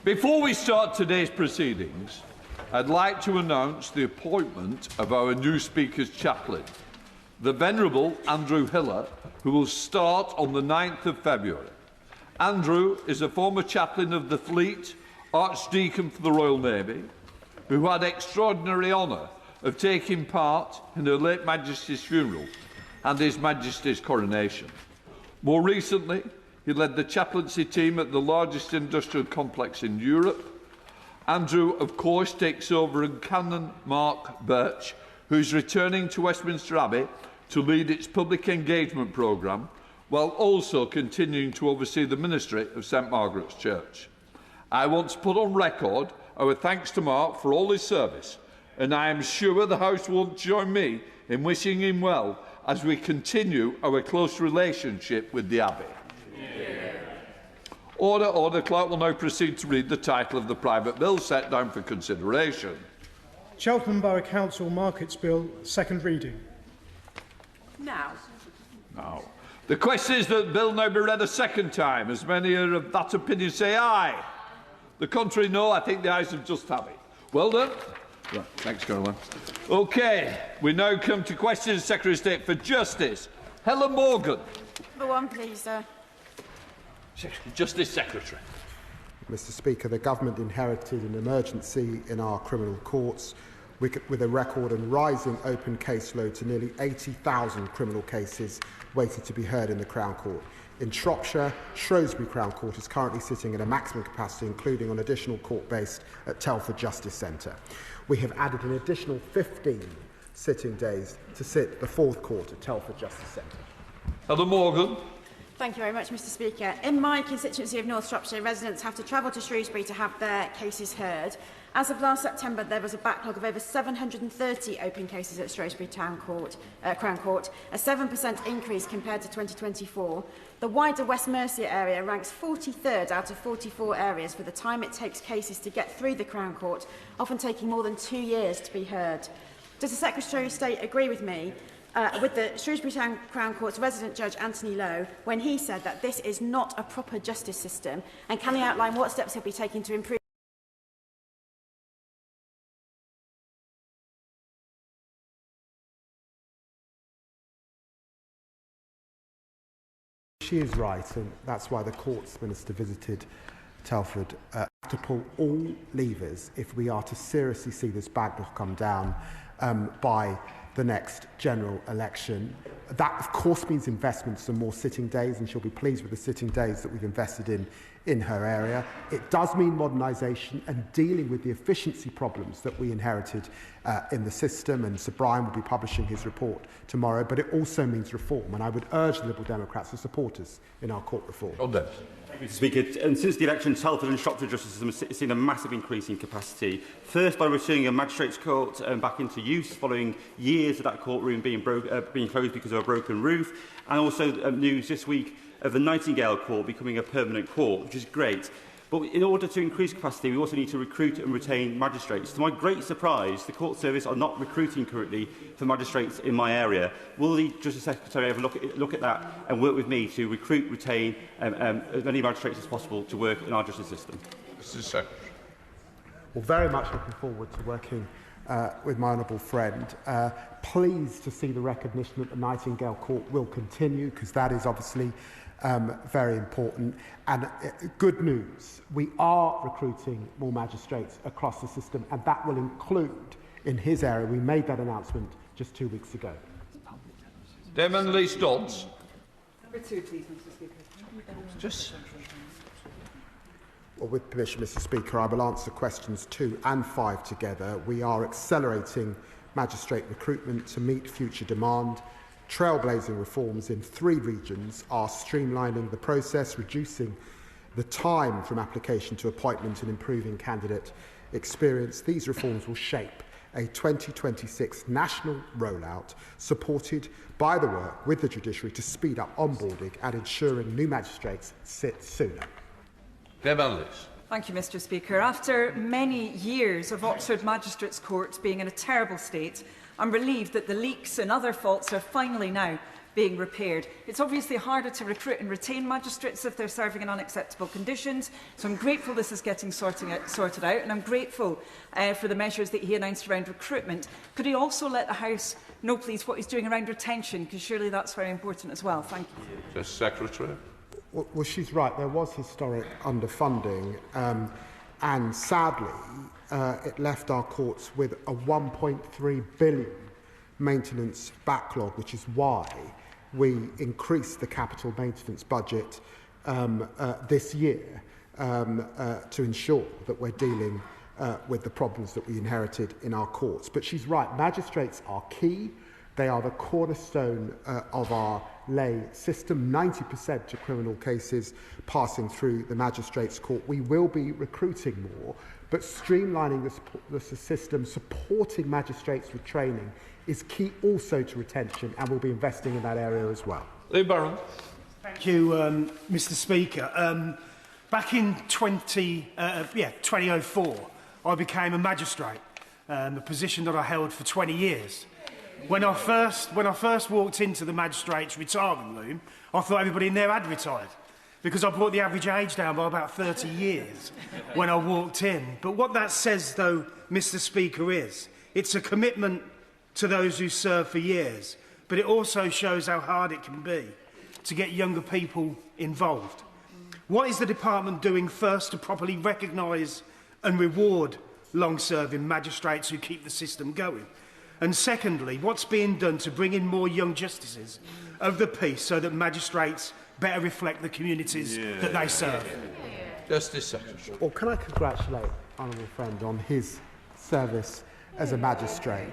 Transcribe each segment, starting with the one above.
Before we start today's proceedings, I'd like to announce the appointment of our new Speaker's chaplain, the Venerable Andrew Hiller, who will start on the 9th of February. Andrew is a former chaplain of the Fleet, Archdeacon for the Royal Navy, who had extraordinary honour of taking part in her late Majesty's funeral and His Majesty's coronation. More recently, he led the chaplaincy team at the largest industrial complex in Europe. Andrew, of course, takes over in Canon Mark Birch, who is returning to Westminster Abbey to lead its public engagement programme, while also continuing to oversee the ministry of St Margaret's Church. I want to put on record our thanks to Mark for all his service, and I am sure the House won't join me in wishing him well as we continue our close relationship with the Abbey. Order, order. Clerk will now proceed to read the title of the private bill set down for consideration. Cheltenham Borough Council Markets Bill, second reading. Now. The question is that the bill now be read a second time. As many are of that opinion, say aye. The contrary, no. I think the ayes have just have it. Well done. Right, thanks, Caroline. OK, we now come to questions. Secretary of State for Justice, Helen Morgan. Number one, please, sir. Justice Secretary. Mr Speaker, the Government inherited an emergency in our criminal courts with a record and rising open caseload to nearly 80,000 criminal cases waiting to be heard in the Crown Court. In Shropshire, Shrewsbury Crown Court is currently sitting at a maximum capacity, including on additional court based at Telford Justice Centre. We have added an additional 15 sitting days to sit the fourth court at Telford Justice Centre. Helen Morgan. Thank you very much, Mr Speaker. In my constituency of North Shropshire, residents have to travel to Shrewsbury to have their cases heard. As of last September, there was a backlog of over 730 open cases at Shrewsbury Crown Court, a 7% increase compared to 2024. The wider West Mercia area ranks 43rd out of 44 areas for the time it takes cases to get through the Crown Court, often taking more than 2 years to be heard. Does the Secretary of State agree with me with the Shrewsbury Town Crown Court's resident judge Anthony Lowe when he said that this is not a proper justice system, and can he outline what steps he'll be taking to improve? She is right, and that's why the Courts Minister visited Telford to pull all levers if we are to seriously see this backlog come down by the next general election. That, of course, means investments and more sitting days, and she'll be pleased with the sitting days that we've invested in her area. It does mean modernisation and dealing with the efficiency problems that we inherited in the system, and Sir Brian will be publishing his report tomorrow, but it also means reform, and I would urge the Liberal Democrats to support us in our court reform. Mr Speaker, and since the election, Telford and Shropshire Justice System has seen a massive increase in capacity. First, by returning a magistrates' court back into use following years of that courtroom being closed because of a broken roof, and also news this week of the Nightingale Court becoming a permanent court, which is great. But in order to increase capacity, we also need to recruit and retain magistrates. To my great surprise, the Court Service are not recruiting currently for magistrates in my area. Will the Justice Secretary ever look at that and work with me to recruit, retain as many magistrates as possible to work in our justice system? Mr Secretary. Well, very much looking forward to working with my honourable friend. Pleased to see the recognition that the Nightingale Court will continue, because that is obviously very important. And good news, we are recruiting more magistrates across the system, and that will include in his area. We made that announcement just 2 weeks ago. Damon Lee Stoltz. Number two, please, Mr Speaker. Well, with permission, Mr Speaker, I will answer questions 2 and 5 together. We are accelerating magistrate recruitment to meet future demand. Trailblazing reforms in 3 regions are streamlining the process, reducing the time from application to appointment and improving candidate experience. These reforms will shape a 2026 national rollout supported by the work with the judiciary to speed up onboarding and ensuring new magistrates sit sooner. Thank you, Mr Speaker. After many years of Oxford Magistrates' Court being in a terrible state, I'm relieved that the leaks and other faults are finally now being repaired. It's obviously harder to recruit and retain magistrates if they're serving in unacceptable conditions, so I'm grateful this is getting sorted out, and I'm grateful for the measures that he announced around recruitment. Could he also let the House know, please, what he's doing around retention, because surely that's very important as well? Thank you. Just Secretary. Well, she's right. There was historic underfunding, and sadly, it left our courts with a 1.3 billion maintenance backlog, which is why we increased the capital maintenance budget this year to ensure that we're dealing with the problems that we inherited in our courts. But she's right. Magistrates are key. They are the cornerstone of our lay system. 90% of criminal cases passing through the Magistrates' Court. We will be recruiting more, but streamlining the system, supporting magistrates with training is key also to retention, and we'll be investing in that area as well. Lee Barron. Thank you, Mr. Speaker. Back in 2004, I became a magistrate, a position that I held for 20 years. When I first walked into the magistrate's retirement room, I thought everybody in there had retired, because I brought the average age down by about 30 years when I walked in. But what that says, though, Mr. Speaker, is it's a commitment to those who serve for years, but it also shows how hard it can be to get younger people involved. What is the department doing first to properly recognise and reward long-serving magistrates who keep the system going? And secondly, what's being done to bring in more young justices of the peace so that magistrates better reflect the communities that they serve? Justice Secretary. Well, can I congratulate honourable friend on his service as a magistrate?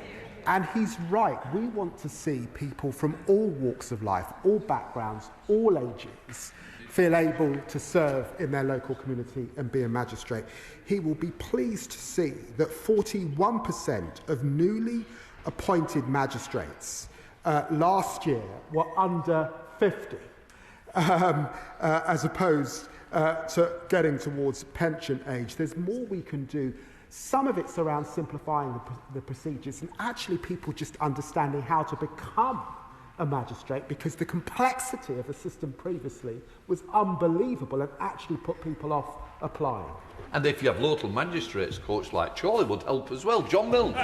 And he's right. We want to see people from all walks of life, all backgrounds, all ages, feel able to serve in their local community and be a magistrate. He will be pleased to see that 41% of newly appointed magistrates last year were under 50, as opposed to getting towards pension age. There's more we can do. Some of it's around simplifying the procedures and actually people just understanding how to become a magistrate, because the complexity of the system previously was unbelievable and actually put people off applying. And if you have local magistrates coach like Charlie would help as well. John Milne.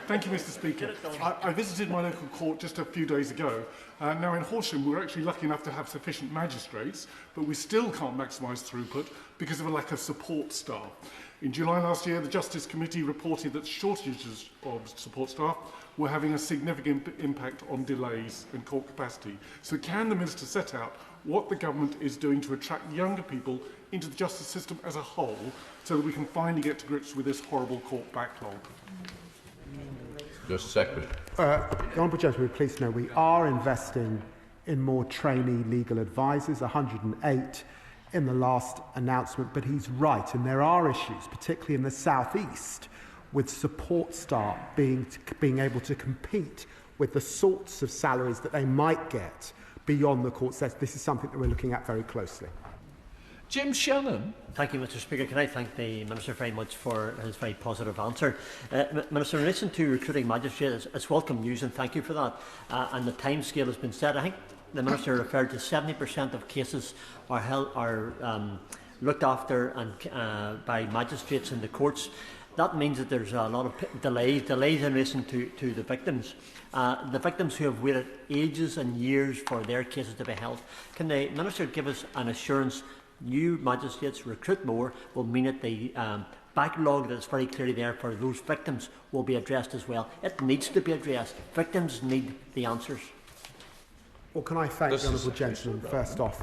Thank you, Mr. Speaker. I visited my local court just a few days ago. Now in Horsham, we're actually lucky enough to have sufficient magistrates, but we still can't maximise throughput because of a lack of support staff. In July last year, the Justice Committee reported that shortages of support staff were having a significant impact on delays and court capacity. So can the Minister set out what the government is doing to attract younger people into the justice system as a whole so that we can finally get to grips with this horrible court backlog? Just a second. The Honourable Gentleman will be pleased to know we are investing in more trainee legal advisors, 108 in the last announcement, but he's right, and there are issues, particularly in the South East, with support staff being able to compete with the sorts of salaries that they might get beyond the court. This is something that we're looking at very closely. Jim Shannon. Thank you, Mr. Speaker. Can I thank the Minister very much for his very positive answer. Minister, in relation to recruiting magistrates, it's welcome news and thank you for that. And the timescale has been set. I think the Minister referred to 70% of cases are looked after and by magistrates in the courts. That means that there's a lot of delays in relation to the victims. The victims who have waited ages and years for their cases to be held. Can the Minister give us an assurance new magistrates recruit more will mean that the backlog that's very clearly there for those victims will be addressed as well? It needs to be addressed. Victims need the answers. Well, can I thank the Honourable Gentleman first off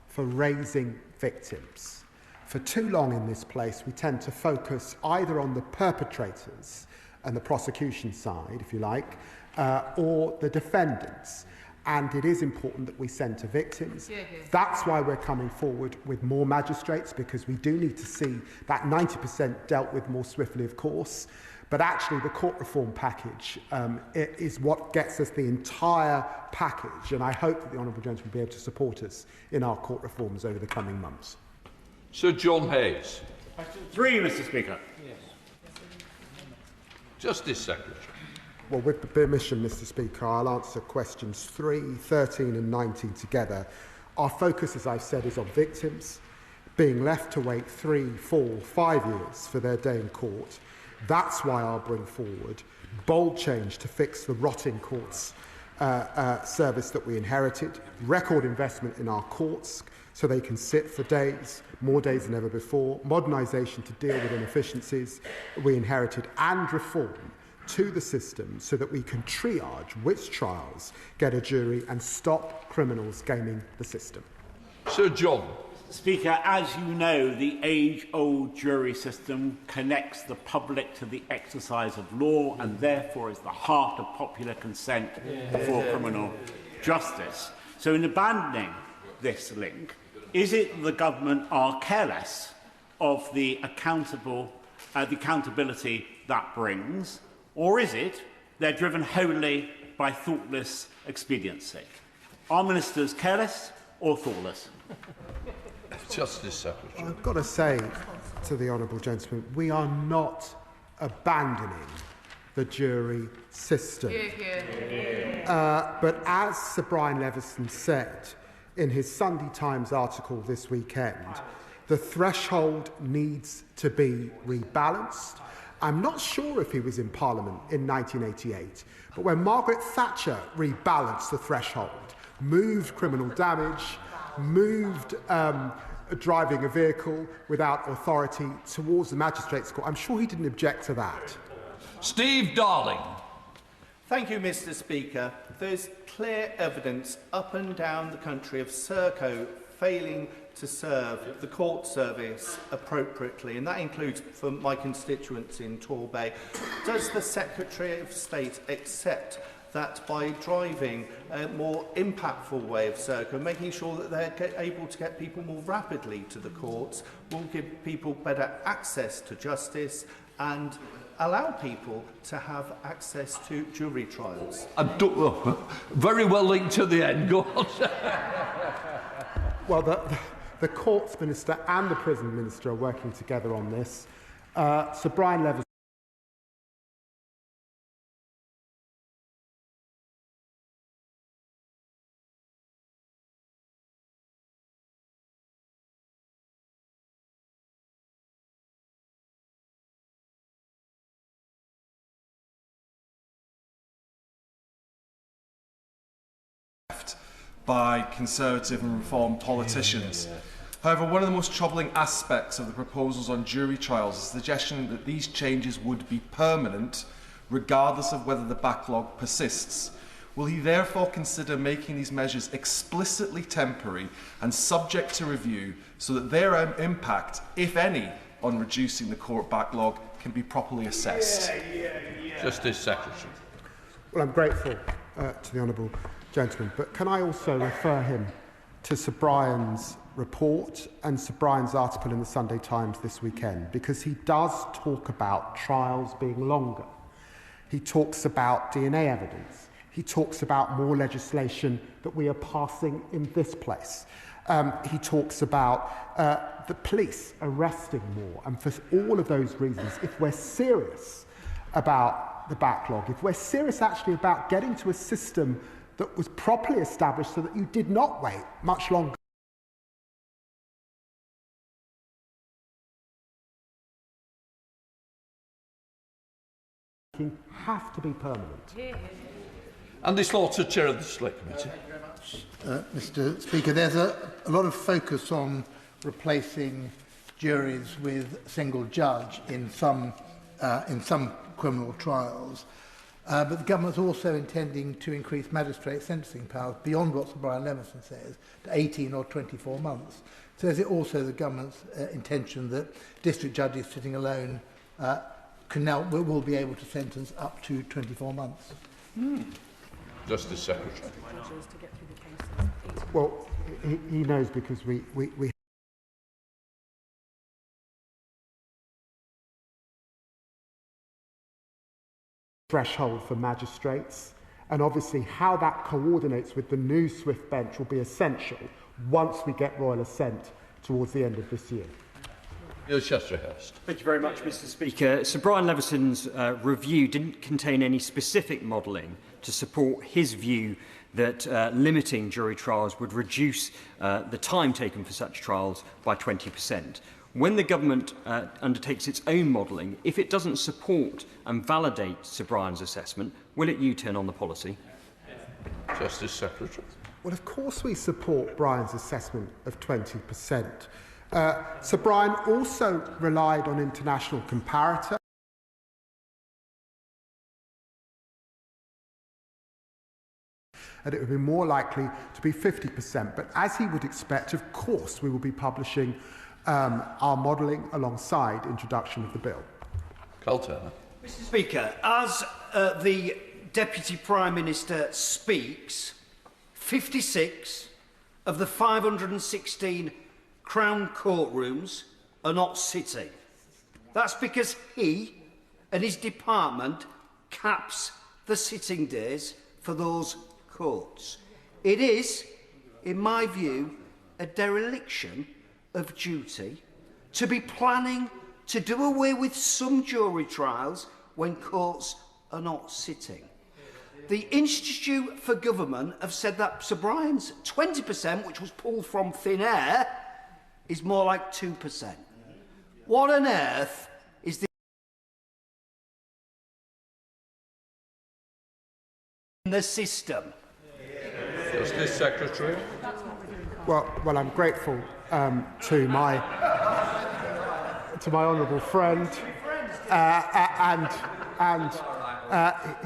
for raising victims. For too long in this place we tend to focus either on the perpetrators and the prosecution side, if you like, or the defendants. And it is important that we centre victims. That's why we're coming forward with more magistrates, because we do need to see that 90% dealt with more swiftly, of course. But actually, the court reform package it is what gets us the entire package. And I hope that the Honourable Gentleman will be able to support us in our court reforms over the coming months. Sir John Hayes. Question 3, Mr. Speaker. Justice Secretary. Well, with permission, Mr. Speaker, I'll answer questions 3, 13 and 19 together. Our focus, as I've said, is on victims being left to wait 3, 4, 5 years for their day in court. That's why I'll bring forward bold change to fix the rotting courts service that we inherited, record investment in our courts so they can sit for days, more days than ever before, modernisation to deal with inefficiencies we inherited, and reform to the system so that we can triage which trials get a jury and stop criminals gaming the system. Sir John. Speaker, as you know, the age-old jury system connects the public to the exercise of law and therefore is the heart of popular consent for criminal justice. So in abandoning this link, is it the government are careless of the accountability that brings, or is it they're driven wholly by thoughtless expediency? Are ministers careless or thoughtless? Justice Secretary. I've got to say to the honourable gentleman, we are not abandoning the jury system. But as Sir Brian Leveson said in his Sunday Times article this weekend, the threshold needs to be rebalanced. I'm not sure if he was in Parliament in 1988, but when Margaret Thatcher rebalanced the threshold, moved criminal damage, moved driving a vehicle without authority towards the Magistrate's Court, I'm sure he didn't object to that. Steve Darling. Thank you, Mr. Speaker. There's clear evidence up and down the country of Serco failing to serve the court service appropriately, and that includes for my constituents in Torbay. Does the Secretary of State accept that by driving a more impactful way of Serco, making sure that they're able to get people more rapidly to the courts, will give people better access to justice and allow people to have access to jury trials? Very well linked to the end. Go on. Well, the Courts Minister and the Prison Minister are working together on this. Sir Brian Leveson by Conservative and Reform politicians. However, one of the most troubling aspects of the proposals on jury trials is the suggestion that these changes would be permanent, regardless of whether the backlog persists. Will he therefore consider making these measures explicitly temporary and subject to review so that their impact, if any, on reducing the court backlog can be properly assessed? Justice Secretary. Well, I'm grateful to the honourable gentleman, but can I also refer him to Sir Brian's report and Sir Brian's article in the Sunday Times this weekend, because he does talk about trials being longer. He talks about DNA evidence. He talks about more legislation that we are passing in this place. He talks about the police arresting more. And for all of those reasons, if we're serious about the backlog, if we're serious actually about getting to a system that was properly established so that you did not wait much longer, have to be permanent. Andy Slaughter, Chair of the Select Committee. Thank you very much, Mr. Speaker. There's a lot of focus on replacing juries with a single judge in some criminal trials. But the government's also intending to increase magistrate sentencing powers beyond what Sir Brian Leveson says, to 18 or 24 months. So is it also the government's intention that district judges sitting alone will be able to sentence up to 24 months? Justice Secretary. Well, he knows because we threshold for magistrates, and obviously how that coordinates with the new Swift bench will be essential once we get royal assent towards the end of this year. Neil Chesterhurst. Thank you very much, Mr Speaker. Sir Brian Levison's review didn't contain any specific modelling to support his view that limiting jury trials would reduce the time taken for such trials by 20%. When the government undertakes its own modelling, if it doesn't support and validate Sir Brian's assessment, will it U-turn on the policy? Justice Secretary. Well, of course we support Brian's assessment of 20%. Sir Brian also relied on international comparator. And it would be more likely to be 50%. But as he would expect, of course, we will be publishing our modelling alongside introduction of the bill. Carl Turner. Mr Speaker, as the Deputy Prime Minister speaks, 56 of the 516 Crown courtrooms are not sitting. That's because he and his department caps the sitting days for those courts. It is, in my view, a dereliction of duty to be planning to do away with some jury trials when courts are not sitting. The Institute for Government have said that Sir Brian's 20%, which was pulled from thin air, is more like 2%. What on earth is the system? Justice Secretary. Well, I'm grateful to my honourable friend, and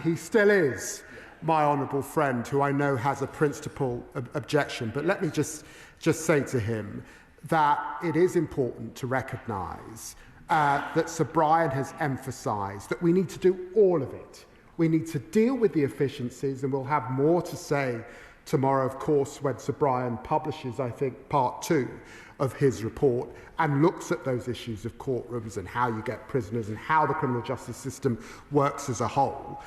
he still is my honourable friend, who I know has a principal objection. But let me just say to him that it is important to recognise that Sir Brian has emphasised that we need to do all of it. We need to deal with the efficiencies, and we'll have more to say tomorrow, of course, when Sir Brian publishes, I think, part 2 of his report and looks at those issues of courtrooms and how you get prisoners and how the criminal justice system works as a whole.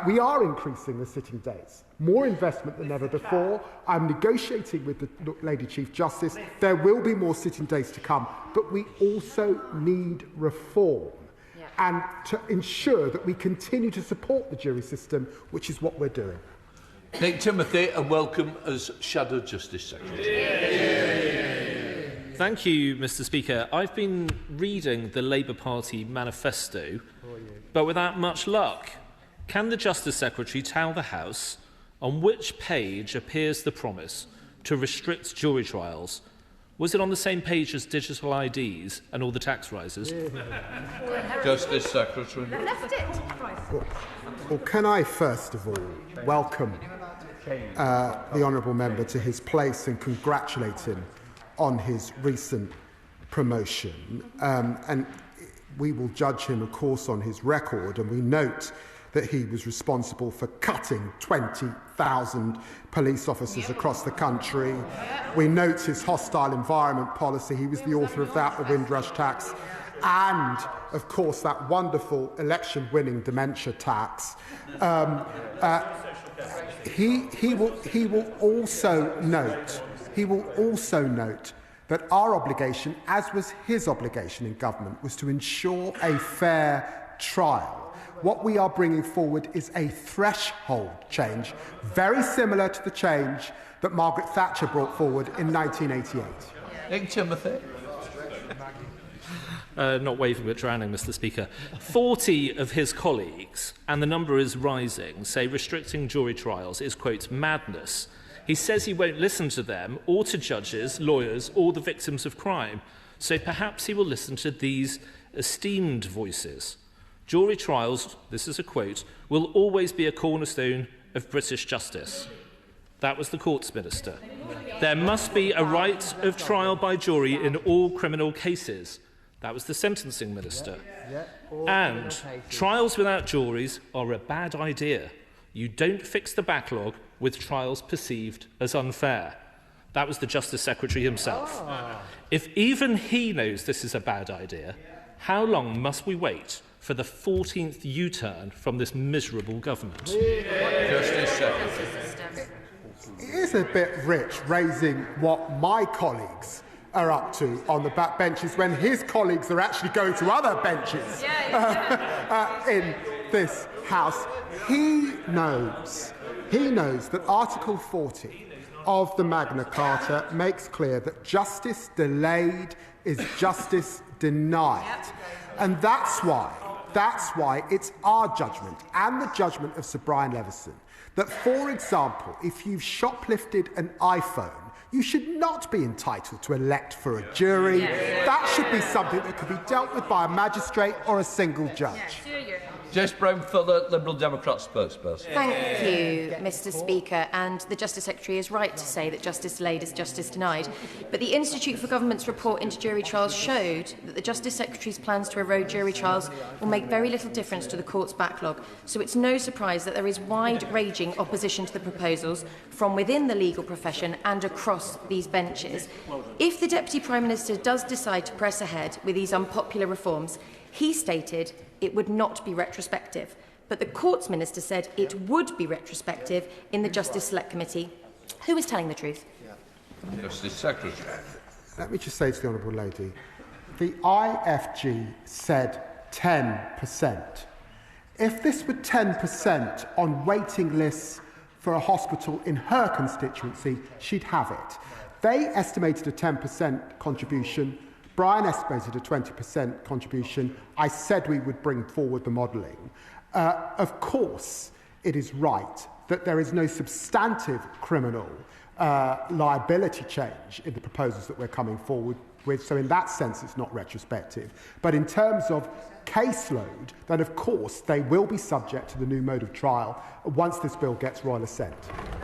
We are increasing the sitting days, more investment than ever before. I'm negotiating with the Lady Chief Justice. There will be more sitting days to come, but we also need reform and to ensure that we continue to support the jury system, which is what we're doing. Nick Timothy, and welcome as Shadow Justice Secretary. Thank you, Mr Speaker. I've been reading the Labour Party manifesto, but without much luck. Can the Justice Secretary tell the House on which page appears the promise to restrict jury trials? Was it on the same page as digital IDs and all the tax rises? Justice Secretary. Well, can I first of all welcome the honourable member to his place and congratulate him on his recent promotion. And we will judge him, of course, on his record, and we note that he was responsible for cutting 20,000 police officers across the country. We note his hostile environment policy. He was the author of that, the Windrush tax, and, of course, that wonderful election-winning dementia tax. He will also note that our obligation, as was his obligation in government, was to ensure a fair trial. What we are bringing forward is a threshold change, very similar to the change that Margaret Thatcher brought forward in 1988. Nick Timothy. Not waving but drowning, Mr Speaker. 40 of his colleagues, and the number is rising, say restricting jury trials is, quote, madness. He says he won't listen to them, or to judges, lawyers, or the victims of crime. So perhaps he will listen to these esteemed voices. Jury trials, this is a quote, will always be a cornerstone of British justice. That was the Courts Minister. There must be a right of trial by jury in all criminal cases. That was the Sentencing Minister. And trials without juries are a bad idea. You don't fix the backlog with trials perceived as unfair. That was the Justice Secretary himself. If even he knows this is a bad idea, how long must we wait for the 14th U-turn from this miserable government? Justice Secretary. It is a bit rich raising what my colleagues are up to on the back benches when his colleagues are actually going to other benches in this House. He knows that Article 40 of the Magna Carta makes clear that justice delayed is justice denied. And that's why it's our judgment and the judgment of Sir Brian Leveson that, for example, if you've shoplifted an iPhone, you should not be entitled to elect for a jury. That should be something that could be dealt with by a magistrate or a single judge. Jess Brown-Fuller, Liberal Democrat spokesperson. Thank you, Mr Speaker. And the Justice Secretary is right to say that justice delayed is justice denied. But the Institute for Government's report into jury trials showed that the Justice Secretary's plans to erode jury trials will make very little difference to the court's backlog. So it's no surprise that there is wide-ranging opposition to the proposals from within the legal profession and across these benches. If the Deputy Prime Minister does decide to press ahead with these unpopular reforms, he stated it would not be retrospective, but the Courts Minister said it would be retrospective in the Justice Select Committee. Who is telling the truth? Justice Secretary. Let me just say to the Honourable Lady, the IFG said 10%. If this were 10% on waiting lists for a hospital in her constituency, she'd have it. They estimated a 10% contribution. Brian estimated a 20% contribution. I said we would bring forward the modelling. Of course, it is right that there is no substantive criminal liability change in the proposals that we're coming forward with, so in that sense it's not retrospective. But in terms of caseload, then of course they will be subject to the new mode of trial once this bill gets royal assent.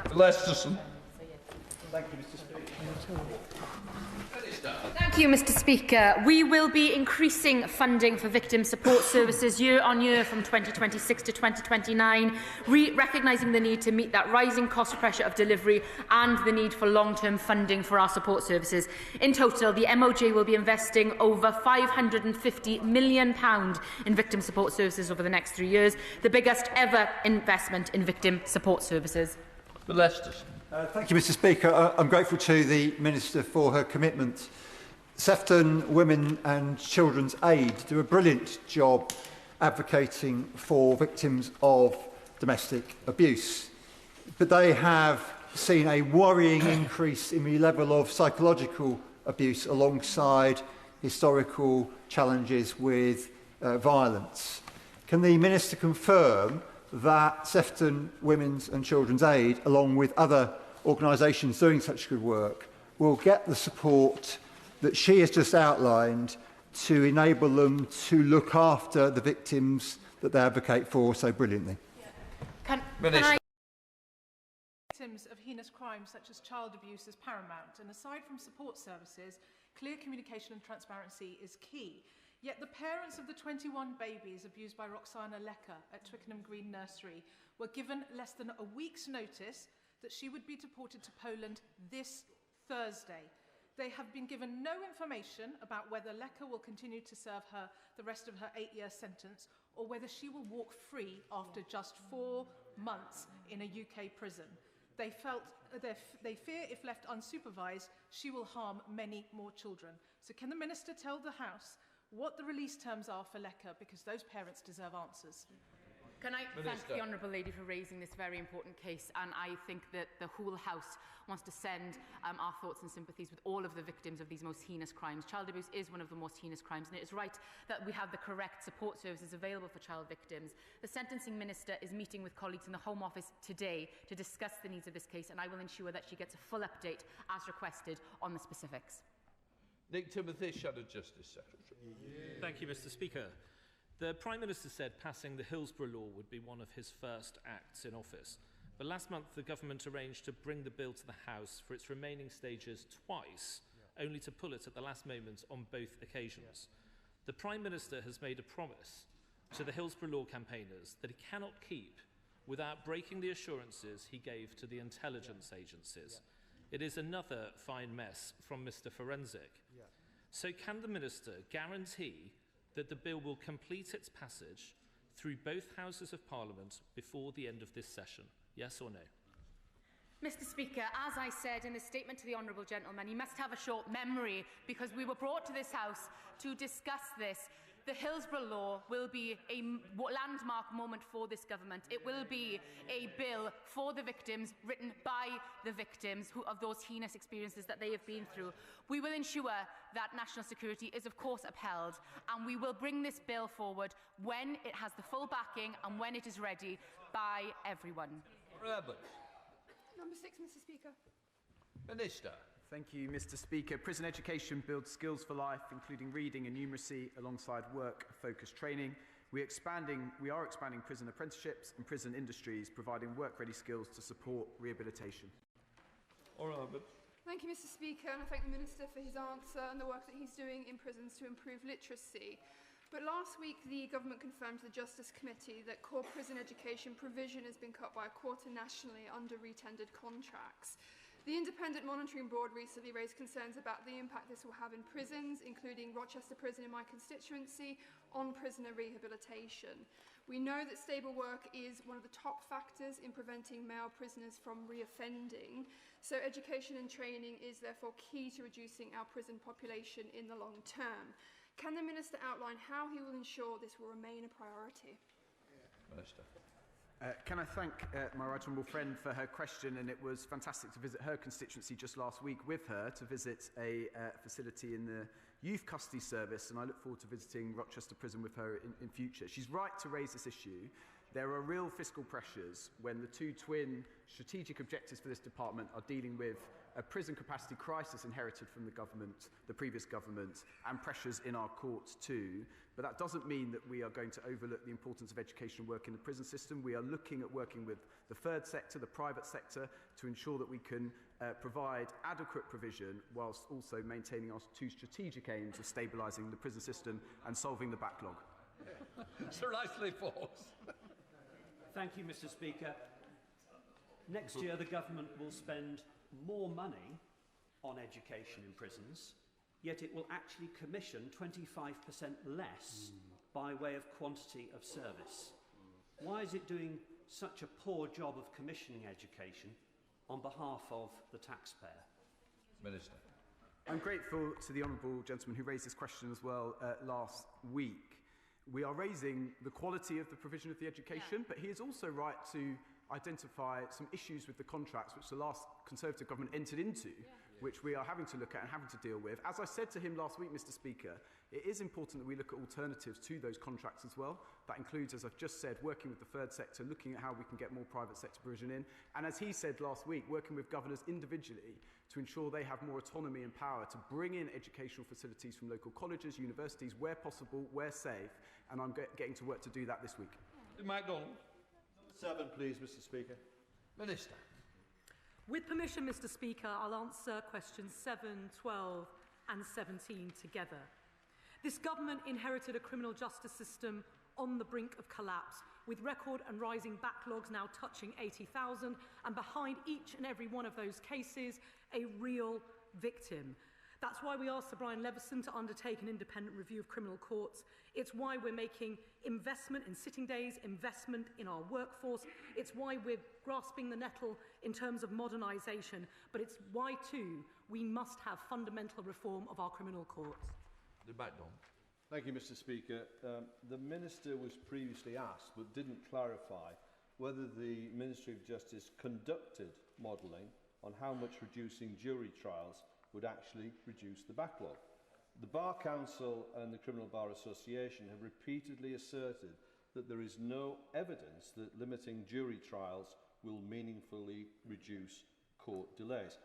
Leicesterson. Thank you, Mr. Speaker. Thank you, Mr. Speaker. We will be increasing funding for victim support services year on year from 2026 to 2029, recognising the need to meet that rising cost pressure of delivery and the need for long-term funding for our support services. In total, the MOJ will be investing over £550 million in victim support services over the next 3 years, the biggest ever investment in victim support services. Thank you, Mr. Speaker. I'm grateful to the Minister for her commitment. Sefton Women and Children's Aid do a brilliant job advocating for victims of domestic abuse, but they have seen a worrying increase in the level of psychological abuse alongside historical challenges with violence. Can the Minister confirm that Sefton Women's and Children's Aid, along with other organisations doing such good work, will get the support that she has just outlined to enable them to look after the victims that they advocate for so brilliantly? Victims of heinous crimes such as child abuse is paramount, and aside from support services, clear communication and transparency is key. Yet the parents of the 21 babies abused by Roxana Lecker at Twickenham Green Nursery were given less than a week's notice that she would be deported to Poland this Thursday. They have been given no information about whether Lecker will continue to serve the rest of her 8-year sentence, or whether she will walk free after just 4 months in a UK prison. They fear if left unsupervised, she will harm many more children. So can the Minister tell the House what the release terms are for Lecker, because those parents deserve answers? Can I thank the Honourable Lady for raising this very important case, and I think that the whole House wants to send our thoughts and sympathies with all of the victims of these most heinous crimes. Child abuse is one of the most heinous crimes, and it is right that we have the correct support services available for child victims. The Sentencing Minister is meeting with colleagues in the Home Office today to discuss the needs of this case, and I will ensure that she gets a full update as requested on the specifics. Nick Timothy, Shadow Justice Secretary. Thank you, Mr. Speaker. The Prime Minister said passing the Hillsborough Law would be one of his first acts in office. But last month, the government arranged to bring the bill to the House for its remaining stages twice, only to pull it at the last moment on both occasions. The Prime Minister has made a promise to the Hillsborough Law campaigners that he cannot keep without breaking the assurances he gave to the intelligence agencies. It is another fine mess from Mr. Forensic. So can the Minister guarantee that the bill will complete its passage through both Houses of Parliament before the end of this session? Yes or no? Mr Speaker, as I said in the statement to the honourable gentleman, you must have a short memory because we were brought to this House to discuss this. The Hillsborough Law will be a landmark moment for this government. It will be a bill for the victims, written by the victims of those heinous experiences that they have been through. We will ensure that national security is, of course, upheld, and we will bring this bill forward when it has the full backing and when it is ready by everyone. Number 6, Mr Speaker. Minister. Thank you, Mr Speaker. Prison education builds skills for life, including reading and numeracy, alongside work-focused training. We are expanding prison apprenticeships and prison industries, providing work-ready skills to support rehabilitation. Thank you, Mr Speaker, and I thank the Minister for his answer and the work that he's doing in prisons to improve literacy. But last week, the government confirmed to the Justice Committee that core prison education provision has been cut by a quarter nationally under retendered contracts. The Independent Monitoring Board recently raised concerns about the impact this will have in prisons, including Rochester Prison in my constituency, on prisoner rehabilitation. We know that stable work is one of the top factors in preventing male prisoners from reoffending, so education and training is therefore key to reducing our prison population in the long term. Can the Minister outline how he will ensure this will remain a priority? Minister. Can I thank my right honourable friend for her question, and it was fantastic to visit her constituency just last week with her to visit a facility in the youth custody service, and I look forward to visiting Rochester Prison with her in future. She's right to raise this issue. There are real fiscal pressures when the two twin strategic objectives for this department are dealing with a prison capacity crisis inherited from the previous government, and pressures in our courts too. But that doesn't mean that we are going to overlook the importance of education work in the prison system. We are looking at working with the third sector, the private sector, to ensure that we can provide adequate provision whilst also maintaining our two strategic aims of stabilising the prison system and solving the backlog. Sir Isley Forbes. Thank you, Mr Speaker. Next year, the government will spend more money on education in prisons, yet it will actually commission 25% less by way of quantity of service. Why is it doing such a poor job of commissioning education on behalf of the taxpayer? Minister. I'm grateful to the honourable gentleman who raised this question as well last week. We are raising the quality of the provision of the education, but he is also right to identify some issues with the contracts which the last Conservative government entered into, which we are having to look at and having to deal with. As I said to him last week, Mr Speaker, it is important that we look at alternatives to those contracts as well. That includes, as I've just said, working with the third sector, looking at how we can get more private sector provision in, and as he said last week, working with governors individually to ensure they have more autonomy and power to bring in educational facilities from local colleges, universities, where possible, where safe, and I'm getting to work to do that this week. MacDonald. 7, please, Mr Speaker. Minister. With permission, Mr Speaker, I'll answer questions 7, 12 and 17 together. This government inherited a criminal justice system on the brink of collapse, with record and rising backlogs now touching 80,000, and behind each and every one of those cases, a real victim. That's why we asked Sir Brian Leveson to undertake an independent review of criminal courts. It's why we're making investment in sitting days, investment in our workforce. It's why we're grasping the nettle in terms of modernisation. But it's why, too, we must have fundamental reform of our criminal courts. Thank you, Mr Speaker. The Minister was previously asked, but didn't clarify, whether the Ministry of Justice conducted modelling on how much reducing jury trials would actually reduce the backlog. The Bar Council and the Criminal Bar Association have repeatedly asserted that there is no evidence that limiting jury trials will meaningfully reduce court delays.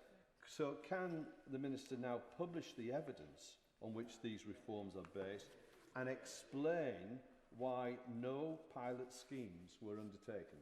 So can the Minister now publish the evidence on which these reforms are based and explain why no pilot schemes were undertaken?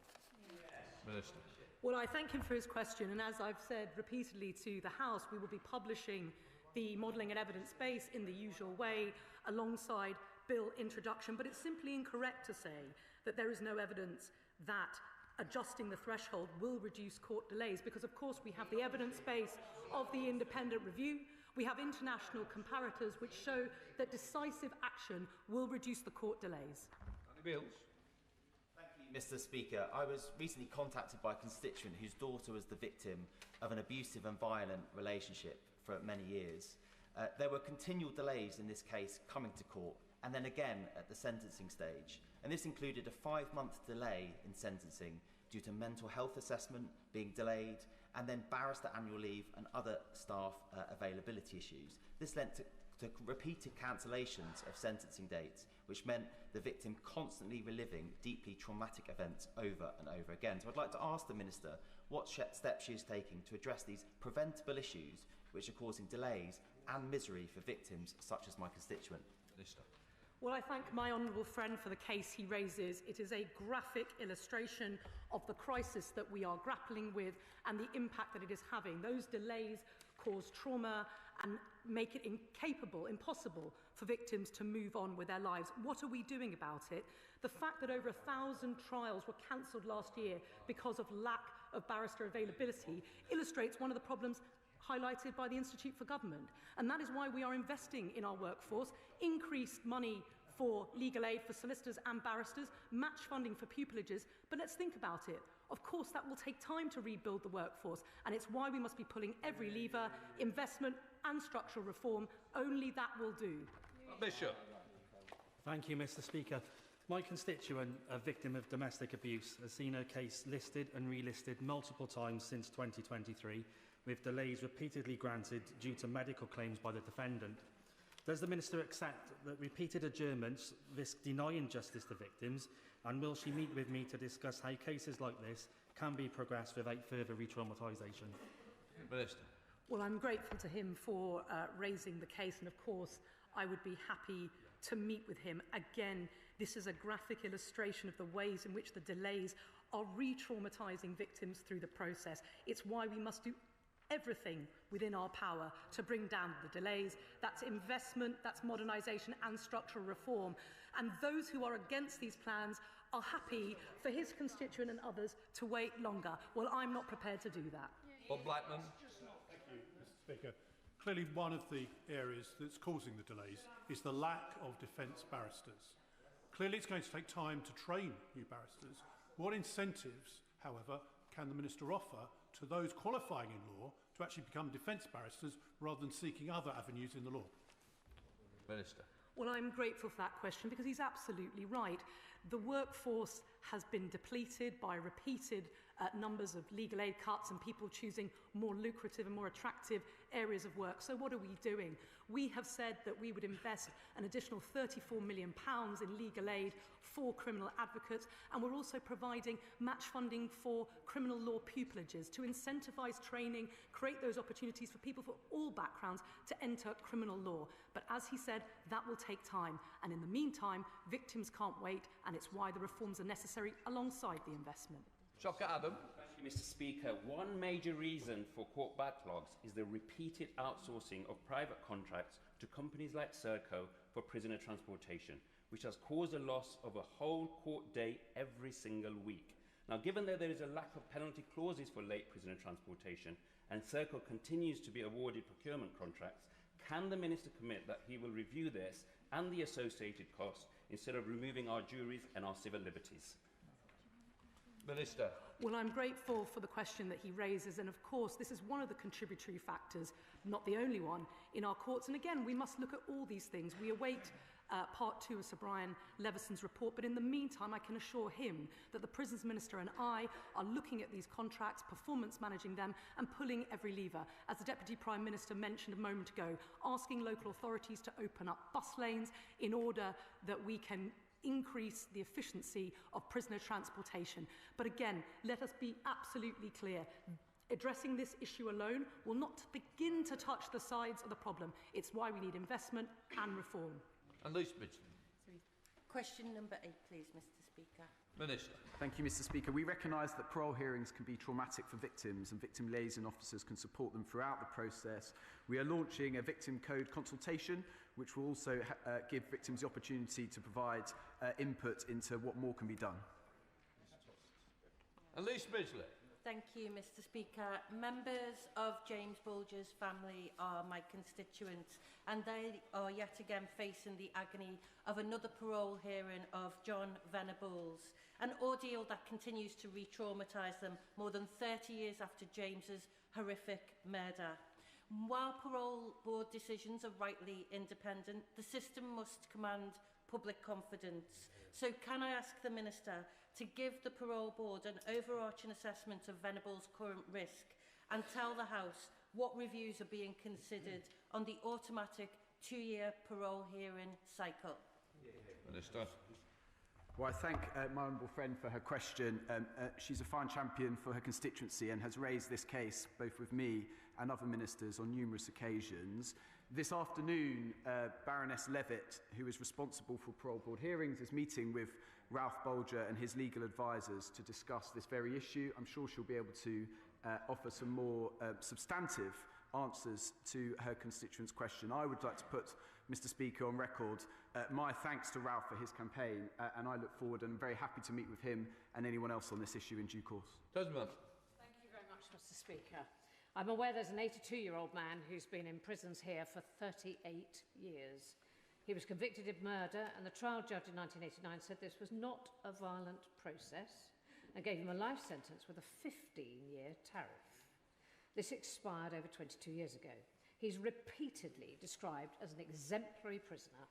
Minister. Well, I thank him for his question, and as I've said repeatedly to the House, we will be publishing the modelling and evidence base in the usual way alongside bill introduction, but it's simply incorrect to say that there is no evidence that adjusting the threshold will reduce court delays, because of course we have the evidence base of the independent review, we have international comparators which show that decisive action will reduce the court delays. Bills. Thank you, Mr. Speaker, I was recently contacted by a constituent whose daughter was the victim of an abusive and violent relationship for many years. There were continual delays in this case coming to court, and then again at the sentencing stage. And this included a 5-month delay in sentencing due to mental health assessment being delayed, and then barrister annual leave and other staff availability issues. This led to repeated cancellations of sentencing dates, which meant the victim constantly reliving deeply traumatic events over and over again. So I'd like to ask the Minister what steps she is taking to address these preventable issues which are causing delays and misery for victims such as my constituent. Minister. Well, I thank my honourable friend for the case he raises. It is a graphic illustration of the crisis that we are grappling with and the impact that it is having. Those delays cause trauma and make it impossible for victims to move on with their lives. What are we doing about it? The fact that over 1,000 trials were cancelled last year because of lack of barrister availability illustrates one of the problems highlighted by the Institute for Government. And that is why we are investing in our workforce, increased money for legal aid for solicitors and barristers, match funding for pupilages. But let's think about it. Of course, that will take time to rebuild the workforce, and it's why we must be pulling every lever, investment and structural reform. Only that will do. Bishop. Thank you, Mr. Speaker. My constituent, a victim of domestic abuse, has seen her case listed and relisted multiple times since 2023, with delays repeatedly granted due to medical claims by the defendant. Does the Minister accept that repeated adjournments risk denying justice to victims, and will she meet with me to discuss how cases like this can be progressed without further re-traumatisation? Minister. Well, I'm grateful to him for raising the case, and of course I would be happy to meet with him. Again, this is a graphic illustration of the ways in which the delays are re-traumatising victims through the process. It's why we must do everything within our power to bring down the delays. That's investment, that's modernisation and structural reform. And those who are against these plans are happy for his constituent and others to wait longer. Well, I'm not prepared to do that. Bob Blackman. Thank you, Mr. Speaker. Clearly, one of the areas that's causing the delays is the lack of defence barristers. Clearly, it's going to take time to train new barristers. What incentives, however, can the Minister offer to those qualifying in law to actually become defence barristers rather than seeking other avenues in the law? Minister. Well, I'm grateful for that question because he's absolutely right. The workforce has been depleted by repeated numbers of legal aid cuts and people choosing more lucrative and more attractive areas of work. So what are we doing? We have said that we would invest an additional £34 million in legal aid for criminal advocates, and we're also providing match funding for criminal law pupilages to incentivise training, create those opportunities for people from all backgrounds to enter criminal law. But as he said, that will take time, and in the meantime, victims can't wait, and it's why the reforms are necessary alongside the investment. Shocker Adam. Thank you, Mr. Speaker. One major reason for court backlogs is the repeated outsourcing of private contracts to companies like Serco for prisoner transportation, which has caused a loss of a whole court day every single week. Now, given that there is a lack of penalty clauses for late prisoner transportation and Serco continues to be awarded procurement contracts, can the Minister commit that he will review this and the associated costs instead of removing our juries and our civil liberties? Minister. Well, I'm grateful for the question that he raises, and of course this is one of the contributory factors, not the only one, in our courts. And again, we must look at all these things. We await Part 2 of Sir Brian Levison's report, but in the meantime I can assure him that the Prisons Minister and I are looking at these contracts, performance managing them and pulling every lever. As the Deputy Prime Minister mentioned a moment ago, asking local authorities to open up bus lanes in order that we can increase the efficiency of prisoner transportation. But again, let us be absolutely clear. Addressing this issue alone will not begin to touch the sides of the problem. It's why we need investment and reform. And Luce Mitchell. Question number 8, please, Mr. Speaker. Minister. Thank you, Mr. Speaker. We recognise that parole hearings can be traumatic for victims, and victim liaison officers can support them throughout the process. We are launching a victim code consultation, which will also give victims the opportunity to provide input into what more can be done. Luce Mitchell. Thank you, Mr. Speaker. Members of James Bulger's family are my constituents, and they are yet again facing the agony of another parole hearing of John Venables. an ordeal that continues to re-traumatise them more than 30 years after James's horrific murder. While parole board decisions are rightly independent, the system must command public confidence. So can I ask the Minister to give the parole board an overarching assessment of Venable's current risk and tell the House what reviews are being considered on the automatic 2-year parole hearing cycle? Minister. Well, I thank my honourable friend for her question. She's a fine champion for her constituency and has raised this case both with me and other ministers on numerous occasions. This afternoon, Baroness Levitt, who is responsible for parole board hearings, is meeting with Ralph Bolger and his legal advisers to discuss this very issue. I'm sure she'll be able to offer some more substantive answers to her constituents' question. I would like to put, Mr. Speaker, on record my thanks to Ralph for his campaign, and I look forward and I'm very happy to meet with him and anyone else on this issue in due course. Desmond. Thank you very much, Mr. Speaker. I'm aware there's an 82-year-old man who's been in prisons here for 38 years. He was convicted of murder, and the trial judge in 1989 said this was not a violent process and gave him a life sentence with a 15-year tariff. This expired over 22 years ago. He's repeatedly described as an exemplary prisoner.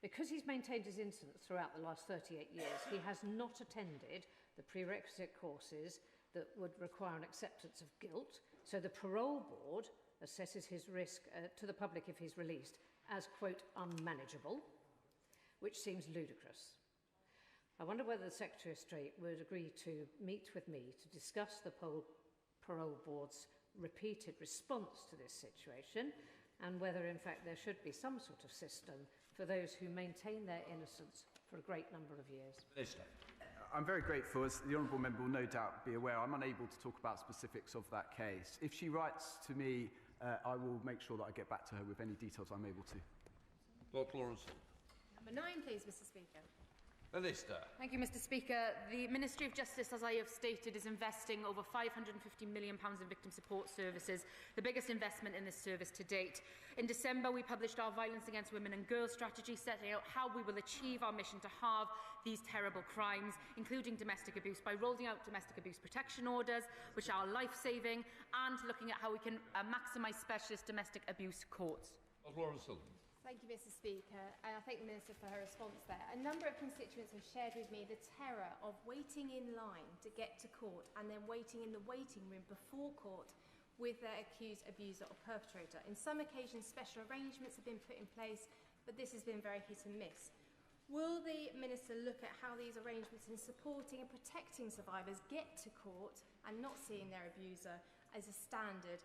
Because he's maintained his innocence throughout the last 38 years, he has not attended the prerequisite courses that would require an acceptance of guilt, so the parole board assesses his risk to the public if he's released as, quote, unmanageable, which seems ludicrous. I wonder whether the Secretary of State would agree to meet with me to discuss the parole board's repeated response to this situation and whether, in fact, there should be some sort of system for those who maintain their innocence for a great number of years. Minister. I'm very grateful. As the honourable member will no doubt be aware, I'm unable to talk about specifics of that case. If she writes to me, I will make sure that I get back to her with any details I'm able to. Lord Lawrence. Number 9, please, Mr. Speaker. Minister. Thank you, Mr. Speaker. The Ministry of Justice, as I have stated, is investing over £550 million in victim support services, the biggest investment in this service to date. In December, we published our Violence Against Women and Girls strategy, setting out how we will achieve our mission to halve these terrible crimes, including domestic abuse, by rolling out domestic abuse protection orders, which are life-saving, and looking at how we can maximise specialist domestic abuse courts. Lord Lawrence. Thank you, Mr. Speaker, and I thank the Minister for her response there. A number of constituents have shared with me the terror of waiting in line to get to court and then waiting in the waiting room before court with their accused abuser or perpetrator. In some occasions, special arrangements have been put in place, but this has been very hit and miss. Will the Minister look at how these arrangements in supporting and protecting survivors get to court and not seeing their abuser as a standard,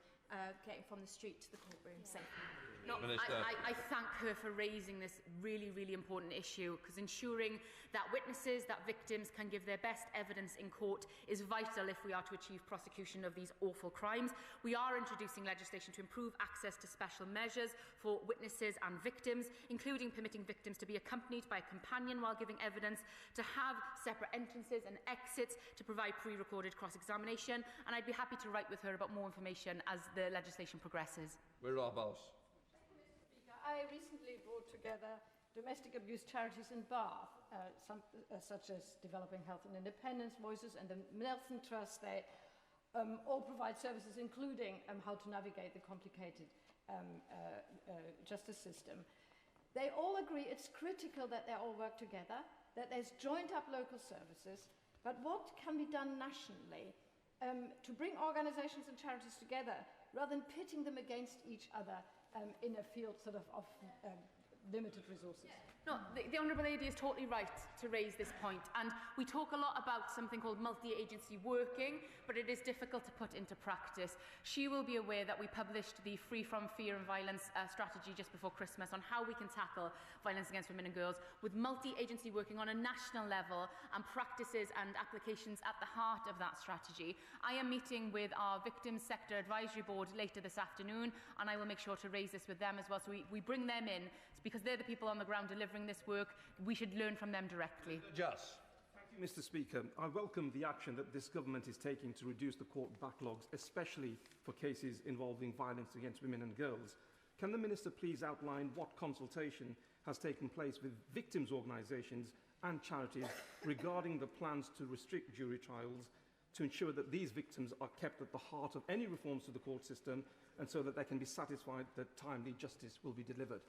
getting from the street to the courtroom safely? No, I thank her for raising this really, really important issue, because ensuring that witnesses, that victims can give their best evidence in court is vital if we are to achieve prosecution of these awful crimes. We are introducing legislation to improve access to special measures for witnesses and victims, including permitting victims to be accompanied by a companion while giving evidence, to have separate entrances and exits, to provide pre-recorded cross-examination, and I'd be happy to write with her about more information as the legislation progresses. We're our boss. I recently brought together domestic abuse charities in Bath, such as Developing Health and Independence, Voices, and the Nelson Trust. They all provide services, including how to navigate the complicated justice system. They all agree it's critical that they all work together, that there's joined up local services, but what can be done nationally to bring organisations and charities together rather than pitting them against each other in a field sort of limited resources? No, the Honourable Lady is totally right to raise this point, and we talk a lot about something called multi-agency working, but it is difficult to put into practice. She will be aware that we published the Free From Fear and Violence strategy just before Christmas on how we can tackle violence against women and girls, with multi-agency working on a national level and practices and applications at the heart of that strategy. I am meeting with our Victims Sector Advisory Board later this afternoon, and I will make sure to raise this with them as well, so we bring them in, because they're the people on the ground delivering this work. We should learn from them directly. Just. Thank you, Mr. Speaker. I welcome the action that this government is taking to reduce the court backlogs, especially for cases involving violence against women and girls. Can the Minister please outline what consultation has taken place with victims' organisations and charities regarding the plans to restrict jury trials to ensure that these victims are kept at the heart of any reforms to the court system and so that they can be satisfied that timely justice will be delivered?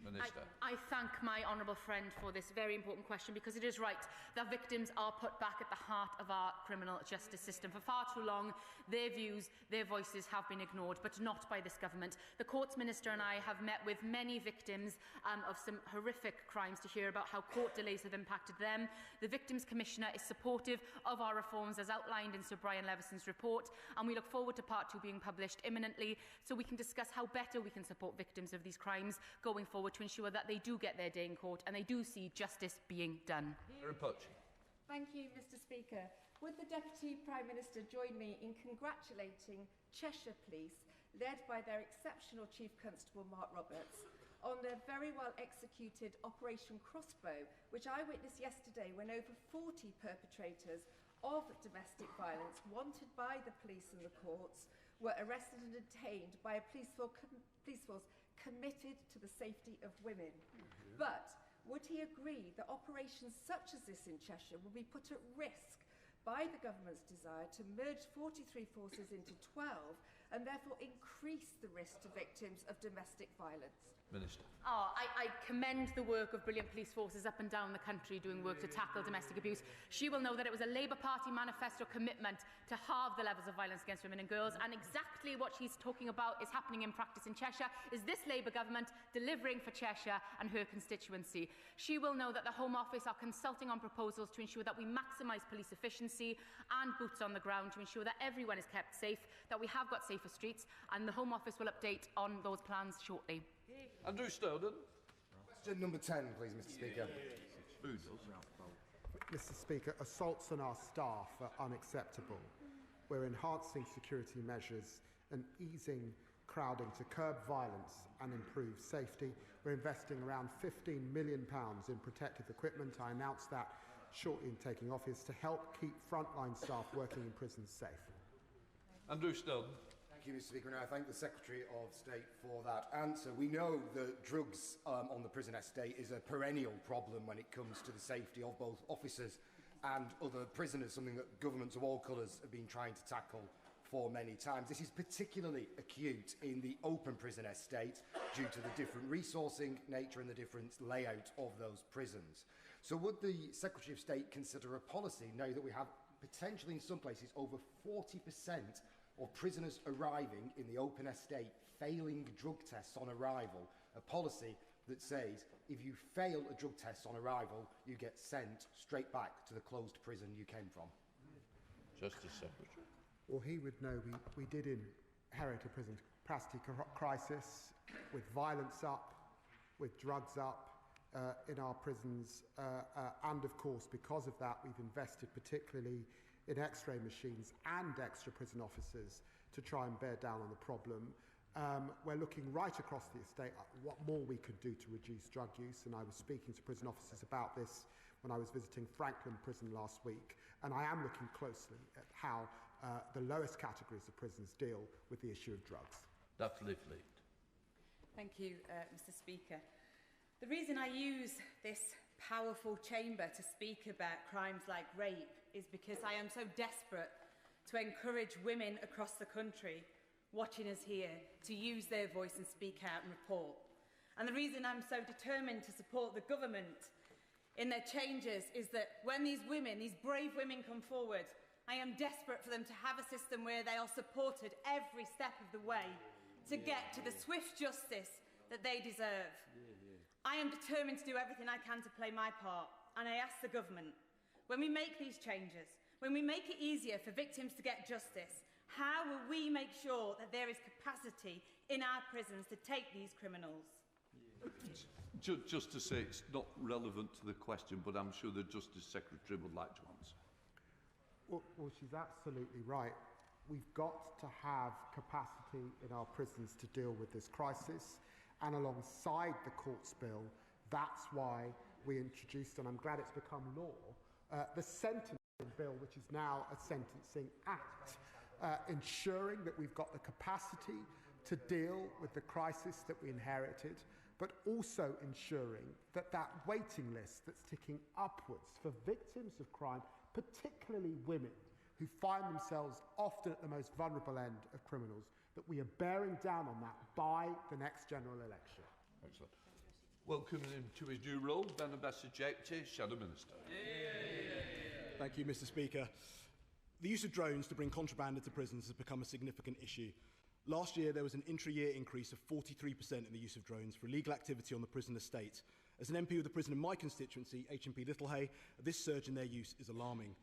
Minister. I thank my honourable friend for this very important question, because it is right that victims are put back at the heart of our criminal justice system. For far too long, their views, their voices have been ignored, but not by this government. The Courts Minister and I have met with many victims of some horrific crimes to hear about how court delays have impacted them. The Victims Commissioner is supportive of our reforms as outlined in Sir Brian Levison's report, and we look forward to Part 2 being published imminently so we can discuss how better we can support victims of these crimes going forward to ensure that they do get their day in court and they do see justice being done. Thank you, Mr. Speaker. Would the Deputy Prime Minister join me in congratulating Cheshire Police, led by their exceptional Chief Constable Mark Roberts, on their very well executed Operation Crossbow, which I witnessed yesterday when over 40 perpetrators of domestic violence wanted by the police and the courts were arrested and detained by a police force committed to the safety of women. But would he agree that operations such as this in Cheshire will be put at risk by the government's desire to merge 43 forces into 12 and therefore increase the risk to victims of domestic violence? Minister. I commend the work of brilliant police forces up and down the country doing work to tackle domestic abuse. She will know that it was a Labour Party manifesto commitment to halve the levels of violence against women and girls, and exactly what she's talking about is happening in practice in Cheshire. Is this Labour government delivering for Cheshire and her constituency? She will know that the Home Office are consulting on proposals to ensure that we maximise police efficiency and boots on the ground to ensure that everyone is kept safe, that we have got safer streets, and the Home Office will update on those plans shortly. Andrew Snowden. Question number 10, please, Mr. Speaker. Mr. Speaker, assaults on our staff are unacceptable. We're enhancing security measures and easing crowding to curb violence and improve safety. We're investing around £15 million in protective equipment. I announced that shortly in taking office to help keep frontline staff working in prisons safe. Andrew Snowden. Thank you, Mr. Speaker, and I thank the Secretary of State for that answer. We know that drugs on the prison estate is a perennial problem when it comes to the safety of both officers and other prisoners, something that governments of all colours have been trying to tackle for many times. This is particularly acute in the open prison estate due to the different resourcing nature and the different layout of those prisons. So would the Secretary of State consider a policy, now that we have potentially in some places over 40% of prisoners arriving in the open estate failing drug tests on arrival, a policy that says if you fail a drug test on arrival, you get sent straight back to the closed prison you came from? Justice Secretary. Well, he would know we did inherit a prison capacity crisis with violence up, with drugs up in our prisons, and of course because of that we've invested particularly in x-ray machines and extra prison officers to try and bear down on the problem. We're looking right across the estate at what more we could do to reduce drug use, and I was speaking to prison officers about this when I was visiting Franklin Prison last week, and I am looking closely at how the lowest categories of prisons deal with the issue of drugs. Thank you, Mr. Speaker. The reason I use this powerful chamber to speak about crimes like rape is because I am so desperate to encourage women across the country watching us here to use their voice and speak out and report. And the reason I'm so determined to support the government in their changes is that when these women, these brave women come forward, I am desperate for them to have a system where they are supported every step of the way to get to the swift justice that they deserve. I am determined to do everything I can to play my part, and I ask the government, when we make these changes, when we make it easier for victims to get justice, how will we make sure that there is capacity in our prisons to take these criminals? Just to say it's not relevant to the question, but I'm sure the Justice Secretary would like to answer. Well, she's absolutely right. We've got to have capacity in our prisons to deal with this crisis, and alongside the Courts Bill, that's why we introduced, and I'm glad it's become law, the Sentencing Bill, which is now a Sentencing Act, ensuring that we've got the capacity to deal with the crisis that we inherited, but also ensuring that that waiting list that's ticking upwards for victims of crime, particularly women who find themselves often at the most vulnerable end of criminals, that we are bearing down on that by the next general election. Excellent. Welcoming him to his new role, Ben Ambassador Chaplaincy, Shadow Minister. Thank you, Mr. Speaker. The use of drones to bring contraband into prisons has become a significant issue. Last year, there was an intra-year increase of 43% in the use of drones for illegal activity on the prison estate. As an MP of the prison in my constituency, HMP Littlehay, this surge in their use is alarming.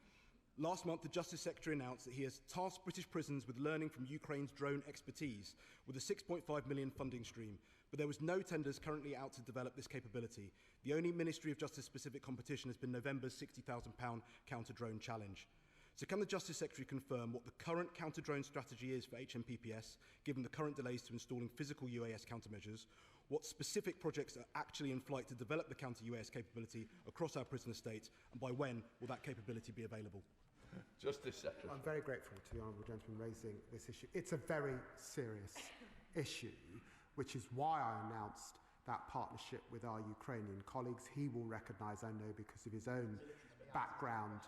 Last month, the Justice Secretary announced that he has tasked British prisons with learning from Ukraine's drone expertise with a £6.5 million funding stream, but there was no tenders currently out to develop this capability. The only Ministry of Justice-specific competition has been November's £60,000 counter-drone challenge. So can the Justice Secretary confirm what the current counter-drone strategy is for HMPPS, given the current delays to installing physical UAS countermeasures? What specific projects are actually in flight to develop the counter-UAS capability across our prison estate, and by when will that capability be available? Justice Secretary. I'm very grateful to the Honourable Gentleman raising this issue. It's a very serious issue, which is why I announced that partnership with our Ukrainian colleagues. He will recognise, I know, because of his own background,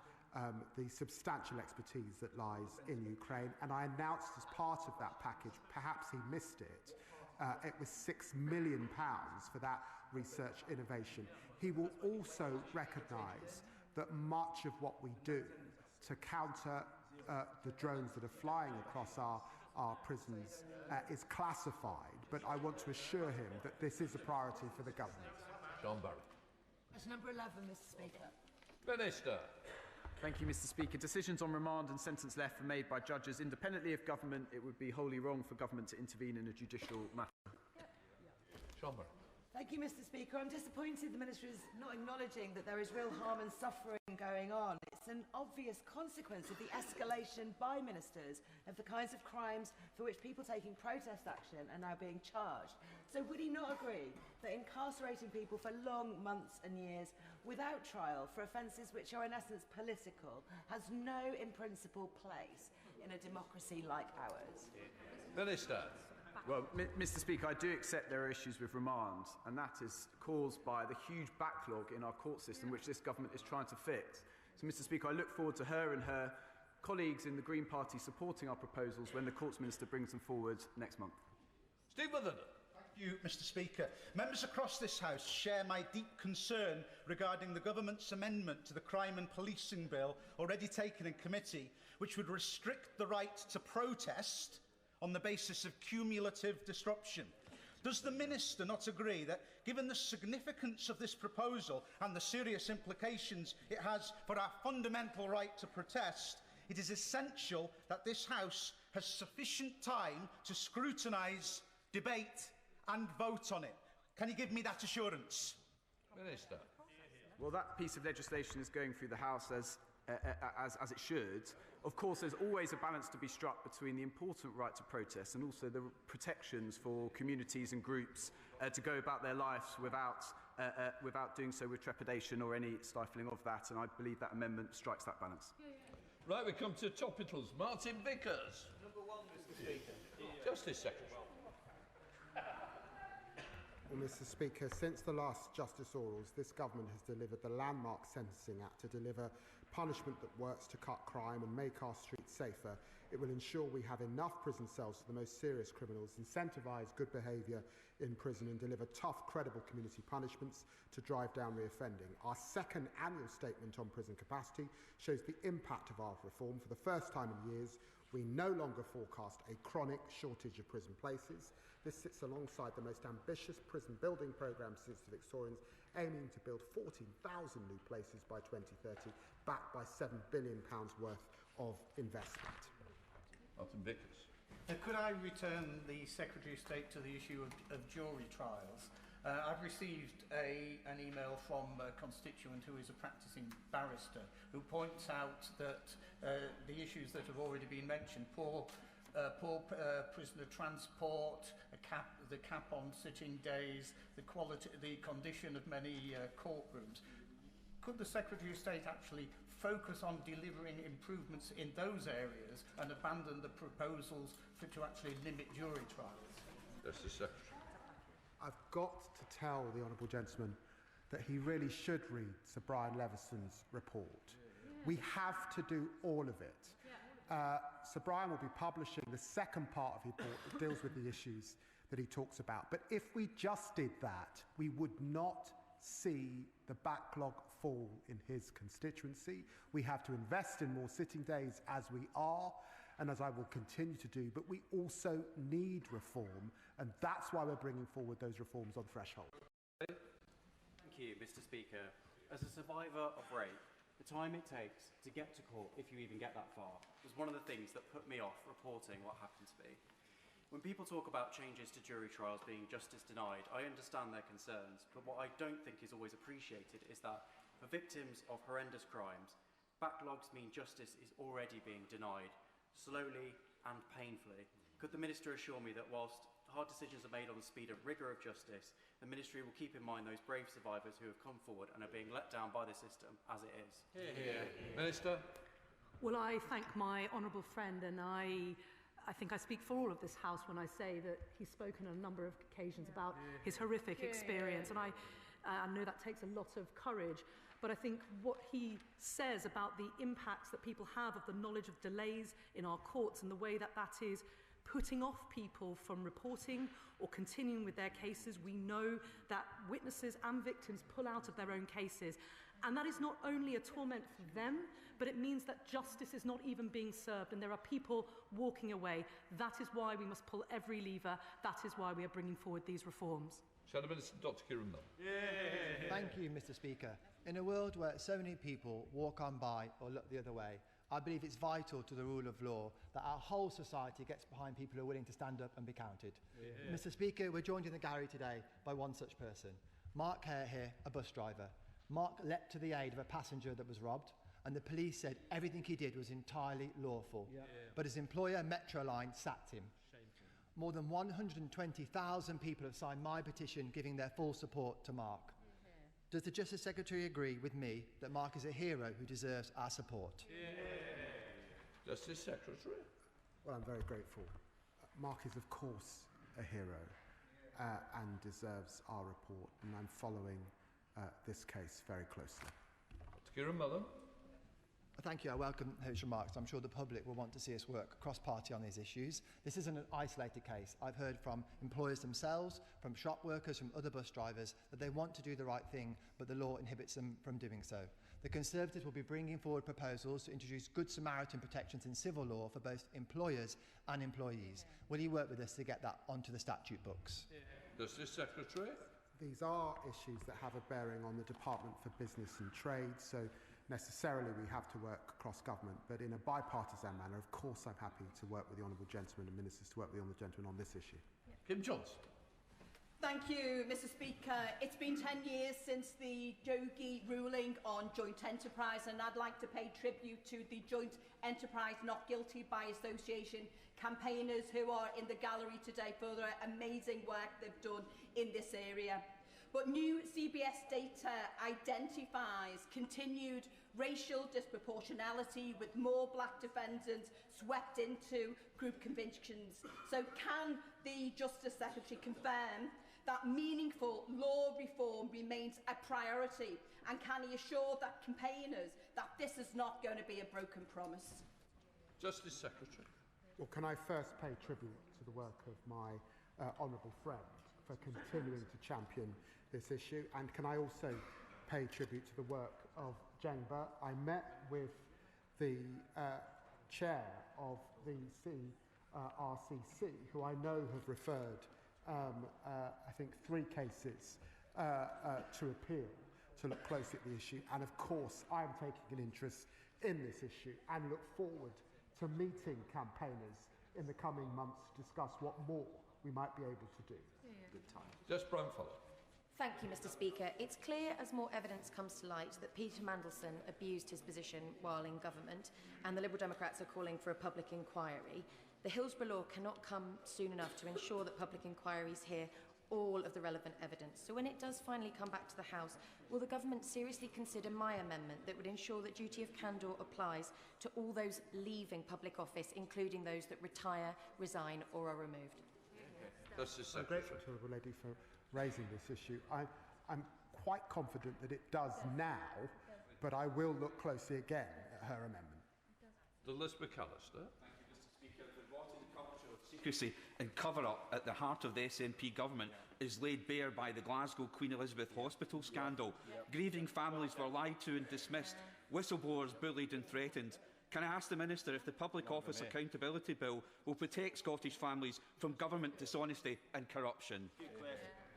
the substantial expertise that lies in Ukraine. And I announced as part of that package, perhaps he missed it, it was £6 million for that research innovation. He will also recognise that much of what we do to counter the drones that are flying across our prisons is classified, but I want to assure him that this is a priority for the government. John Barry. That's number 11, Mr. Speaker. Minister. Thank you, Mr. Speaker. Decisions on remand and sentence left are made by judges independently of government. It would be wholly wrong for government to intervene in a judicial matter. John Barry. Thank you, Mr. Speaker. I'm disappointed the Minister is not acknowledging that there is real harm and suffering going on. It's an obvious consequence of the escalation by ministers of the kinds of crimes for which people taking protest action are now being charged. So would he not agree that incarcerating people for long months and years without trial for offences which are in essence political has no in principle place in a democracy like ours? Minister. Well, Mr. Speaker, I do accept there are issues with remand, and that is caused by the huge backlog in our court system, which this government is trying to fix. So, Mr. Speaker, I look forward to her and her colleagues in the Green Party supporting our proposals when the Courts Minister brings them forward next month. Steve Witherden. Thank you, Mr. Speaker. Members across this House share my deep concern regarding the government's amendment to the Crime and Policing Bill already taken in committee, which would restrict the right to protest on the basis of cumulative disruption. Does the Minister not agree that, given the significance of this proposal and the serious implications it has for our fundamental right to protest, it is essential that this House has sufficient time to scrutinise, debate and vote on it? Can you give me that assurance? Minister. Well, that piece of legislation is going through the House as it should. Of course, there's always a balance to be struck between the important right to protest and also the protections for communities and groups to go about their lives without doing so with trepidation or any stifling of that, and I believe that amendment strikes that balance. Right, we come to topicals. Martin Vickers. Number 1, Mr. Speaker. Justice Secretary. Well, Mr. Speaker, since the last Justice Orals, this government has delivered the landmark Sentencing Act to deliver punishment that works to cut crime and make our streets safer. It will ensure we have enough prison cells for the most serious criminals, incentivise good behaviour in prison and deliver tough, credible community punishments to drive down reoffending. Our second annual statement on prison capacity shows the impact of our reform. For the first time in years, we no longer forecast a chronic shortage of prison places. This sits alongside the most ambitious prison building programme since the Victorians, aiming to build 14,000 new places by 2030, backed by £7 billion worth of investment. Martin Vickers. Could I return the Secretary of State to the issue of jury trials? I've received an email from a constituent who is a practising barrister who points out that the issues that have already been mentioned, poor prisoner transport, the cap on sitting days, the condition of many courtrooms. Could the Secretary of State actually focus on delivering improvements in those areas and abandon the proposals to actually limit jury trials? Justice Secretary. I've got to tell the honourable gentleman that he really should read Sir Brian Levison's report. We have to do all of it. Sir Brian will be publishing the second part of his report that deals with the issues that he talks about. But if we just did that, we would not see the backlog fall in his constituency. We have to invest in more sitting days, as we are, and as I will continue to do, but we also need reform, and that's why we're bringing forward those reforms on threshold. Thank you, Mr. Speaker. As a survivor of rape, the time it takes to get to court, if you even get that far, was one of the things that put me off reporting what happened to me. When people talk about changes to jury trials being justice denied, I understand their concerns, but what I don't think is always appreciated is that for victims of horrendous crimes, backlogs mean justice is already being denied, slowly and painfully. Could the Minister assure me that whilst hard decisions are made on the speed and rigour of justice, the Ministry will keep in mind those brave survivors who have come forward and are being let down by the system as it is? Minister? Well, I thank my honourable friend, and I think I speak for all of this House when I say that he's spoken on a number of occasions about his horrific experience, and I know that takes a lot of courage. But I think what he says about the impacts that people have of the knowledge of delays in our courts and the way that that is putting off people from reporting or continuing with their cases. We know that witnesses and victims pull out of their own cases. And that is not only a torment for them, but it means that justice is not even being served and there are people walking away. That is why we must pull every lever. That is why we are bringing forward these reforms. Shadow Minister Dr. Kieran Mill. Thank you, Mr. Speaker. In a world where so many people walk on by or look the other way, I believe it's vital to the rule of law that our whole society gets behind people who are willing to stand up and be counted. Mr. Speaker, we're joined in the gallery today by one such person. Mark Hare here, a bus driver. Mark leapt to the aid of a passenger that was robbed, and the police said everything he did was entirely lawful. But his employer, Metroline, sacked him. More than 120,000 people have signed my petition giving their full support to Mark. Does the Justice Secretary agree with me that Mark is a hero who deserves our support? Justice Secretary. Well, I'm very grateful. Mark is, of course, a hero and deserves our report, and I'm following this case very closely. Dr. Kieran Mill. Thank you. I welcome those remarks. I'm sure the public will want to see us work cross-party on these issues. This isn't an isolated case. I've heard from employers themselves, from shop workers, from other bus drivers, that they want to do the right thing, but the law inhibits them from doing so. The Conservatives will be bringing forward proposals to introduce Good Samaritan protections in civil law for both employers and employees. Will you work with us to get that onto the statute books? Justice Secretary. These are issues that have a bearing on the Department for Business and Trade, so necessarily we have to work across government, but in a bipartisan manner. Of course, I'm happy to work with the honourable gentleman and ministers to work with the honourable gentleman on this issue. Kim Johnson. Thank you, Mr. Speaker. It's been 10 years since the Jogi ruling on joint enterprise, and I'd like to pay tribute to the Joint Enterprise Not Guilty by Association campaigners who are in the gallery today for the amazing work they've done in this area. But new CBS data identifies continued racial disproportionality with more black defendants swept into group convictions. So can the Justice Secretary confirm that meaningful law reform remains a priority, and can he assure that campaigners that this is not going to be a broken promise? Justice Secretary. Well, can I first pay tribute to the work of my honourable friend for continuing to champion this issue, and can I also pay tribute to the work of Jengba. I met with the chair of the CRCC, who I know have referred, I think, 3 cases to appeal to look closely at the issue, and of course I am taking an interest in this issue and look forward to meeting campaigners in the coming months to discuss what more we might be able to do. Good time. Just Brian Fuller. Thank you, Mr. Speaker. It's clear as more evidence comes to light that Peter Mandelson abused his position while in government, and the Liberal Democrats are calling for a public inquiry. The Hillsborough law cannot come soon enough to ensure that public inquiries hear all of the relevant evidence. So when it does finally come back to the House, will the government seriously consider my amendment that would ensure that duty of candour applies to all those leaving public office, including those that retire, resign or are removed? I'm grateful to the lady for raising this issue. I'm quite confident that it does now, but I will look closely again at her amendment. Liz McAllister. Secrecy and cover-up at the heart of the SNP government is laid bare by the Glasgow Queen Elizabeth Hospital scandal. Grieving families were lied to and dismissed, whistleblowers bullied and threatened. Can I ask the Minister if the Public Office Accountability Bill will protect Scottish families from government dishonesty and corruption?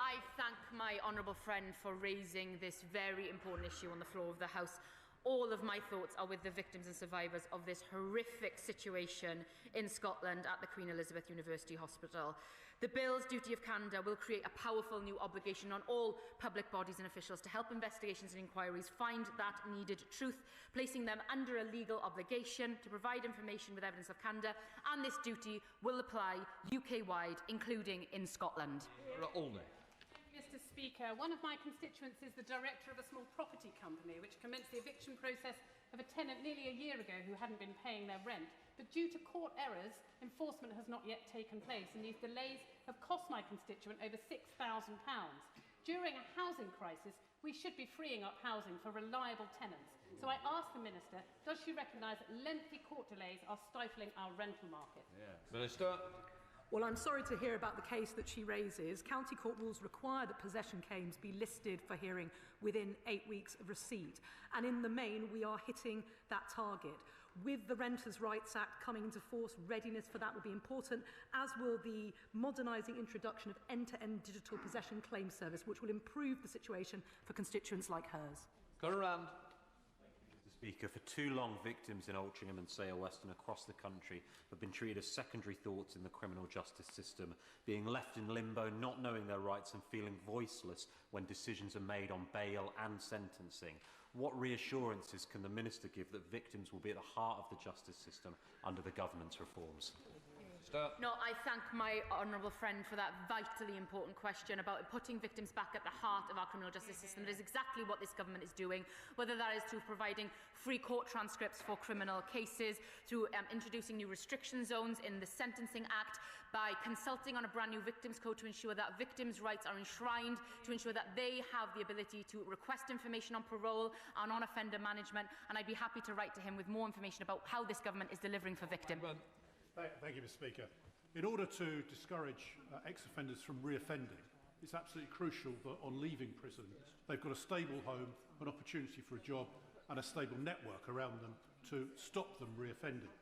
I thank my honourable friend for raising this very important issue on the floor of the House. All of my thoughts are with the victims and survivors of this horrific situation in Scotland at the Queen Elizabeth University Hospital. The Bill's duty of candour will create a powerful new obligation on all public bodies and officials to help investigations and inquiries find that needed truth, placing them under a legal obligation to provide information with evidence of candour, and this duty will apply UK-wide, including in Scotland. Mr. Speaker, one of my constituents is the director of a small property company which commenced the eviction process of a tenant nearly a year ago who hadn't been paying their rent. But due to court errors, enforcement has not yet taken place, and these delays have cost my constituent over £6,000. During a housing crisis, we should be freeing up housing for reliable tenants. So I ask the Minister, does she recognise that lengthy court delays are stifling our rental market? Minister. Well, I'm sorry to hear about the case that she raises. County court rules require that possession claims be listed for hearing within 8 weeks of receipt. And in the main, we are hitting that target. With the Renters' Rights Act coming into force, readiness for that will be important, as will the modernising introduction of end-to-end digital possession claim service, which will improve the situation for constituents like hers. Mr. Speaker, for too long, victims in Altrincham and Sale West and across the country have been treated as secondary thoughts in the criminal justice system, being left in limbo, not knowing their rights and feeling voiceless when decisions are made on bail and sentencing. What reassurances can the Minister give that victims will be at the heart of the justice system under the government's reforms? No, I thank my honourable friend for that vitally important question about putting victims back at the heart of our criminal justice system. That is exactly what this government is doing, whether that is through providing free court transcripts for criminal cases, through introducing new restriction zones in the Sentencing Act, by consulting on a brand new victims code to ensure that victims' rights are enshrined, to ensure that they have the ability to request information on parole and on offender management, and I'd be happy to write to him with more information about how this government is delivering for victims. Thank you, Mr. Speaker. In order to discourage ex-offenders from reoffending, it's absolutely crucial that on leaving prison, they've got a stable home, an opportunity for a job, and a stable network around them to stop them reoffending.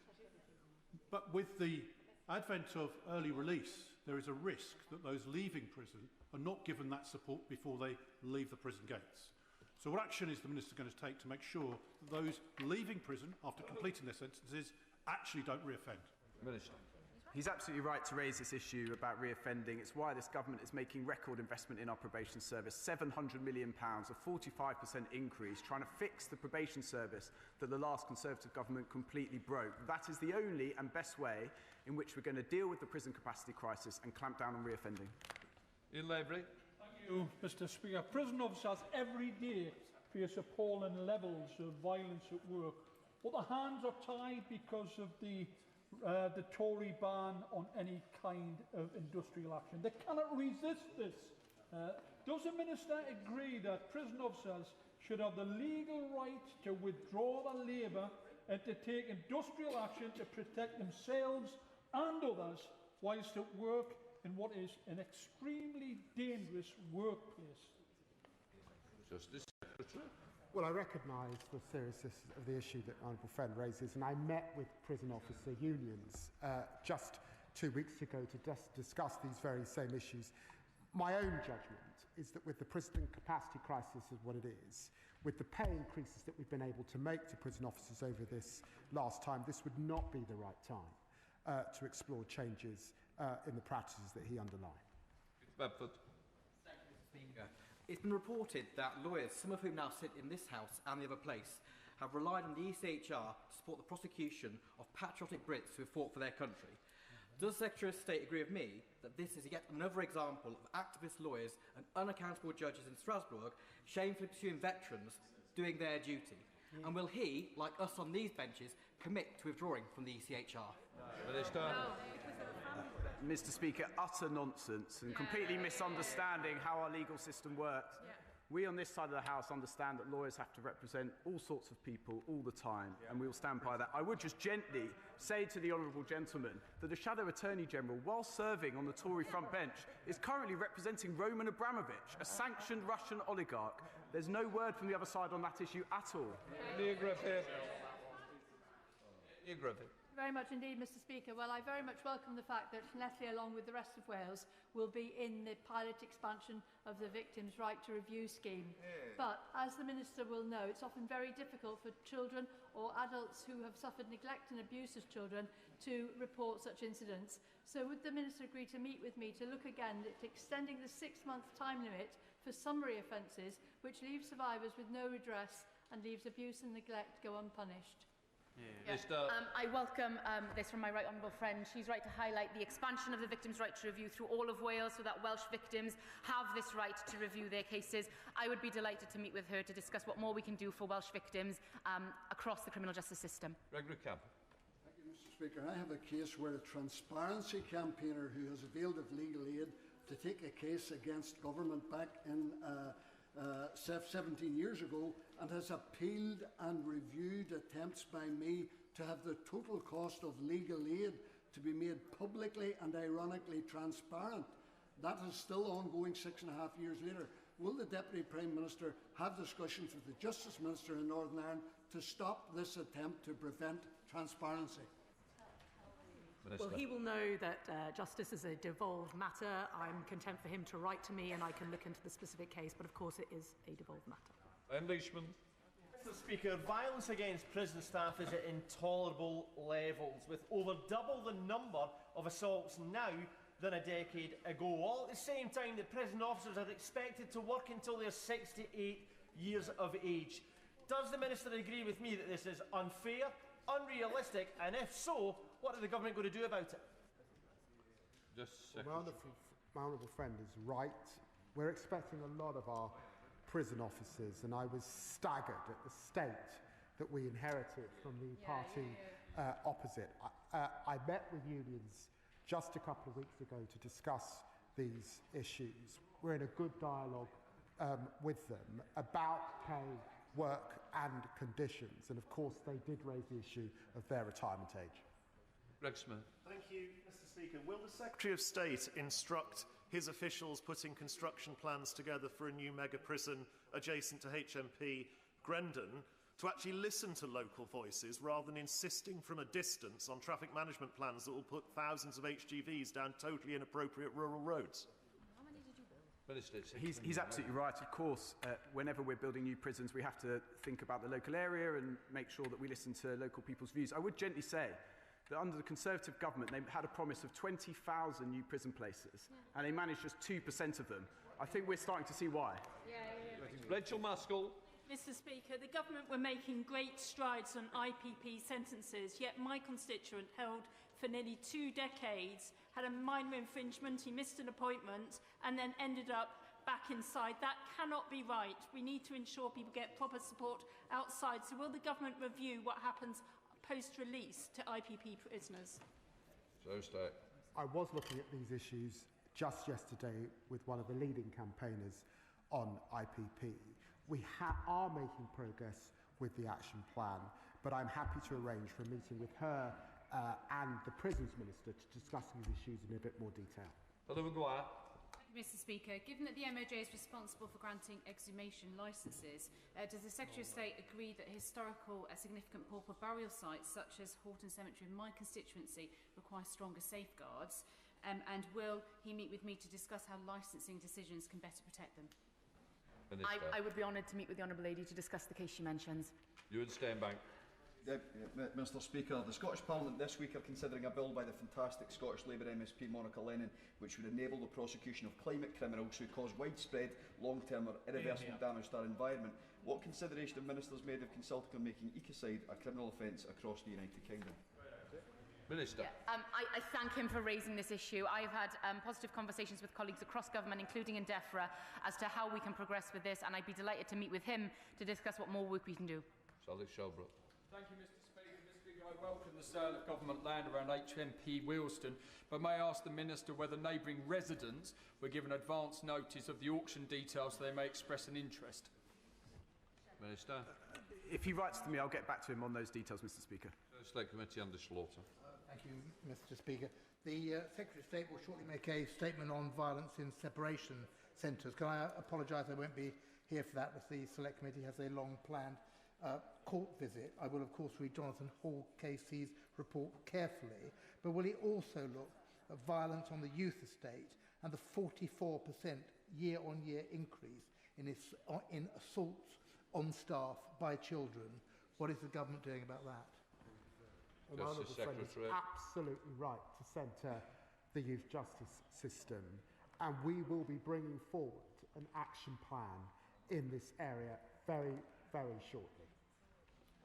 But with the advent of early release, there is a risk that those leaving prison are not given that support before they leave the prison gates. So what action is the Minister going to take to make sure that those leaving prison after completing their sentences actually don't reoffend? Minister. He's absolutely right to raise this issue about reoffending. It's why this government is making record investment in our probation service, £700 million, a 45% increase, trying to fix the probation service that the last Conservative government completely broke. That is the only and best way in which we're going to deal with the prison capacity crisis and clamp down on reoffending. Ian Lavery. Thank you, Mr. Speaker. Prison officers every day face appalling levels of violence at work, but their hands are tied because of the Tory ban on any kind of industrial action. They cannot resist this. Does the Minister agree that prison officers should have the legal right to withdraw their labour and to take industrial action to protect themselves and others whilst at work in what is an extremely dangerous workplace? Justice Secretary. Well, I recognise the seriousness of the issue that honourable friend raises, and I met with prison officer unions just 2 weeks ago to discuss these very same issues. My own judgment is that with the prison capacity crisis of what it is, with the pay increases that we've been able to make to prison officers over this last time, this would not be the right time to explore changes in the practices that he underlined. Bedford. Thank you, Mr. Speaker. It's been reported that lawyers, some of whom now sit in this House and the other place, have relied on the ECHR to support the prosecution of patriotic Brits who have fought for their country. Does the Secretary of State agree with me that this is yet another example of activist lawyers and unaccountable judges in Strasbourg shamefully pursuing veterans doing their duty? And will he, like us on these benches, commit to withdrawing from the ECHR? Minister. Mr. Speaker, utter nonsense and completely misunderstanding how our legal system works. We on this side of the House understand that lawyers have to represent all sorts of people all the time, and we will stand by that. I would just gently say to the honourable gentleman that the Shadow Attorney General, while serving on the Tory front bench, is currently representing Roman Abramovich, a sanctioned Russian oligarch. There's no word from the other side on that issue at all. Leah Griffith. Leah Griffith. Very much indeed, Mr. Speaker. Well, I very much welcome the fact that Llanelli, along with the rest of Wales, will be in the pilot expansion of the Victims' Right to Review scheme. But, as the Minister will know, it's often very difficult for children or adults who have suffered neglect and abuse as children to report such incidents. So would the Minister agree to meet with me to look again at extending the 6-month time limit for summary offences, which leaves survivors with no redress and leaves abuse and neglect go unpunished? I welcome this from my right honourable friend. She's right to highlight the expansion of the victims' right to review through all of Wales so that Welsh victims have this right to review their cases. I would be delighted to meet with her to discuss what more we can do for Welsh victims across the criminal justice system. Gregory Campbell. Thank you, Mr. Speaker. I have a case where a transparency campaigner who has availed of legal aid to take a case against government back in 17 years ago and has appealed and reviewed attempts by me to have the total cost of legal aid to be made publicly and ironically transparent. That is still ongoing 6.5 years later. Will the Deputy Prime Minister have discussions with the Justice Minister in Northern Ireland to stop this attempt to prevent transparency? Well, he will know that justice is a devolved matter. I'm content for him to write to me and I can look into the specific case, but of course it is a devolved matter. Leishman. Mr. Speaker, violence against prison staff is at intolerable levels, with over double the number of assaults now than a decade ago, all at the same time that prison officers are expected to work until they're 68 years of age. Does the Minister agree with me that this is unfair, unrealistic, and if so, what are the government going to do about it? My honourable friend is right. We're expecting a lot of our prison officers, and I was staggered at the state that we inherited from the party opposite. I met with unions just a couple of weeks ago to discuss these issues. We're in a good dialogue with them about pay, work and conditions, and of course they did raise the issue of their retirement age. Greg Smith. Thank you, Mr. Speaker. Will the Secretary of State instruct his officials putting construction plans together for a new mega prison adjacent to HMP Grendon to actually listen to local voices rather than insisting from a distance on traffic management plans that will put thousands of HGVs down totally inappropriate rural roads? He's absolutely right. Of course, whenever we're building new prisons, we have to think about the local area and make sure that we listen to local people's views. I would gently say that under the Conservative government, they had a promise of 20,000 new prison places, and they managed just 2% of them. I think we're starting to see why. Rachel Maskell. Mr. Speaker, the government were making great strides on IPP sentences, yet my constituent, held for nearly 2 decades, had a minor infringement, he missed an appointment, and then ended up back inside. That cannot be right. We need to ensure people get proper support outside. So will the government review what happens post-release to IPP prisoners? I was looking at these issues just yesterday with one of the leading campaigners on IPP. We are making progress with the action plan, but I'm happy to arrange for a meeting with her and the Prisons Minister to discuss these issues in a bit more detail. Mr. Speaker, given that the MOJ is responsible for granting exhumation licences, does the Secretary of State agree that historical significant pauper burial sites such as Horton Cemetery in my constituency require stronger safeguards? And will he meet with me to discuss how licensing decisions can better protect them? I would be honoured to meet with the Honourable Lady to discuss the case she mentions. Ewan Steinbank. Mr. Speaker, the Scottish Parliament this week are considering a bill by the fantastic Scottish Labour MSP Monica Lennon which would enable the prosecution of climate criminals who cause widespread, long-term or irreversible damage to our environment. What consideration have ministers made of consulting on making ecocide a criminal offence across the United Kingdom? Minister. I thank him for raising this issue. I've had positive conversations with colleagues across government, including in DEFRA, as to how we can progress with this, and I'd be delighted to meet with him to discuss what more work we can do. Shelbrooke. Thank you, Mr. Speaker. Mr. Speaker, I welcome the sale of government land around HMP Wheelston, but may I ask the Minister whether neighbouring residents were given advance notice of the auction details so they may express an interest? Minister. If he writes to me, I'll get back to him on those details, Mr. Speaker. State Committee under Slaughter. Thank you, Mr. Speaker. The Secretary of State will shortly make a statement on violence in separation centres. Can I apologise? I won't be here for that, as the Select Committee has a long-planned court visit. I will, of course, read Jonathan Hall Casey's report carefully, but will he also look at violence on the youth estate and the 44% year-on-year increase in assaults on staff by children? What is the government doing about that? And my honourable friend is absolutely right to centre the youth justice system, and we will be bringing forward an action plan in this area very, very shortly.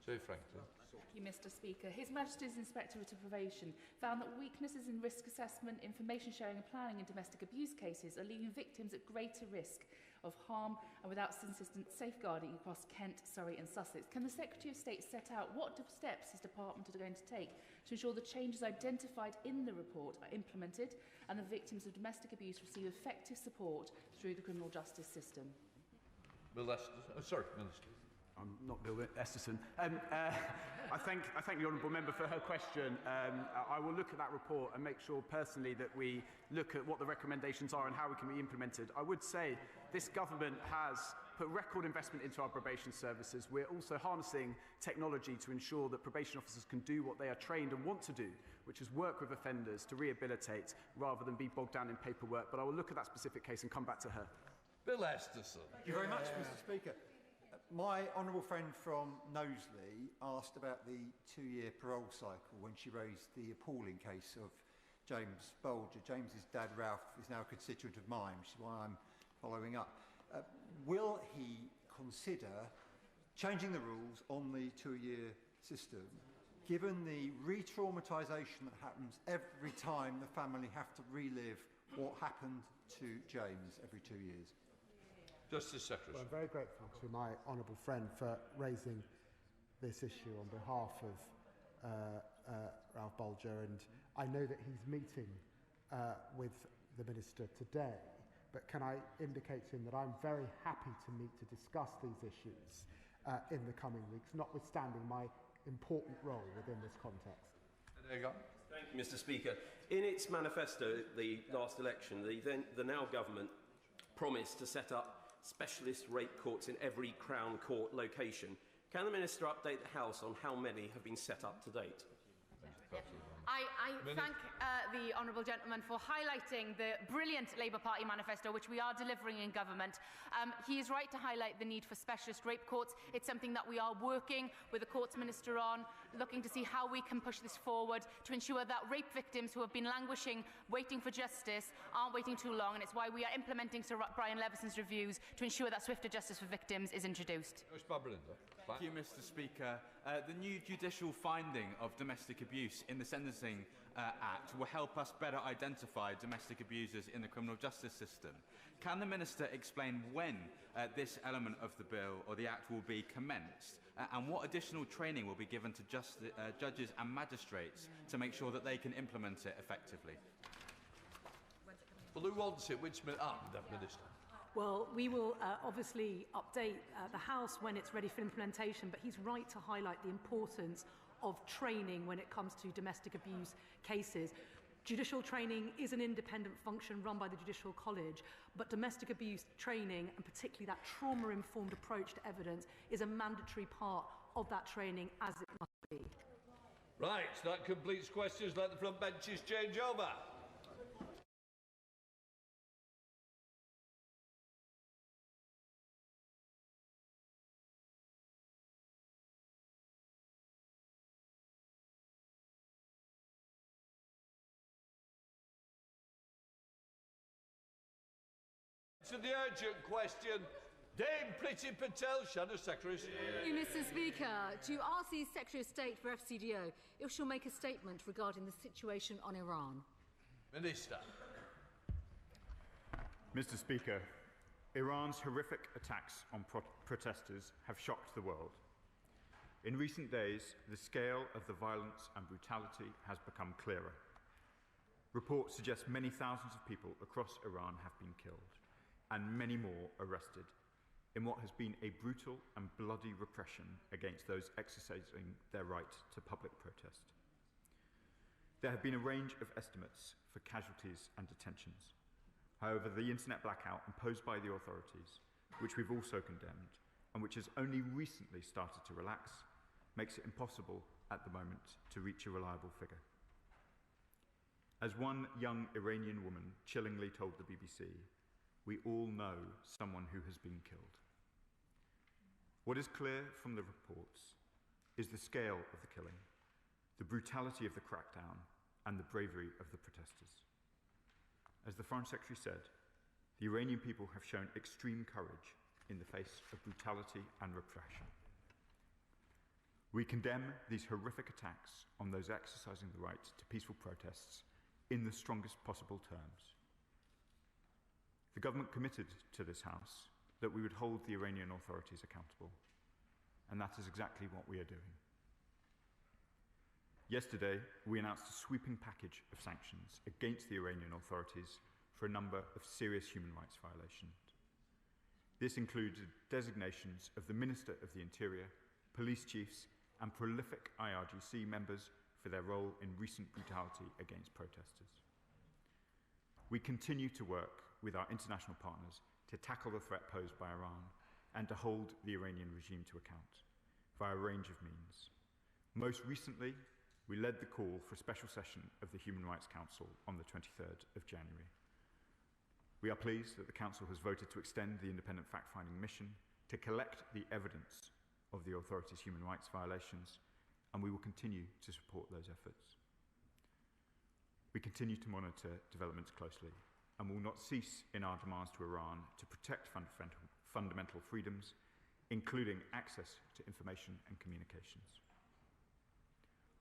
Sir Franklin. Thank you, Mr. Speaker. His Majesty's Inspectorate of Probation found that weaknesses in risk assessment, information sharing and planning in domestic abuse cases are leaving victims at greater risk of harm and without consistent safeguarding across Kent, Surrey and Sussex. Can the Secretary of State set out what steps his department are going to take to ensure the changes identified in the report are implemented and the victims of domestic abuse receive effective support through the criminal justice system? Bill Esterson. Sorry, Minister. I'm not Bill Esterson. I thank the honourable member for her question. I will look at that report and make sure personally that we look at what the recommendations are and how we can be implemented. I would say this government has put record investment into our probation services. We're also harnessing technology to ensure that probation officers can do what they are trained and want to do, which is work with offenders to rehabilitate rather than be bogged down in paperwork. But I will look at that specific case and come back to her. Bill Esterson. Thank you very much, Mr. Speaker. My honourable friend from Knowsley asked about the 2-year parole cycle when she raised the appalling case of James Bolger. James's dad, Ralph, is now a constituent of mine, which is why I'm following up. Will he consider changing the rules on the 2-year system, given the re-traumatisation that happens every time the family have to relive what happened to James every 2 years? Justice Secretary. Well, I'm very grateful to my honourable friend for raising this issue on behalf of Ralph Bolger, and I know that he's meeting with the Minister today, but can I indicate to him that I'm very happy to meet to discuss these issues in the coming weeks, notwithstanding my important role within this context. There you go. Thank you, Mr. Speaker. In its manifesto at the last election, the now government promised to set up specialist rape courts in every Crown Court location. Can the Minister update the House on how many have been set up to date? I thank the honourable gentleman for highlighting the brilliant Labour Party manifesto, which we are delivering in government. He is right to highlight the need for specialist rape courts. It's something that we are working with the Courts Minister on, looking to see how we can push this forward to ensure that rape victims who have been languishing, waiting for justice, aren't waiting too long, and it's why we are implementing Sir Brian Levison's reviews to ensure that swifter justice for victims is introduced. Thank you, Mr. Speaker. The new judicial finding of domestic abuse in the Sentencing Act will help us better identify domestic abusers in the criminal justice system. Can the Minister explain when this element of the bill or the Act will be commenced, and what additional training will be given to judges and magistrates to make sure that they can implement it effectively? Well, who wants it? Which Minister? Well, we will obviously update the House when it's ready for implementation, but he's right to highlight the importance of training when it comes to domestic abuse cases. Judicial training is an independent function run by the Judicial College, but domestic abuse training, and particularly that trauma-informed approach to evidence, is a mandatory part of that training, as it must be. Right, that completes questions. Let the front benches change over. To the urgent question, Dame Priti Patel, Shadow Secretary. Thank you, Mr. Speaker. To ask the Secretary of State for FCDO if she'll make a statement regarding the situation on Iran. Minister. Mr. Speaker, Iran's horrific attacks on protesters have shocked the world. In recent days, the scale of the violence and brutality has become clearer. Reports suggest many thousands of people across Iran have been killed, and many more arrested, in what has been a brutal and bloody repression against those exercising their right to public protest. There have been a range of estimates for casualties and detentions. However, the internet blackout imposed by the authorities, which we've also condemned, and which has only recently started to relax, makes it impossible at the moment to reach a reliable figure. As one young Iranian woman chillingly told the BBC, we all know someone who has been killed. What is clear from the reports is the scale of the killing, the brutality of the crackdown, and the bravery of the protesters. As the Foreign Secretary said, the Iranian people have shown extreme courage in the face of brutality and repression. We condemn these horrific attacks on those exercising the right to peaceful protests in the strongest possible terms. The government committed to this House that we would hold the Iranian authorities accountable, and that is exactly what we are doing. Yesterday, we announced a sweeping package of sanctions against the Iranian authorities for a number of serious human rights violations. This included designations of the Minister of the Interior, police chiefs, and prolific IRGC members for their role in recent brutality against protesters. We continue to work with our international partners to tackle the threat posed by Iran and to hold the Iranian regime to account via a range of means. Most recently, we led the call for a special session of the Human Rights Council on the 23rd of January. We are pleased that the Council has voted to extend the independent fact-finding mission to collect the evidence of the authorities' human rights violations, and we will continue to support those efforts. We continue to monitor developments closely and will not cease in our demands to Iran to protect fundamental freedoms, including access to information and communications.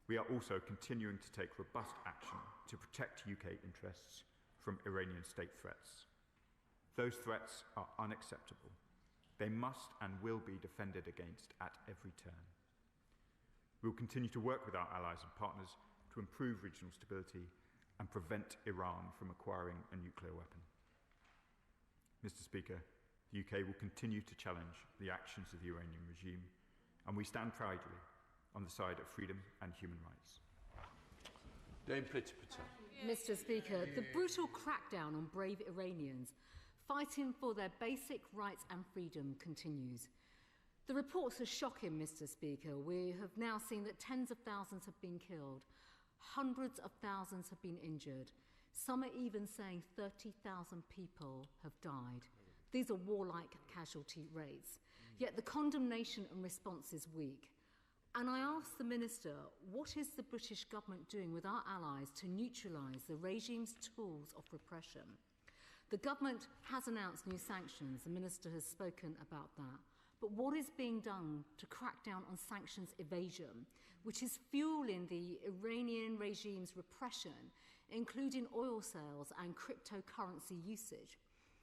We are also continuing to take robust action to protect UK interests from Iranian state threats. Those threats are unacceptable. They must and will be defended against at every turn. We will continue to work with our allies and partners to improve regional stability and prevent Iran from acquiring a nuclear weapon. Mr. Speaker, the UK will continue to challenge the actions of the Iranian regime, and we stand proudly on the side of freedom and human rights. Dame Priti Patel. Mr. Speaker, the brutal crackdown on brave Iranians fighting for their basic rights and freedom continues. The reports are shocking, Mr. Speaker. We have now seen that tens of thousands have been killed, hundreds of thousands have been injured. Some are even saying 30,000 people have died. These are warlike casualty rates. Yet the condemnation and response is weak. And I ask the Minister, what is the British government doing with our allies to neutralise the regime's tools of repression? The government has announced new sanctions. The Minister has spoken about that. But what is being done to crack down on sanctions evasion, which is fueling the Iranian regime's repression, including oil sales and cryptocurrency usage?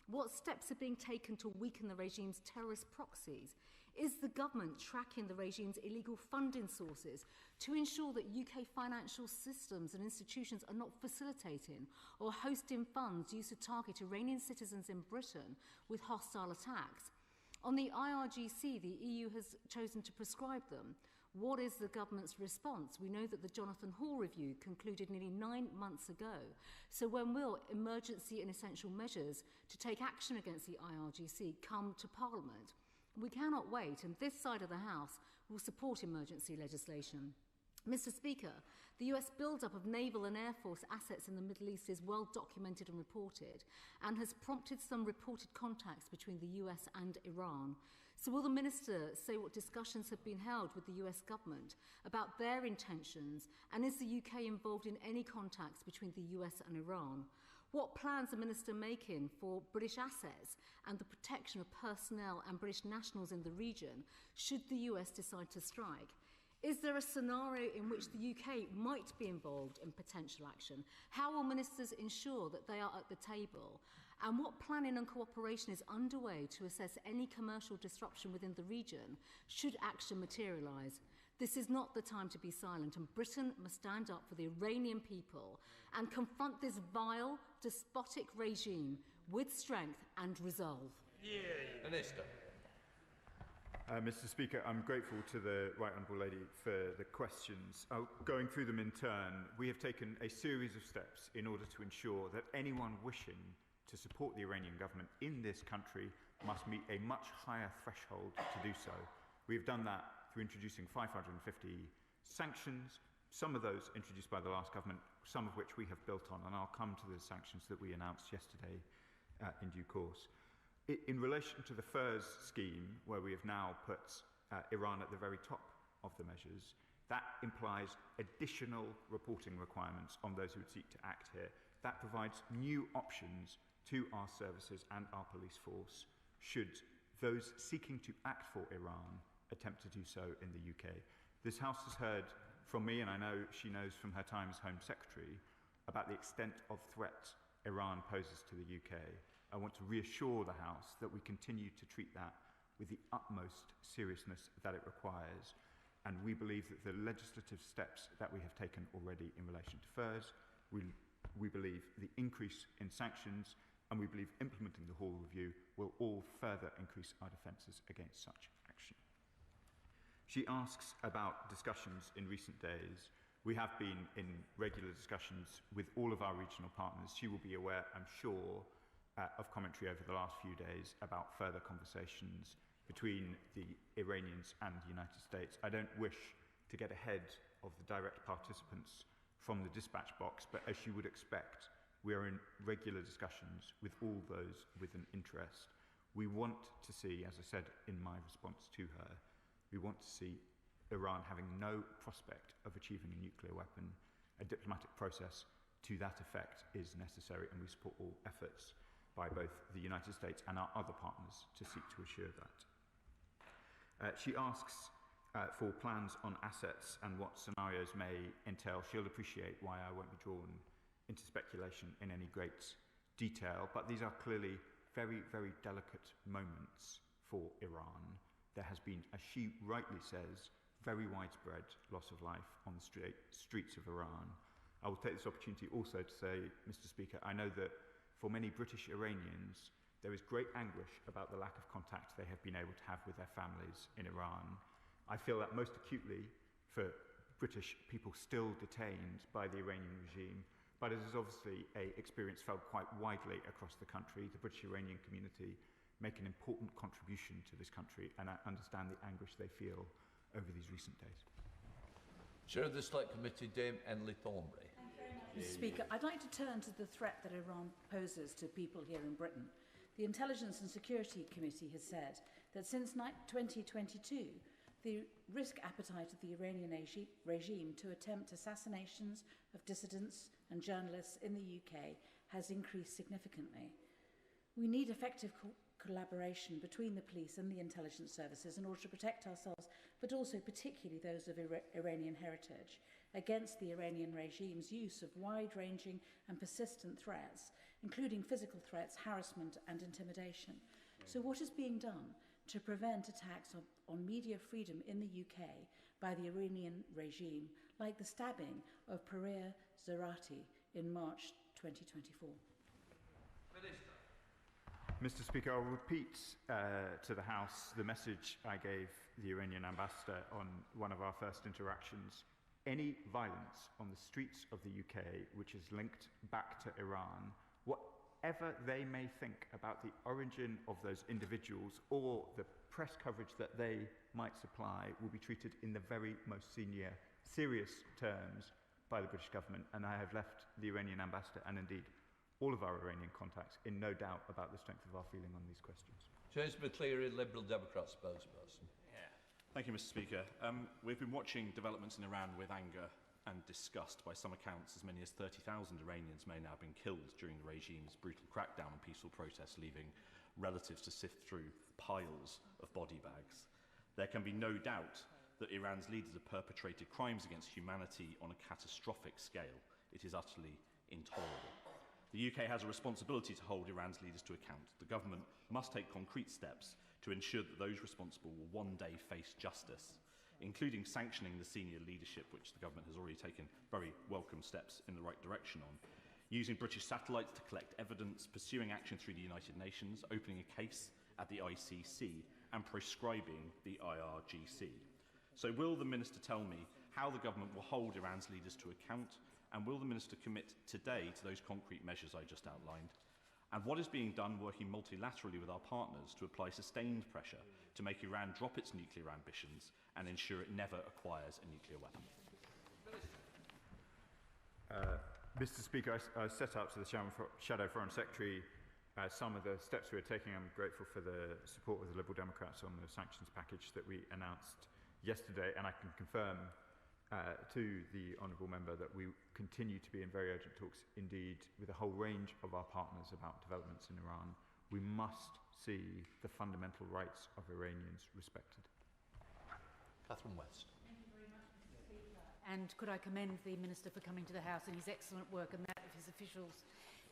What steps are being taken to weaken the regime's terrorist proxies? Is the government tracking the regime's illegal funding sources to ensure that UK financial systems and institutions are not facilitating or hosting funds used to target Iranian citizens in Britain with hostile attacks? On the IRGC, the EU has chosen to prescribe them. What is the government's response? We know that the Jonathan Hall review concluded nearly 9 months ago. So when will emergency and essential measures to take action against the IRGC come to Parliament? We cannot wait, and this side of the House will support emergency legislation. Mr. Speaker, the US build-up of naval and air force assets in the Middle East is well documented and reported and has prompted some reported contacts between the US and Iran. So will the Minister say what discussions have been held with the US government about their intentions, and is the UK involved in any contacts between the US and Iran? What plans the Minister making for British assets and the protection of personnel and British nationals in the region should the US decide to strike? Is there a scenario in which the UK might be involved in potential action? How will ministers ensure that they are at the table? And what planning and cooperation is underway to assess any commercial disruption within the region should action materialise? This is not the time to be silent, and Britain must stand up for the Iranian people and confront this vile, despotic regime with strength and resolve. Minister. Mr. Speaker, I'm grateful to the Right Honourable Lady for the questions. Going through them in turn, we have taken a series of steps in order to ensure that anyone wishing to support the Iranian government in this country must meet a much higher threshold to do so. We have done that through introducing 550 sanctions, some of those introduced by the last government, some of which we have built on, and I'll come to the sanctions that we announced yesterday in due course. In relation to the FIRS scheme, where we have now put Iran at the very top of the measures, that implies additional reporting requirements on those who would seek to act here. That provides new options to our services and our police force should those seeking to act for Iran attempt to do so in the UK. This House has heard from me, and I know she knows from her time as Home Secretary, about the extent of threat Iran poses to the UK. I want to reassure the House that we continue to treat that with the utmost seriousness that it requires, and we believe that the legislative steps that we have taken already in relation to FIRS, we believe the increase in sanctions, and we believe implementing the Hall review will all further increase our defences against such action. She asks about discussions in recent days. We have been in regular discussions with all of our regional partners. She will be aware, I'm sure, of commentary over the last few days about further conversations between the Iranians and the United States. I don't wish to get ahead of the direct participants from the dispatch box, but as you would expect, we are in regular discussions with all those with an interest. We want to see, as I said in my response to her, we want to see Iran having no prospect of achieving a nuclear weapon. A diplomatic process to that effect is necessary, and we support all efforts by both the United States and our other partners to seek to assure that. She asks for plans on assets and what scenarios may entail. She'll appreciate why I won't be drawn into speculation in any great detail, but these are clearly very, very delicate moments for Iran. There has been, as she rightly says, very widespread loss of life on the streets of Iran. I will take this opportunity also to say, Mr. Speaker, I know that for many British Iranians, there is great anguish about the lack of contact they have been able to have with their families in Iran. I feel that most acutely for British people still detained by the Iranian regime, but it is obviously an experience felt quite widely across the country. The British Iranian community make an important contribution to this country, and I understand the anguish they feel over these recent days. Chair of the Select Committee, Dame Emily Thornbury. Mr. Speaker, I'd like to turn to the threat that Iran poses to people here in Britain. The Intelligence and Security Committee has said that since 2022, the risk appetite of the Iranian regime to attempt assassinations of dissidents and journalists in the UK has increased significantly. We need effective collaboration between the police and the intelligence services in order to protect ourselves, but also particularly those of Iranian heritage, against the Iranian regime's use of wide-ranging and persistent threats, including physical threats, harassment and intimidation. So what is being done to prevent attacks on media freedom in the UK by the Iranian regime, like the stabbing of Parole Zarati in March 2024? Mr. Speaker, I'll repeat to the House the message I gave the Iranian ambassador on one of our first interactions. Any violence on the streets of the UK which is linked back to Iran, whatever they may think about the origin of those individuals or the press coverage that they might supply, will be treated in the very most serious terms by the British government. And I have left the Iranian ambassador, and indeed all of our Iranian contacts, in no doubt about the strength of our feeling on these questions. James McCleary, Liberal Democrat spokesperson. Thank you, Mr. Speaker. We've been watching developments in Iran with anger and disgust. By some accounts, as many as 30,000 Iranians may now have been killed during the regime's brutal crackdown on peaceful protests, leaving relatives to sift through piles of body bags. There can be no doubt that Iran's leaders have perpetrated crimes against humanity on a catastrophic scale. It is utterly intolerable. The UK has a responsibility to hold Iran's leaders to account. The government must take concrete steps to ensure that those responsible will one day face justice. including sanctioning the senior leadership, which the government has already taken very welcome steps in the right direction on, using British satellites to collect evidence, pursuing action through the United Nations, opening a case at the ICC, and proscribing the IRGC. So will the Minister tell me how the government will hold Iran's leaders to account, and will the Minister commit today to those concrete measures I just outlined? And what is being done working multilaterally with our partners to apply sustained pressure to make Iran drop its nuclear ambitions and ensure it never acquires a nuclear weapon? Mr. Speaker, I set out to the Shadow Foreign Secretary some of the steps we're taking. I'm grateful for the support of the Liberal Democrats on the sanctions package that we announced yesterday, and I can confirm to the Honourable Member that we continue to be in very urgent talks indeed with a whole range of our partners about developments in Iran. We must see the fundamental rights of Iranians respected. Catherine West. Thank you very much, Mr. Speaker. And could I commend the Minister for coming to the House and his excellent work and that of his officials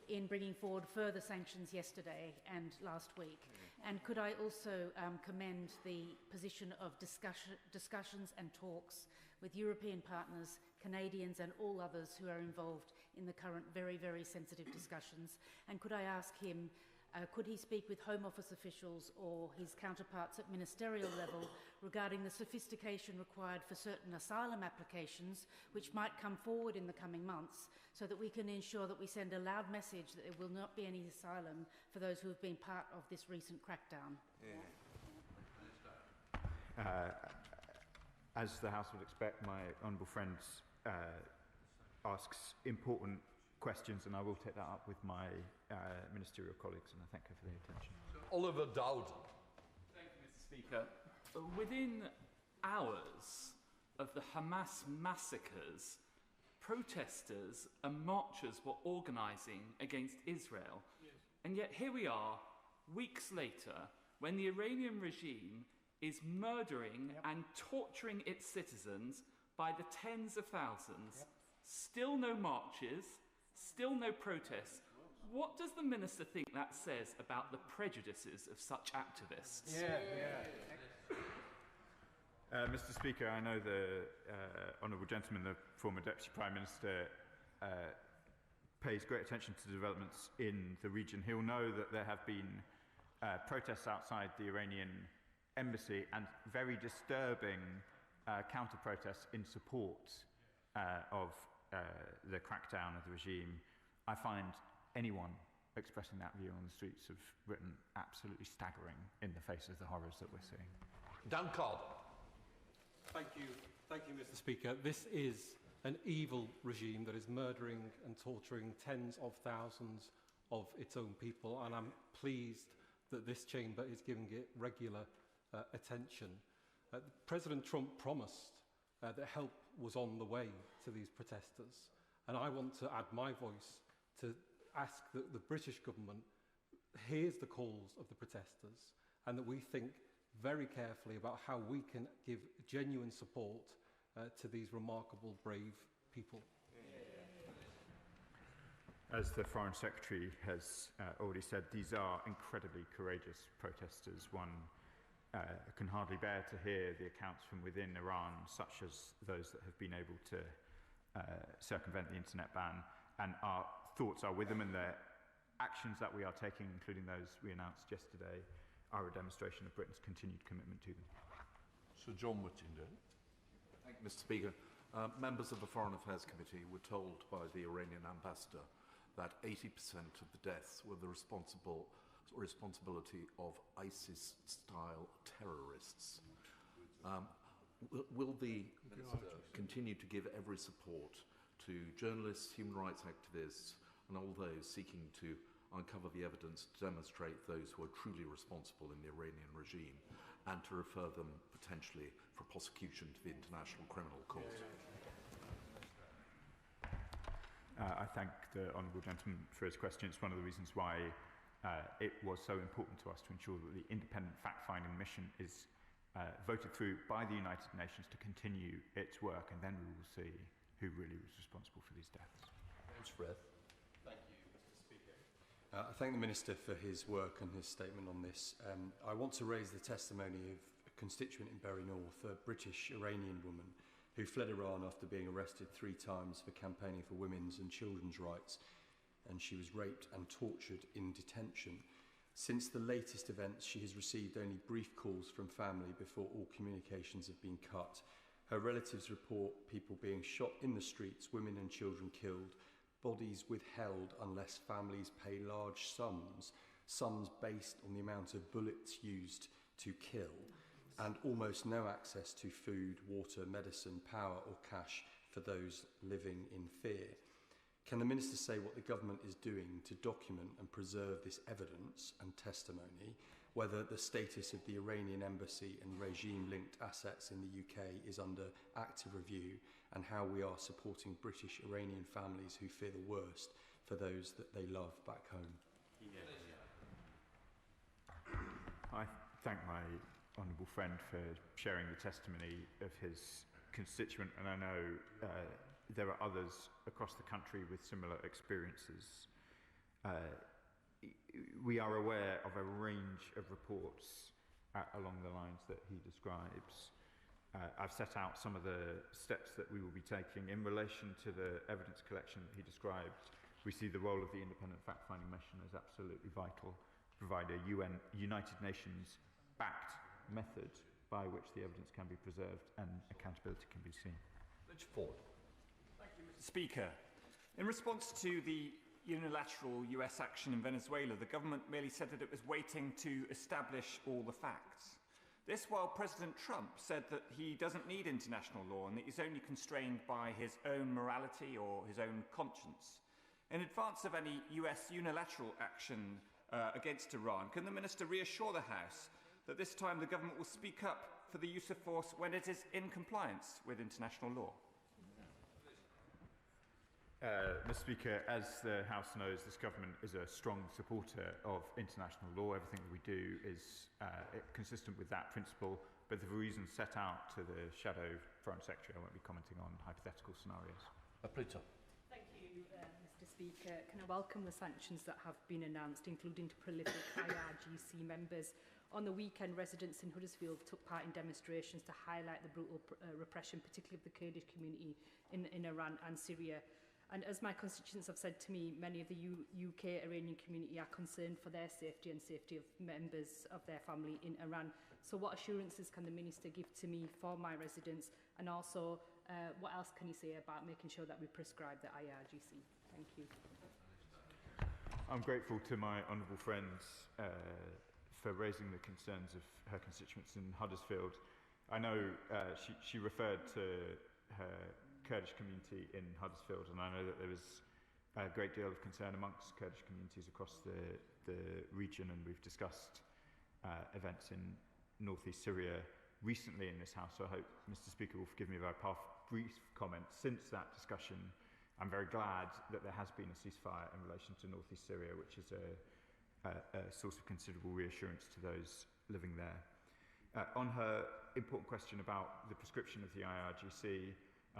in bringing forward further sanctions yesterday and last week. And could I also commend the position of discussions and talks with European partners, Canadians and all others who are involved in the current very, very sensitive discussions. And could I ask him, could he speak with Home Office officials or his counterparts at ministerial level regarding the sophistication required for certain asylum applications which might come forward in the coming months, so that we can ensure that we send a loud message that there will not be any asylum for those who have been part of this recent crackdown? As the House would expect, my honourable friend asks important questions, and I will take that up with my ministerial colleagues, and I thank her for the attention. Oliver Dowden. Thank you, Mr. Speaker. Within hours of the Hamas massacres, protesters and marchers were organising against Israel. Yes. And yet here we are, weeks later, when the Iranian regime is murdering and torturing its citizens by the tens of thousands. Still no marches, still no protests. What does the Minister think that says about the prejudices of such activists? Mr. Speaker, I know the honourable gentleman, the former Deputy Prime Minister, pays great attention to developments in the region. He'll know that there have been protests outside the Iranian embassy and very disturbing counter-protests in support of the crackdown of the regime. I find anyone expressing that view on the streets of Britain absolutely staggering in the face of the horrors that we're seeing. Dan Carter. Thank you, Mr. Speaker. This is an evil regime that is murdering and torturing tens of thousands of its own people, and I'm pleased that this chamber is giving it regular attention. President Trump promised that help was on the way to these protesters, and I want to add my voice to ask that the British government hears the calls of the protesters and that we think very carefully about how we can give genuine support to these remarkable, brave people. As the Foreign Secretary has already said, these are incredibly courageous protesters. One can hardly bear to hear the accounts from within Iran, such as those that have been able to circumvent the internet ban. And our thoughts are with them, and the actions that we are taking, including those we announced yesterday, are a demonstration of Britain's continued commitment to them. Sir John Whittingdale. Thank you, Mr. Speaker. Members of the Foreign Affairs Committee were told by the Iranian ambassador that 80% of the deaths were the responsibility of ISIS-style terrorists. Will the Minister continue to give every support to journalists, human rights activists, and all those seeking to uncover the evidence to demonstrate those who are truly responsible in the Iranian regime, and to refer them potentially for prosecution to the International Criminal Court? I thank the honourable gentleman for his question. It's one of the reasons why it was so important to us to ensure that the independent fact-finding mission is voted through by the United Nations to continue its work, and then we will see who really was responsible for these deaths. James Frith. Thank you, Mr. Speaker. I thank the Minister for his work and his statement on this. I want to raise the testimony of constituent in Bury North, a British Iranian woman who fled Iran after being arrested 3 times for campaigning for women's and children's rights, and she was raped and tortured in detention. Since the latest events, she has received only brief calls from family before all communications have been cut. Her relatives report people being shot in the streets, women and children killed, bodies withheld unless families pay large sums based on the amount of bullets used to kill, and almost no access to food, water, medicine, power or cash for those living in fear. Can the Minister say what the government is doing to document and preserve this evidence and testimony, whether the status of the Iranian embassy and regime-linked assets in the UK is under active review, and how we are supporting British Iranian families who fear the worst for those that they love back home? I thank my honourable friend for sharing the testimony of his constituent, and I know there are others across the country with similar experiences. We are aware of a range of reports along the lines that he describes. I've set out some of the steps that we will be taking in relation to the evidence collection that he described. We see the role of the independent fact-finding mission as absolutely vital to provide a United Nations-backed method by which the evidence can be preserved and accountability can be seen. Ford. Thank you, Mr. Speaker. In response to the unilateral US action in Venezuela, the government merely said that it was waiting to establish all the facts. This while President Trump said that he doesn't need international law and that he's only constrained by his own morality or his own conscience. In advance of any US unilateral action against Iran, can the Minister reassure the House that this time the government will speak up for the use of force when it is in compliance with international law? Mr. Speaker, as the House knows, this government is a strong supporter of international law. Everything that we do is consistent with that principle, but for reasons set out to the Shadow Foreign Secretary, I won't be commenting on hypothetical scenarios. Pluto. Thank you, Mr. Speaker. Can I welcome the sanctions that have been announced, including to prolific IRGC members? On the weekend, residents in Huddersfield took part in demonstrations to highlight the brutal repression, particularly of the Kurdish community in Iran and Syria. And as my constituents have said to me, many of the UK Iranian community are concerned for their safety and safety of members of their family in Iran. So what assurances can the Minister give to me for my residents? And also, what else can he say about making sure that we prescribe the IRGC? Thank you. I'm grateful to my honourable friends for raising the concerns of her constituents in Huddersfield. I know she referred to her Kurdish community in Huddersfield, and I know that there is a great deal of concern amongst Kurdish communities across the region, and we've discussed events in northeast Syria recently in this House, so I hope Mr. Speaker will forgive me if I pass brief comments. Since that discussion, I'm very glad that there has been a ceasefire in relation to northeast Syria, which is a source of considerable reassurance to those living there. On her important question about the prescription of the IRGC,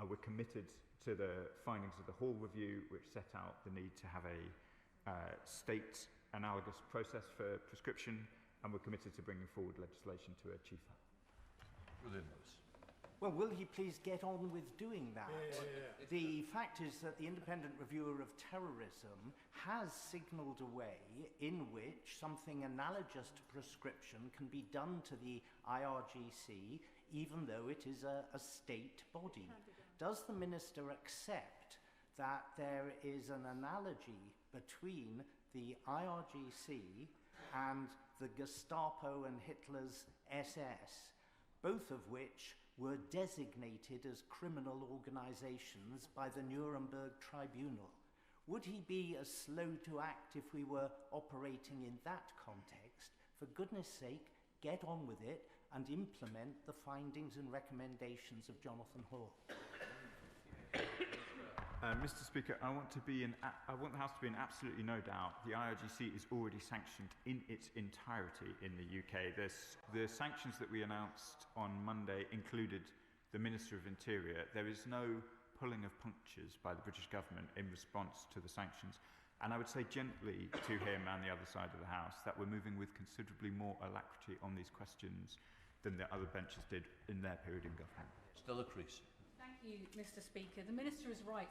we're committed to the findings of the Hall Review, which set out the need to have a state analogous process for prescription, and we're committed to bringing forward legislation to achieve that. Well, will he please get on with doing that? The fact is that the Independent Reviewer of Terrorism has signalled a way in which something analogous to prescription can be done to the IRGC, even though it is a state body. Does the Minister accept that there is an analogy between the IRGC and the Gestapo and Hitler's SS, both of which were designated as criminal organisations by the Nuremberg Tribunal? Would he be as slow to act if we were operating in that context? For goodness sake, get on with it and implement the findings and recommendations of Jonathan Hall. Mr. Speaker, I want the House to be in absolutely no doubt. The IRGC is already sanctioned in its entirety in the UK. The sanctions that we announced on Monday included the Minister of Interior. There is no pulling of punctures by the British government in response to the sanctions. And I would say gently to him and the other side of the House that we're moving with considerably more alacrity on these questions than the other benches did in their period in government. Still a crease. Thank you, Mr. Speaker. The Minister is right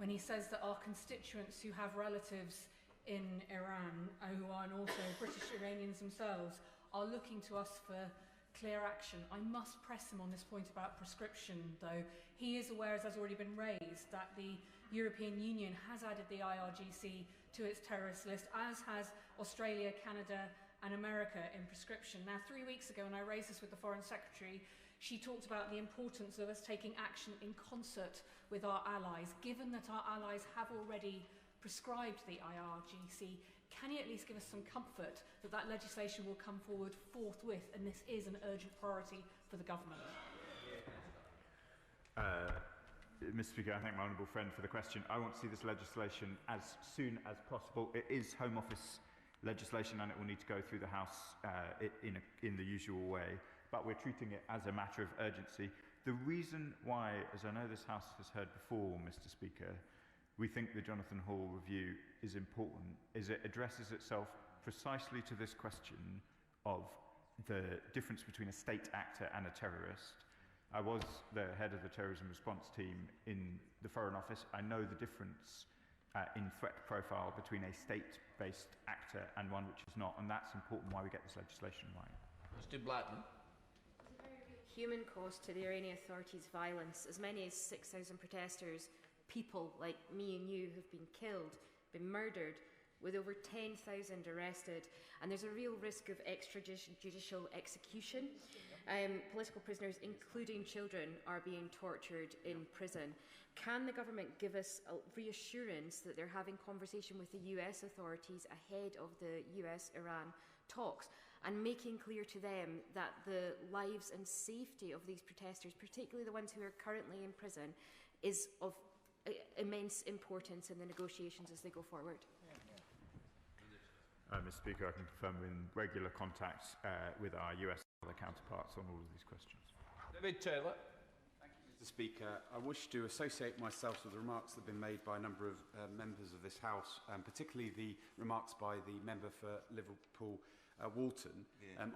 when he says that our constituents who have relatives in Iran, who are also British Iranians themselves, are looking to us for clear action. I must press him on this point about prescription, though. He is aware, as has already been raised, that the European Union has added the IRGC to its terrorist list, as has Australia, Canada and America in prescription. Now, 3 weeks ago, when I raised this with the Foreign Secretary, she talked about the importance of us taking action in concert with our allies. Given that our allies have already prescribed the IRGC, can you at least give us some comfort that that legislation will come forward forthwith, and this is an urgent priority for the government? Mr. Speaker, I thank my honourable friend for the question. I want to see this legislation as soon as possible. It is Home Office legislation and it will need to go through the House in the usual way, but we're treating it as a matter of urgency. The reason why, as I know this House has heard before, Mr. Speaker, we think the Jonathan Hall review is important, is it addresses itself precisely to this question of the difference between a state actor and a terrorist. I was the head of the terrorism response team in the Foreign Office. I know the difference in threat profile between a state-based actor and one which is not, and that's important why we get this legislation right. Mr. Blackman. Human cost to the Iranian authorities' violence. As many as 6,000 protesters, people like me and you, have been killed, been murdered, with over 10,000 arrested, and there's a real risk of extrajudicial execution. Political prisoners, including children, are being tortured in prison. Can the government give us a reassurance that they're having conversation with the US authorities ahead of the US-Iran talks, and making clear to them that the lives and safety of these protesters, particularly the ones who are currently in prison, is of immense importance in the negotiations as they go forward? Mr. Speaker, I can confirm we're in regular contact with our US counterparts on all of these questions. David Taylor. Thank you, Mr. Speaker. I wish to associate myself with the remarks that have been made by a number of members of this House, particularly the remarks by the member for Liverpool, Walton.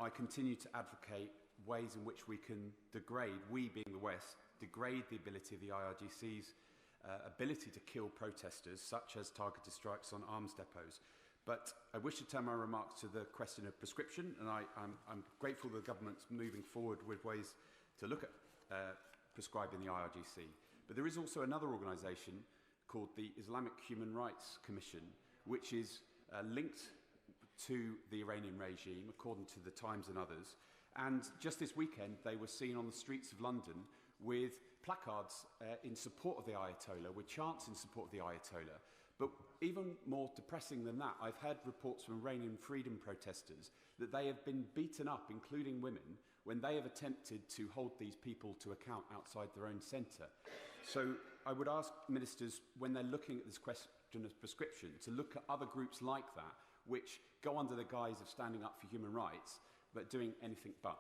I continue to advocate ways in which we can degrade, we being the West, degrade the ability of the IRGC's ability to kill protesters, such as targeted strikes on arms depots. But I wish to turn my remarks to the question of prescription, and I'm grateful the government's moving forward with ways to look at prescribing the IRGC. But there is also another organisation called the Islamic Human Rights Commission, which is linked to the Iranian regime, according to the Times and others. And just this weekend, they were seen on the streets of London with placards in support of the Ayatollah, with chants in support of the Ayatollah. But even more depressing than that, I've heard reports from Iranian freedom protesters that they have been beaten up, including women, when they have attempted to hold these people to account outside their own centre. So I would ask ministers, when they're looking at this question of prescription, to look at other groups like that, which go under the guise of standing up for human rights, but doing anything but.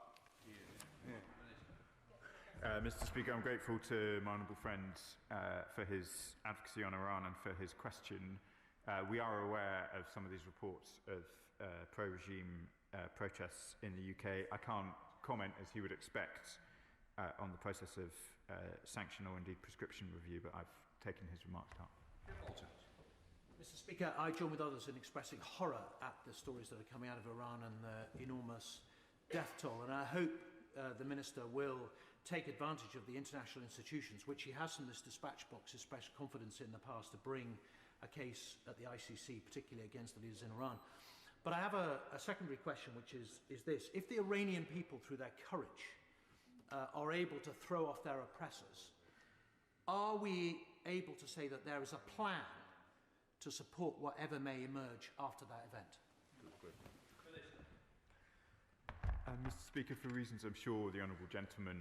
Mr. Speaker, I'm grateful to my honourable friend for his advocacy on Iran and for his question. We are aware of some of these reports of pro-regime protests in the UK. I can't comment, as he would expect, on the process of sanction or indeed prescription review, but I've taken his remarks up. Mr. Speaker, I join with others in expressing horror at the stories that are coming out of Iran and the enormous death toll, and I hope the Minister will take advantage of the international institutions, which he has from this dispatch box expressed confidence in the past, to bring a case at the ICC, particularly against the leaders in Iran. But I have a secondary question, which is this. If the Iranian people, through their courage, are able to throw off their oppressors, are we able to say that there is a plan to support whatever may emerge after that event? Mr. Speaker, for reasons I'm sure the honourable gentleman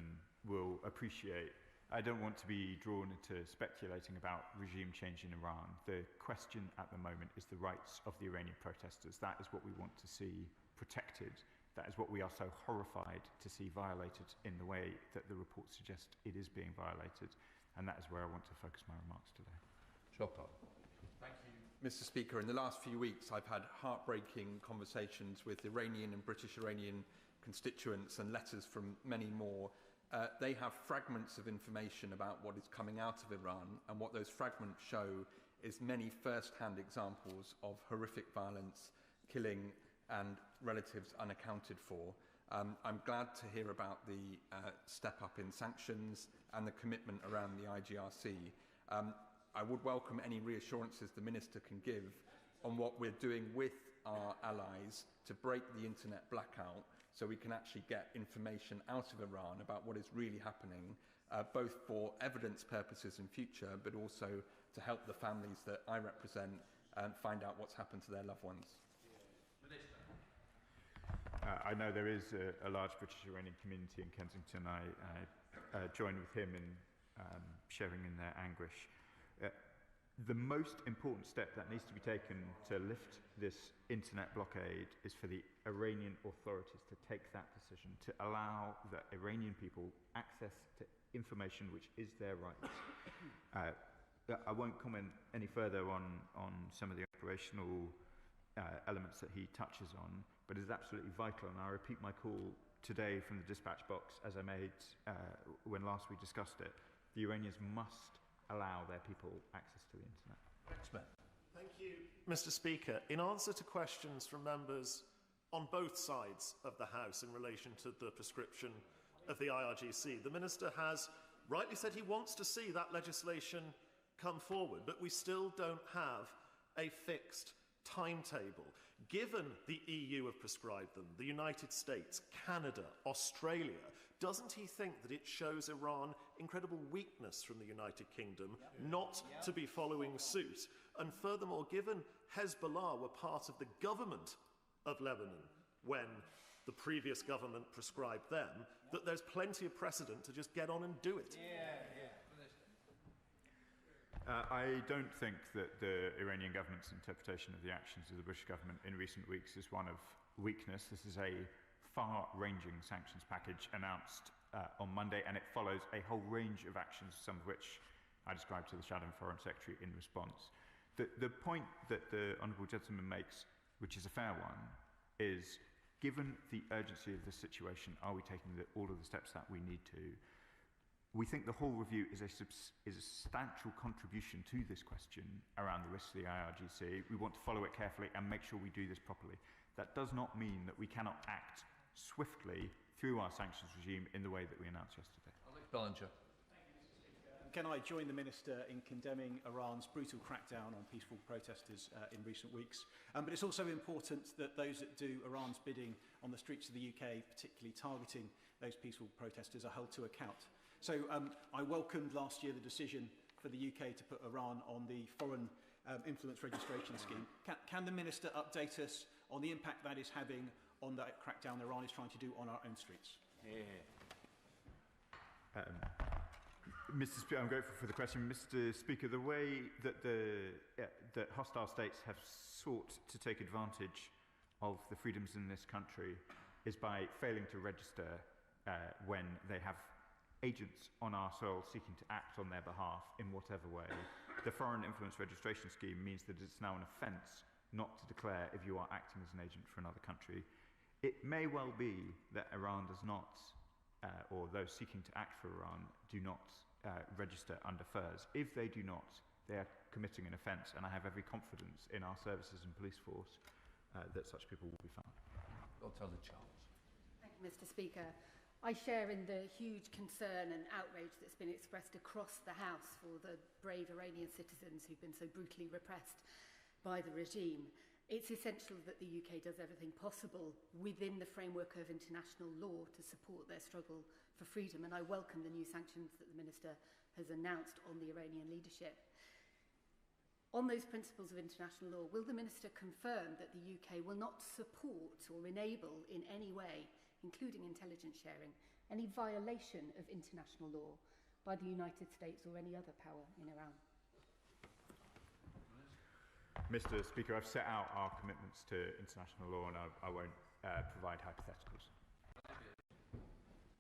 will appreciate, I don't want to be drawn into speculating about regime change in Iran. The question at the moment is the rights of the Iranian protesters. That is what we want to see protected. That is what we are so horrified to see violated in the way that the reports suggest it is being violated. And that is where I want to focus my remarks today. Thank you, Mr. Speaker. In the last few weeks, I've had heartbreaking conversations with Iranian and British Iranian constituents and letters from many more, they have fragments of information about what is coming out of Iran, and what those fragments show is many first-hand examples of horrific violence, killing, and relatives unaccounted for. I'm glad to hear about the step up in sanctions and the commitment around the IGRC. I would welcome any reassurances the Minister can give on what we're doing with our allies to break the internet blackout, so we can actually get information out of Iran about what is really happening, both for evidence purposes in future, but also to help the families that I represent find out what's happened to their loved ones. I know there is a large British Iranian community in Kensington. I join with him in sharing in their anguish. The most important step that needs to be taken to lift this internet blockade is for the Iranian authorities to take that decision, to allow the Iranian people access to information which is their right. I won't comment any further on some of the operational elements that he touches on, but it's absolutely vital, and I repeat my call today from the dispatch box as I made when last we discussed it. The Iranians must allow their people access to the internet. Thank you, Mr. Speaker. In answer to questions from members on both sides of the House in relation to the prescription of the IRGC, the Minister has rightly said he wants to see that legislation come forward, but we still don't have a fixed timetable. Given the EU have prescribed them, the United States, Canada, Australia, doesn't he think that it shows Iran incredible weakness from the United Kingdom not to be following suit? And furthermore, given Hezbollah were part of the government of Lebanon when the previous government prescribed them, that there's plenty of precedent to just get on and do it. I don't think that the Iranian government's interpretation of the actions of the British government in recent weeks is one of weakness. This is a far-ranging sanctions package announced on Monday, and it follows a whole range of actions, some of which I described to the Shadow Foreign Secretary in response. The point that the Honourable Gentleman makes, which is a fair one, is given the urgency of this situation, are we taking all of the steps that we need to? We think the whole review is a substantial contribution to this question around the risks of the IRGC. We want to follow it carefully and make sure we do this properly. That does not mean that we cannot act swiftly through our sanctions regime in the way that we announced yesterday. Alex Ballinger. Can I join the Minister in condemning Iran's brutal crackdown on peaceful protesters in recent weeks? But it's also important that those that do Iran's bidding on the streets of the UK, particularly targeting those peaceful protesters, are held to account. So I welcomed last year the decision for the UK to put Iran on the Foreign Influence Registration Scheme. Can the Minister update us on the impact that is having on that crackdown Iran is trying to do on our own streets? Mr. Speaker, I'm grateful for the question. Mr. Speaker, the way that that hostile states have sought to take advantage of the freedoms in this country is by failing to register when they have agents on our soil seeking to act on their behalf in whatever way. The Foreign Influence Registration Scheme means that it's now an offence not to declare if you are acting as an agent for another country. It may well be that Iran does not, or those seeking to act for Iran, do not register under FERS. If they do not, they are committing an offence, and I have every confidence in our services and police force that such people will be found. I'll tell the Charles. Thank you, Mr. Speaker. I share in the huge concern and outrage that's been expressed across the House for the brave Iranian citizens who've been so brutally repressed by the regime. It's essential that the UK does everything possible within the framework of international law to support their struggle for freedom, and I welcome the new sanctions that the Minister has announced on the Iranian leadership. On those principles of international law, will the Minister confirm that the UK will not support or enable in any way, including intelligence sharing, any violation of international law by the United States or any other power in Iran? Mr. Speaker, I've set out our commitments to international law, and I won't provide hypotheticals.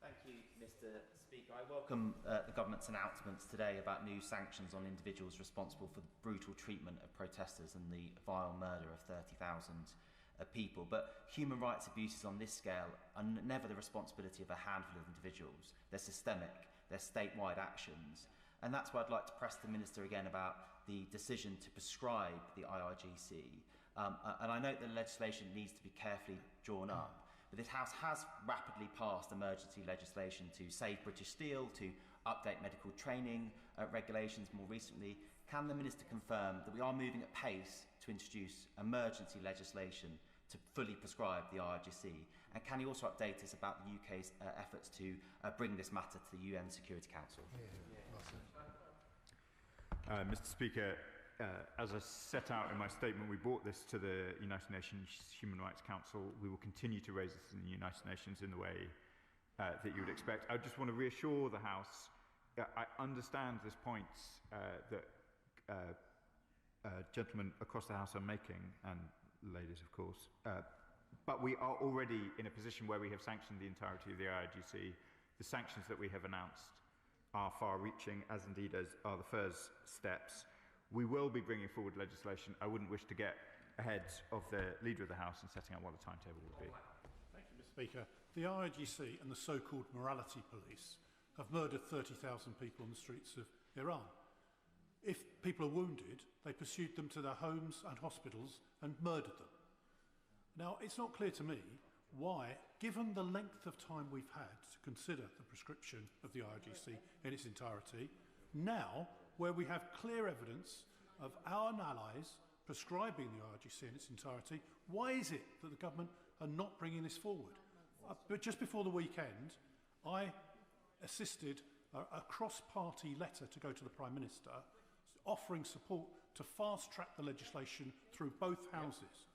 Thank you, Mr. Speaker. I welcome the government's announcements today about new sanctions on individuals responsible for the brutal treatment of protesters and the vile murder of 30,000 people. But human rights abuses on this scale are never the responsibility of a handful of individuals. They're systemic, they're statewide actions. And that's why I'd like to press the Minister again about the decision to prescribe the IRGC. And I note that legislation needs to be carefully drawn up. But this House has rapidly passed emergency legislation to save British Steel, to update medical training regulations more recently. Can the Minister confirm that we are moving at pace to introduce emergency legislation to fully prescribe the IRGC? And can he also update us about the UK's efforts to bring this matter to the UN Security Council? Mr. Speaker, as I set out in my statement, we brought this to the United Nations Human Rights Council. We will continue to raise this in the United Nations in the way that you would expect. I just want to reassure the House. I understand this point that gentlemen across the House are making, and ladies, of course. But we are already in a position where we have sanctioned the entirety of the IRGC. The sanctions that we have announced are far-reaching, as indeed are the first steps. We will be bringing forward legislation. I wouldn't wish to get ahead of the Leader of the House in setting out what the timetable would be. Thank you, Mr. Speaker. The IRGC and the so-called morality police have murdered 30,000 people on the streets of Iran. If people are wounded, they pursued them to their homes and hospitals and murdered them. Now, it's not clear to me why, given the length of time we've had to consider the prescription of the IRGC in its entirety, now, where we have clear evidence of our allies prescribing the IRGC in its entirety, why is it that the government are not bringing this forward? But just before the weekend, I assisted a cross-party letter to go to the Prime Minister offering support to fast-track the legislation through both houses.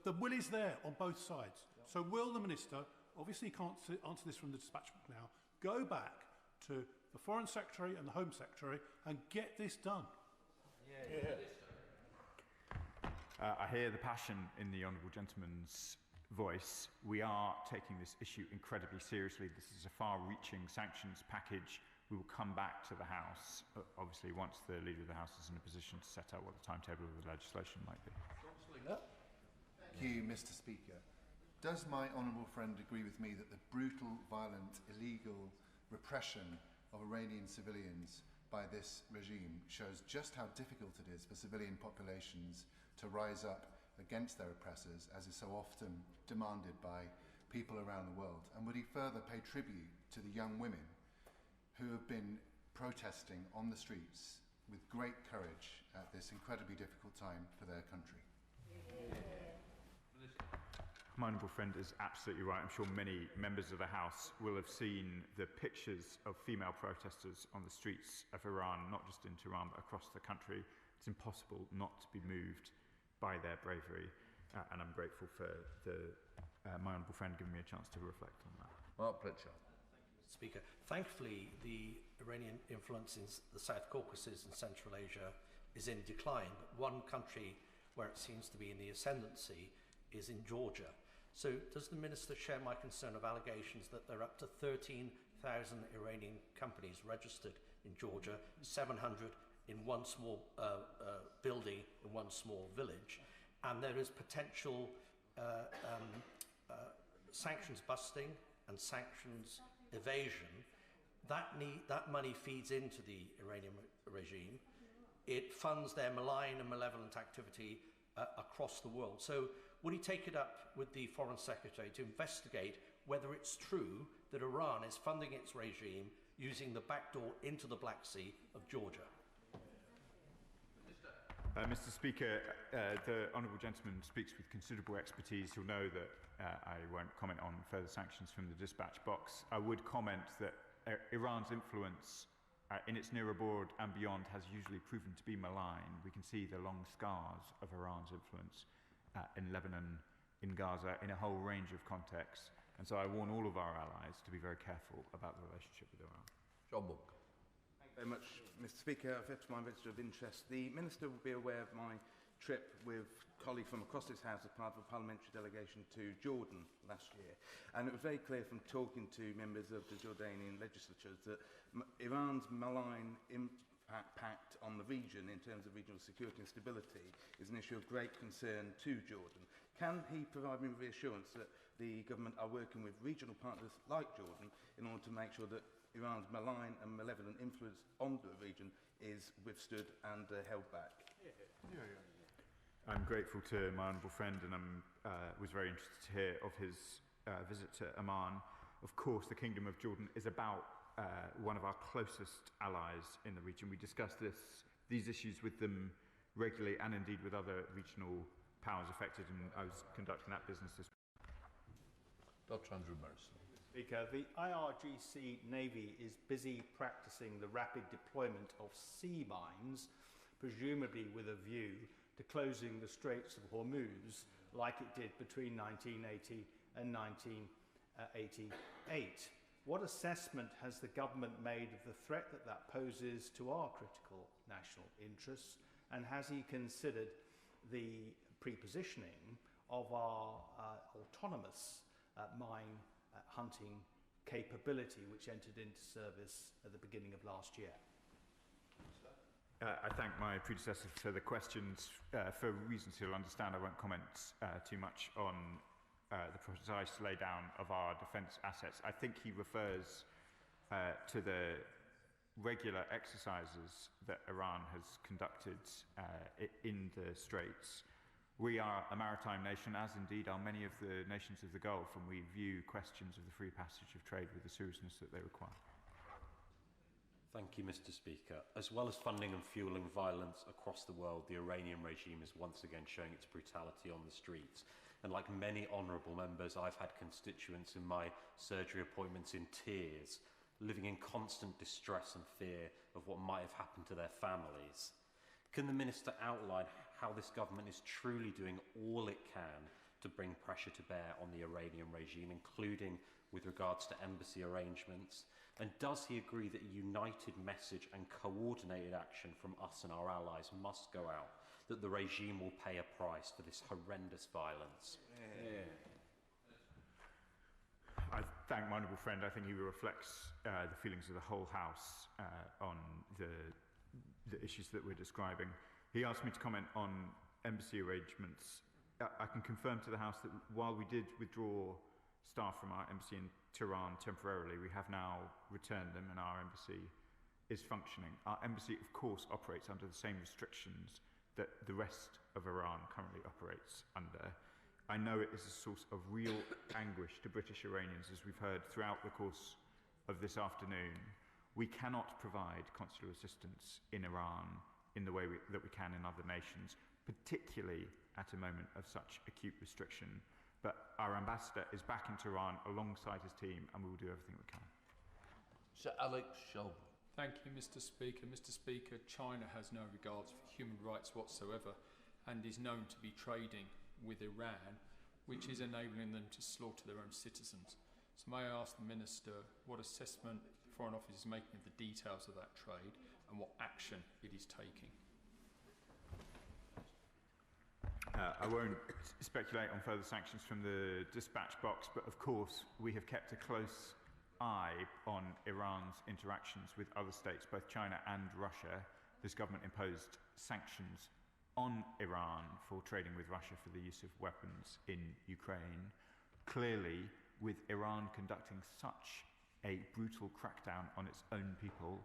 The will is there on both sides. So will the Minister, obviously he can't answer this from the dispatch book now, go back to the Foreign Secretary and the Home Secretary and get this done? I hear the passion in the Honourable Gentleman's voice. We are taking this issue incredibly seriously. This is a far-reaching sanctions package. We will come back to the House, obviously, once the Leader of the House is in a position to set out what the timetable of the legislation might be. Thank you, Mr. Speaker. Does my honourable friend agree with me that the brutal, violent, illegal repression of Iranian civilians by this regime shows just how difficult it is for civilian populations to rise up against their oppressors, as is so often demanded by people around the world? And would he further pay tribute to the young women who have been protesting on the streets with great courage at this incredibly difficult time for their country? My honourable friend is absolutely right. I'm sure many members of the House will have seen the pictures of female protesters on the streets of Iran, not just in Tehran, but across the country. It's impossible not to be moved by their bravery, and I'm grateful for my honourable friend giving me a chance to reflect on that. Mark Pritchard. Speaker, thankfully the Iranian influence in the South Caucasus and Central Asia is in decline, but one country where it seems to be in the ascendancy is in Georgia. So does the Minister share my concern of allegations that there are up to 13,000 Iranian companies registered in Georgia, 700 in one small building in one small village, and there is potential sanctions busting and sanctions evasion? That money feeds into the Iranian regime. It funds their malign and malevolent activity across the world. So would he take it up with the Foreign Secretary to investigate whether it's true that Iran is funding its regime using the back door into the Black Sea of Georgia? Mr. Speaker, the honourable gentleman speaks with considerable expertise. He'll know that I won't comment on further sanctions from the dispatch box. I would comment that Iran's influence in its near abroad and beyond has usually proven to be malign. We can see the long scars of Iran's influence in Lebanon, in Gaza, in a whole range of contexts. And so I warn all of our allies to be very careful about the relationship with Iran. John Book. Thank you very much, Mr. Speaker. I've to my register of interest. The Minister will be aware of my trip with colleagues from across this House as part of a parliamentary delegation to Jordan last year. And it was very clear from talking to members of the Jordanian legislatures that Iran's malign impact on the region in terms of regional security and stability is an issue of great concern to Jordan. Can he provide me with reassurance that the government are working with regional partners like Jordan in order to make sure that Iran's malign and malevolent influence on the region is withstood and held back? I'm grateful to my honourable friend, and I was very interested to hear of his visit to Amman. Of course, the Kingdom of Jordan is about one of our closest allies in the region. We discuss these issues with them regularly, and indeed with other regional powers affected, and I was conducting that business this week. Dr. Andrew Merson. Speaker, the IRGC Navy is busy practicing the rapid deployment of sea mines, presumably with a view to closing the Straits of Hormuz, like it did between 1980 and 1988. What assessment has the government made of the threat that poses to our critical national interests, and has he considered the prepositioning of our autonomous mine hunting capability, which entered into service at the beginning of last year? I thank my predecessor for the questions. For reasons he'll understand, I won't comment too much on the precise laydown of our defence assets. I think he refers to the regular exercises that Iran has conducted in the Straits. We are a maritime nation, as indeed are many of the nations of the Gulf, and we view questions of the free passage of trade with the seriousness that they require. Thank you, Mr. Speaker. As well as funding and fueling violence across the world, the Iranian regime is once again showing its brutality on the streets. And like many honourable members, I've had constituents in my surgery appointments in tears, living in constant distress and fear of what might have happened to their families. Can the Minister outline how this government is truly doing all it can to bring pressure to bear on the Iranian regime, including with regards to embassy arrangements? And does he agree that a united message and coordinated action from us and our allies must go out, that the regime will pay a price for this horrendous violence? I thank my honourable friend. I think he reflects the feelings of the whole House on the issues that we're describing. He asked me to comment on embassy arrangements. I can confirm to the House that while we did withdraw staff from our embassy in Tehran temporarily, we have now returned them and our embassy is functioning. Our embassy, of course, operates under the same restrictions that the rest of Iran currently operates under. I know it is a source of real anguish to British Iranians, as we've heard throughout the course of this afternoon. We cannot provide consular assistance in Iran in the way that we can in other nations, particularly at a moment of such acute restriction. But our ambassador is back in Tehran alongside his team, and we will do everything we can. Sir Alex Shelby. Thank you, Mr. Speaker. Mr. Speaker, China has no regards for human rights whatsoever and is known to be trading with Iran, which is enabling them to slaughter their own citizens. So may I ask the Minister what assessment the Foreign Office is making of the details of that trade and what action it is taking? I won't speculate on further sanctions from the dispatch box, but of course we have kept a close eye on Iran's interactions with other states, both China and Russia. This government imposed sanctions on Iran for trading with Russia for the use of weapons in Ukraine. Clearly, with Iran conducting such a brutal crackdown on its own people,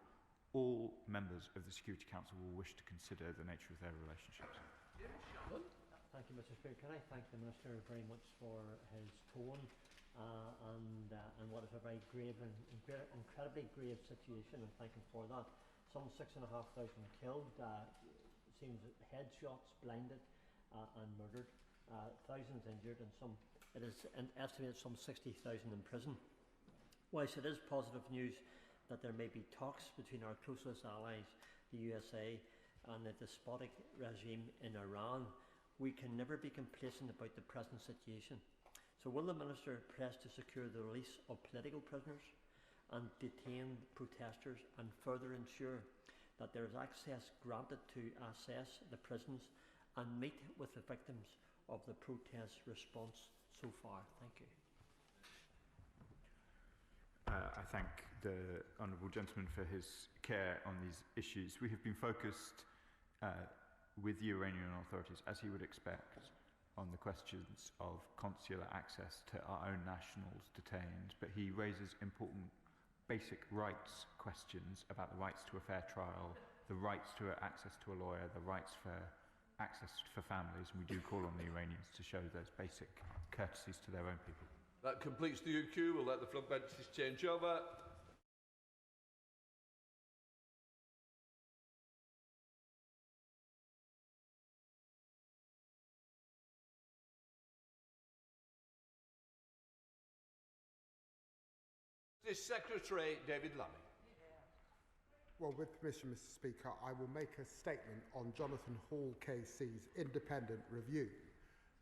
all members of the Security Council will wish to consider the nature of their relationships. Thank you, Mr. Speaker. Can I thank the Minister very much for his tone and what is a very grave and incredibly grave situation, and thank him for that. Some 6,500 killed, seems headshots, blinded and murdered, thousands injured, and it is estimated some 60,000 in prison. Whilst it is positive news that there may be talks between our closest allies, the USA, and the despotic regime in Iran, we can never be complacent about the present situation. So will the Minister press to secure the release of political prisoners and detained protesters, and further ensure that there is access granted to assess the prisons and meet with the victims of the protest response so far? Thank you. I thank the honourable gentleman for his care on these issues. We have been focused with the Iranian authorities, as he would expect, on the questions of consular access to our own nationals detained, but he raises important basic rights questions about the rights to a fair trial, the rights to access to a lawyer, the rights for access for families, and we do call on the Iranians to show those basic courtesies to their own people. That completes the UQ. We'll let the front benches change over. Secretary David Lammy. Well, with permission, Mr. Speaker, I will make a statement on Jonathan Hall KC's independent review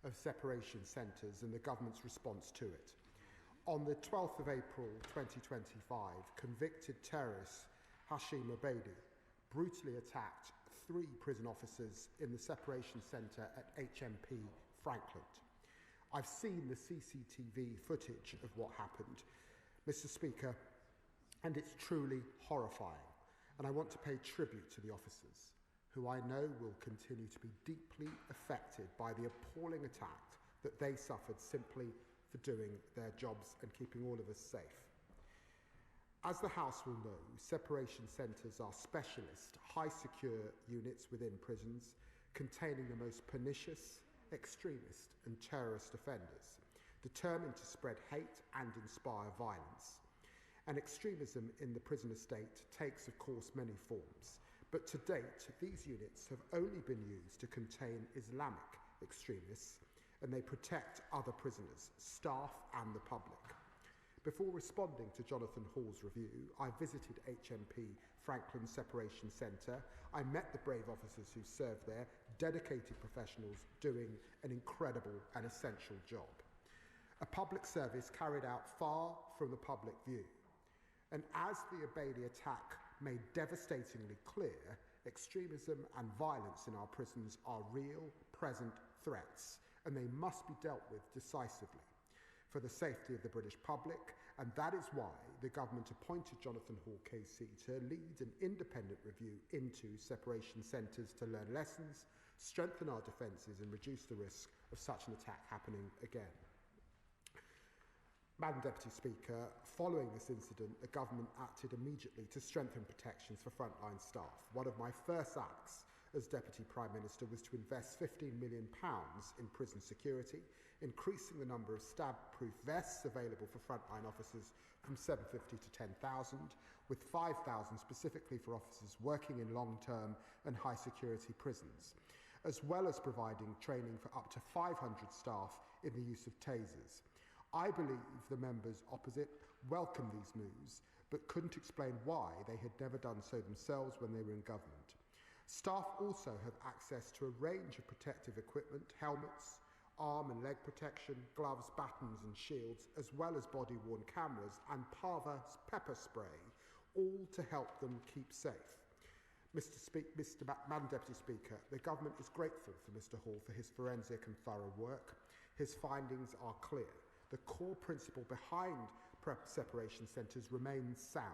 of separation centres and the government's response to it. On the 12th of April 2025, convicted terrorist Hashim Abedi brutally attacked 3 prison officers in the separation centre at HMP Frankland. I've seen the CCTV footage of what happened, Mr. Speaker, and it's truly horrifying. And I want to pay tribute to the officers, who I know will continue to be deeply affected by the appalling attack that they suffered simply for doing their jobs and keeping all of us safe. As the House will know, separation centres are specialist, high-secure units within prisons containing the most pernicious, extremist and terrorist offenders, determined to spread hate and inspire violence. And extremism in the prison estate takes, of course, many forms. But to date, these units have only been used to contain Islamic extremists, and they protect other prisoners, staff and the public. Before responding to Jonathan Hall's review, I visited HMP Franklin Separation Centre. I met the brave officers who serve there, dedicated professionals doing an incredible and essential job. A public service carried out far from the public view. And as the Abedi attack made devastatingly clear, extremism and violence in our prisons are real, present threats, and they must be dealt with decisively for the safety of the British public, and that is why the government appointed Jonathan Hall KC to lead an independent review into separation centres to learn lessons, strengthen our defences and reduce the risk of such an attack happening again. Madam Deputy Speaker, following this incident, the government acted immediately to strengthen protections for frontline staff. One of my first acts as Deputy Prime Minister was to invest £15 million in prison security, increasing the number of stab-proof vests available for frontline officers from 750 to 10,000, with 5,000 specifically for officers working in long-term and high-security prisons, as well as providing training for up to 500 staff in the use of tasers. I believe the members opposite welcomed these moves, but couldn't explain why they had never done so themselves when they were in government. Staff also have access to a range of protective equipment, helmets, arm and leg protection, gloves, batons and shields, as well as body-worn cameras and pepper spray, all to help them keep safe. Madam Deputy Speaker, the government is grateful for Mr Hall for his forensic and thorough work. His findings are clear. The core principle behind separation centres remains sound.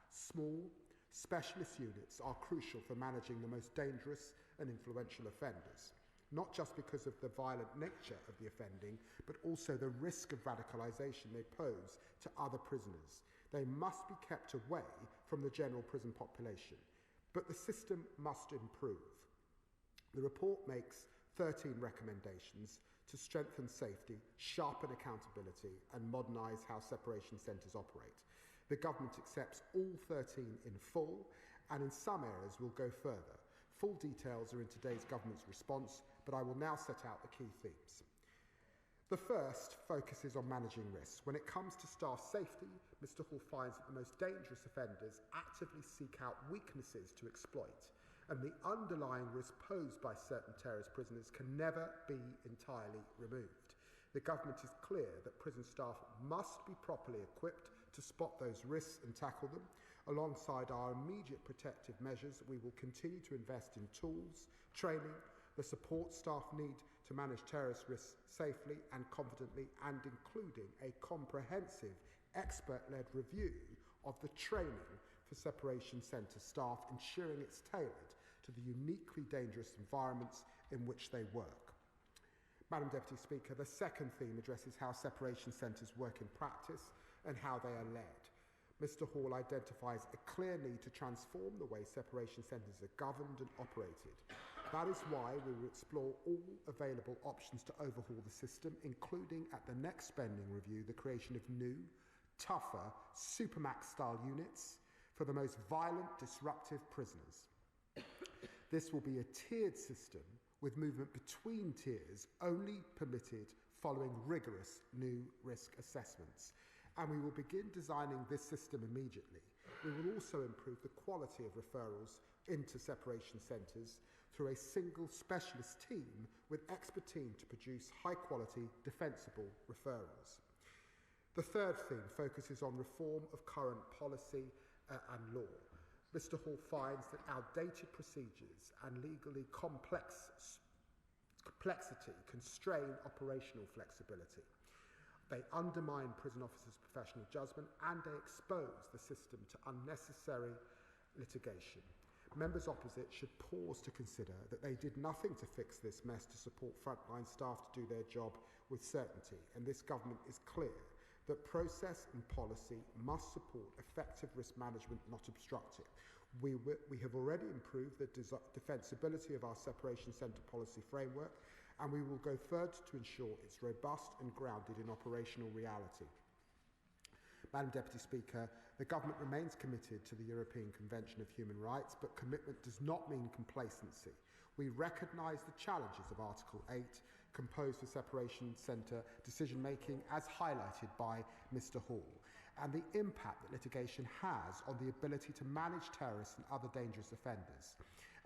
Small, specialist units are crucial for managing the most dangerous and influential offenders, not just because of the violent nature of the offending, but also the risk of radicalisation they pose to other prisoners. They must be kept away from the general prison population, but the system must improve. The report makes 13 recommendations to strengthen safety, sharpen accountability and modernise how separation centres operate. The government accepts all 13 in full and in some areas will go further. Full details are in today's government's response, but I will now set out the key themes. The first focuses on managing risks. When it comes to staff safety, Mr Hall finds that the most dangerous offenders actively seek out weaknesses to exploit, and the underlying risk posed by certain terrorist prisoners can never be entirely removed. The government is clear that prison staff must be properly equipped to spot those risks and tackle them. Alongside our immediate protective measures, we will continue to invest in tools, training, the support staff need to manage terrorist risks safely and confidently, and including a comprehensive expert-led review of the training for separation centre staff, ensuring it's tailored to the uniquely dangerous environments in which they work. Madam Deputy Speaker, the second theme addresses how separation centres work in practice and how they are led. Mr Hall identifies a clear need to transform the way separation centres are governed and operated. That is why we will explore all available options to overhaul the system, including at the next spending review the creation of new, tougher, Supermax-style units for the most violent, disruptive prisoners. This will be a tiered system with movement between tiers only permitted following rigorous new risk assessments. And we will begin designing this system immediately. We will also improve the quality of referrals into separation centres through a single specialist team with expertise to produce high-quality, defensible referrals. The third theme focuses on reform of current policy and law. Mr Hall finds that outdated procedures and legally complexity constrain operational flexibility. They undermine prison officers' professional judgment and they expose the system to unnecessary litigation. Members opposite should pause to consider that they did nothing to fix this mess to support frontline staff to do their job with certainty, and this government is clear that process and policy must support effective risk management, not obstruct it. We have already improved the defensibility of our separation centre policy framework, and we will go further to ensure it's robust and grounded in operational reality. Madam Deputy Speaker, the government remains committed to the European Convention of Human Rights, but commitment does not mean complacency. We recognise the challenges of Article 8, composed for separation centre decision-making, as highlighted by Mr Hall, and the impact that litigation has on the ability to manage terrorists and other dangerous offenders.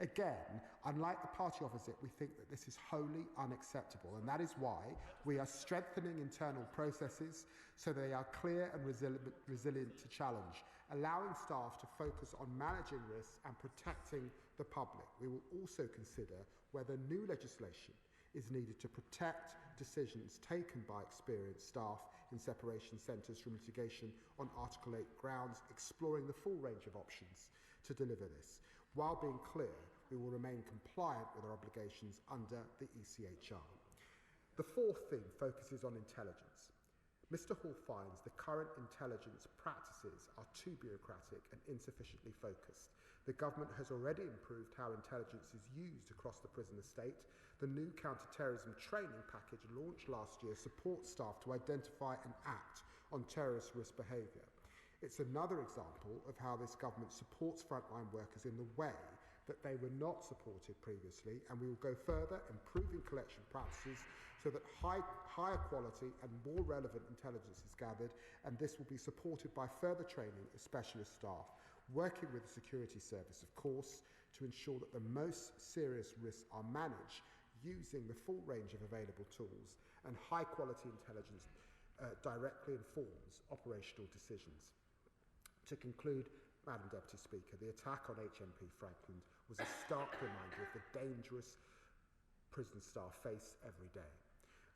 Again, unlike the party opposite, we think that this is wholly unacceptable, and that is why we are strengthening internal processes so they are clear and resilient to challenge, allowing staff to focus on managing risks and protecting the public. We will also consider whether new legislation is needed to protect decisions taken by experienced staff in separation centres from litigation on Article 8 grounds, exploring the full range of options to deliver this. While being clear, we will remain compliant with our obligations under the ECHR. The fourth theme focuses on intelligence. Mr Hall finds the current intelligence practices are too bureaucratic and insufficiently focused. The government has already improved how intelligence is used across the prison estate. The new counter-terrorism training package launched last year supports staff to identify and act on terrorist risk behaviour. It's another example of how this government supports frontline workers in the way that they were not supported previously, and we will go further, improving collection practices so that higher quality and more relevant intelligence is gathered, and this will be supported by further training of specialist staff, working with the security service, of course, to ensure that the most serious risks are managed using the full range of available tools, and high quality intelligence directly informs operational decisions. To conclude, Madam Deputy Speaker, the attack on HMP Franklin was a stark reminder of the dangerous prison staff face every day.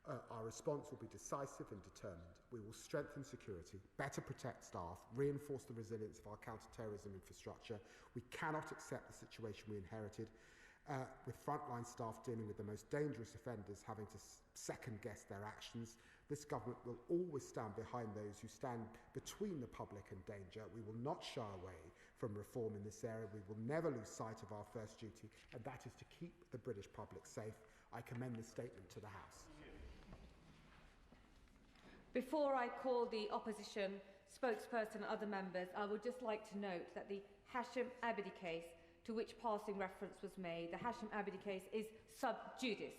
Our response will be decisive and determined. We will strengthen security, better protect staff, reinforce the resilience of our counter-terrorism infrastructure. We cannot accept the situation we inherited, with frontline staff dealing with the most dangerous offenders having to second-guess their actions. This government will always stand behind those who stand between the public and danger. We will not shy away from reform in this area. We will never lose sight of our first duty, and that is to keep the British public safe. I commend this statement to the House. Before I call the opposition spokesperson and other members, I would just like to note that the Hashim Abedi case, to which passing reference was made, the Hashim Abedi case is sub judice.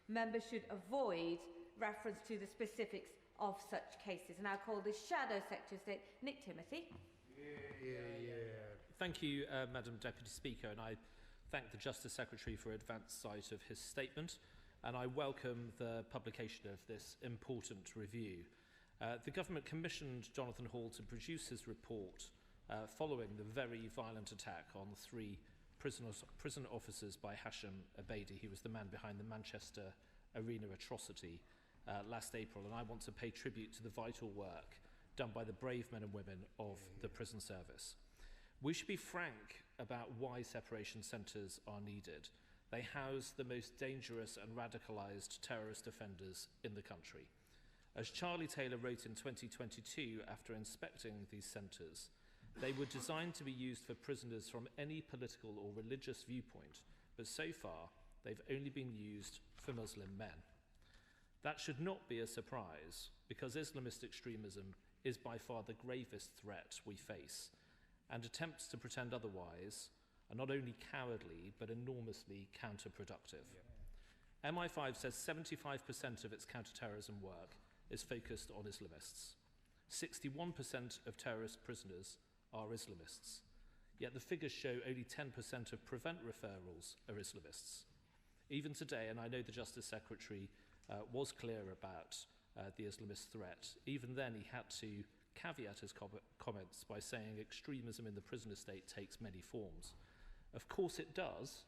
Members should avoid reference to the specifics of such cases. And I'll call the Shadow Secretary of State, Nick Timothy. Thank you, Madam Deputy Speaker, and I thank the Justice Secretary for advance sight of his statement, and I welcome the publication of this important review. The Government commissioned Jonathan Hall to produce his report following the very violent attack on 3 prison officers by Hashim Abedi. He was the man behind the Manchester Arena atrocity last April, and I want to pay tribute to the vital work done by the brave men and women of the prison service. We should be frank about why separation centres are needed. They house the most dangerous and radicalised terrorist offenders in the country. As Charlie Taylor wrote in 2022 after inspecting these centres, they were designed to be used for prisoners from any political or religious viewpoint, but so far they've only been used for Muslim men. That should not be a surprise, because Islamist extremism is by far the gravest threat we face, and attempts to pretend otherwise are not only cowardly, but enormously counterproductive. Yeah. MI5 says 75% of its counterterrorism work is focused on Islamists. 61% of terrorist prisoners are Islamists, yet the figures show only 10% of prevent referrals are Islamists. Even today, and I know the Justice Secretary was clear about the Islamist threat, even then he had to caveat his comments by saying extremism in the prison estate takes many forms. Of course it does,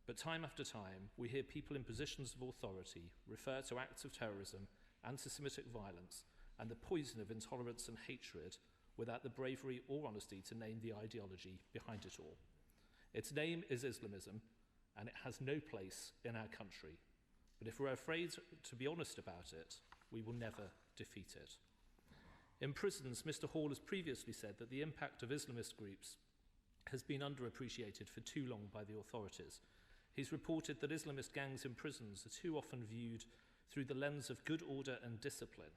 but time after time we hear people in positions of authority refer to acts of terrorism, anti-Semitic violence, and the poison of intolerance and hatred without the bravery or honesty to name the ideology behind it all. Its name is Islamism, and it has no place in our country. But if we're afraid to be honest about it, we will never defeat it. In prisons, Mr. Hall has previously said that the impact of Islamist groups has been underappreciated for too long by the authorities. He's reported that Islamist gangs in prisons are too often viewed through the lens of good order and discipline,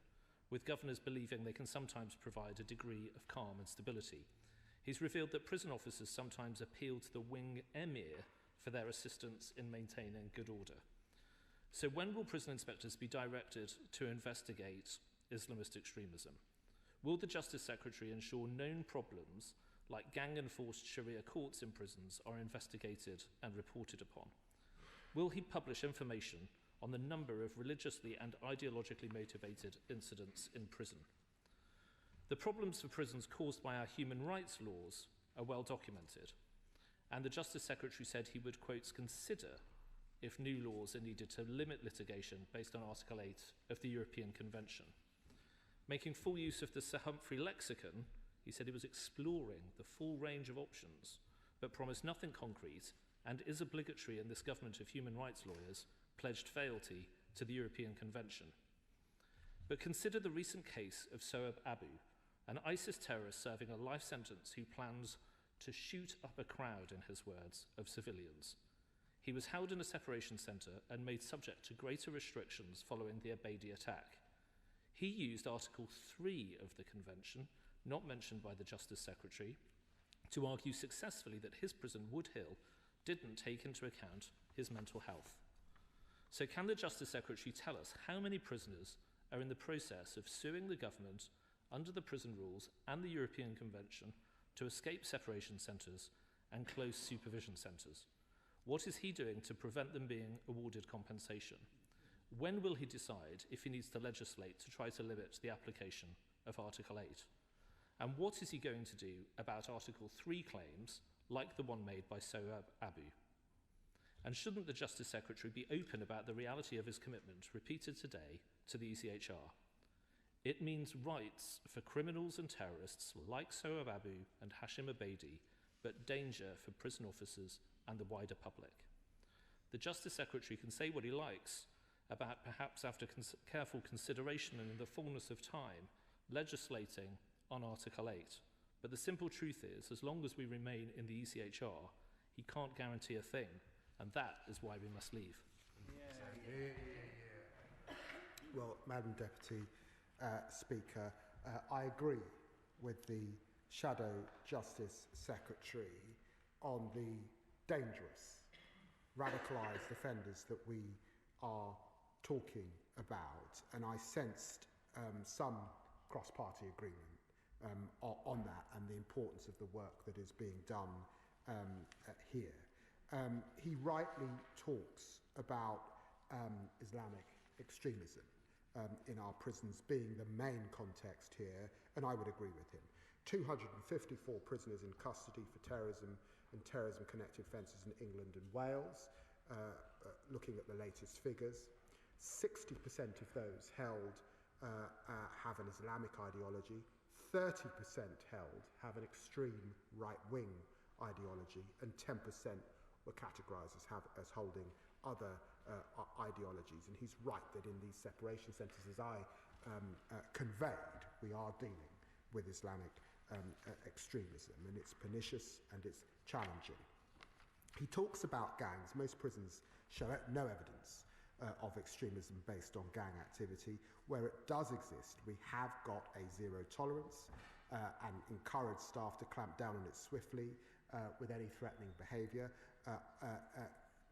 with governors believing they can sometimes provide a degree of calm and stability. He's revealed that prison officers sometimes appeal to the wing emir for their assistance in maintaining good order. So when will prison inspectors be directed to investigate Islamist extremism? Will the Justice Secretary ensure known problems like gang-enforced Sharia courts in prisons are investigated and reported upon? Will he publish information on the number of religiously and ideologically motivated incidents in prison? The problems for prisons caused by our human rights laws are well documented, and the Justice Secretary said he would, quote, consider if new laws are needed to limit litigation based on Article 8 of the European Convention. Making full use of the Sir Humphrey lexicon, he said he was exploring the full range of options, but promised nothing concrete and is obligatory in this government of human rights lawyers pledged fealty to the European Convention. But consider the recent case of Sohaib Abu, an ISIS terrorist serving a life sentence who plans to shoot up a crowd, in his words, of civilians. He was held in a separation centre and made subject to greater restrictions following the Abadi attack. He used Article 3 of the Convention, not mentioned by the Justice Secretary, to argue successfully that his prison, Wood Hill, didn't take into account his mental health. So can the Justice Secretary tell us how many prisoners are in the process of suing the government under the prison rules and the European Convention to escape separation centres and close supervision centres? What is he doing to prevent them being awarded compensation? When will he decide if he needs to legislate to try to limit the application of Article 8? And what is he going to do about Article 3 claims, like the one made by Sohaib Abu? And shouldn't the Justice Secretary be open about the reality of his commitment, repeated today, to the ECHR? It means rights for criminals and terrorists like Sohaib Abu and Hashim Abedi, but danger for prison officers and the wider public. The Justice Secretary can say what he likes about, perhaps after careful consideration and in the fullness of time, legislating on Article 8. But the simple truth is, as long as we remain in the ECHR, he can't guarantee a thing, and that is why we must leave. Well, Madam Deputy Speaker, I agree with the Shadow Justice Secretary on the dangerous, radicalised offenders that we are talking about, and I sensed some cross-party agreement on that and the importance of the work that is being done here. He rightly talks about Islamic extremism in our prisons being the main context here, and I would agree with him. 254 prisoners in custody for terrorism and terrorism-connected offences in England and Wales, looking at the latest figures. 60% of those held have an Islamic ideology, 30% held have an extreme right-wing ideology, and 10% were categorised as holding other ideologies. And he's right that in these separation centres, as I conveyed, we are dealing with Islamic extremism, and it's pernicious and it's challenging. He talks about gangs. Most prisons show no evidence of extremism based on gang activity. Where it does exist, we have got a zero tolerance and encourage staff to clamp down on it swiftly with any threatening behaviour.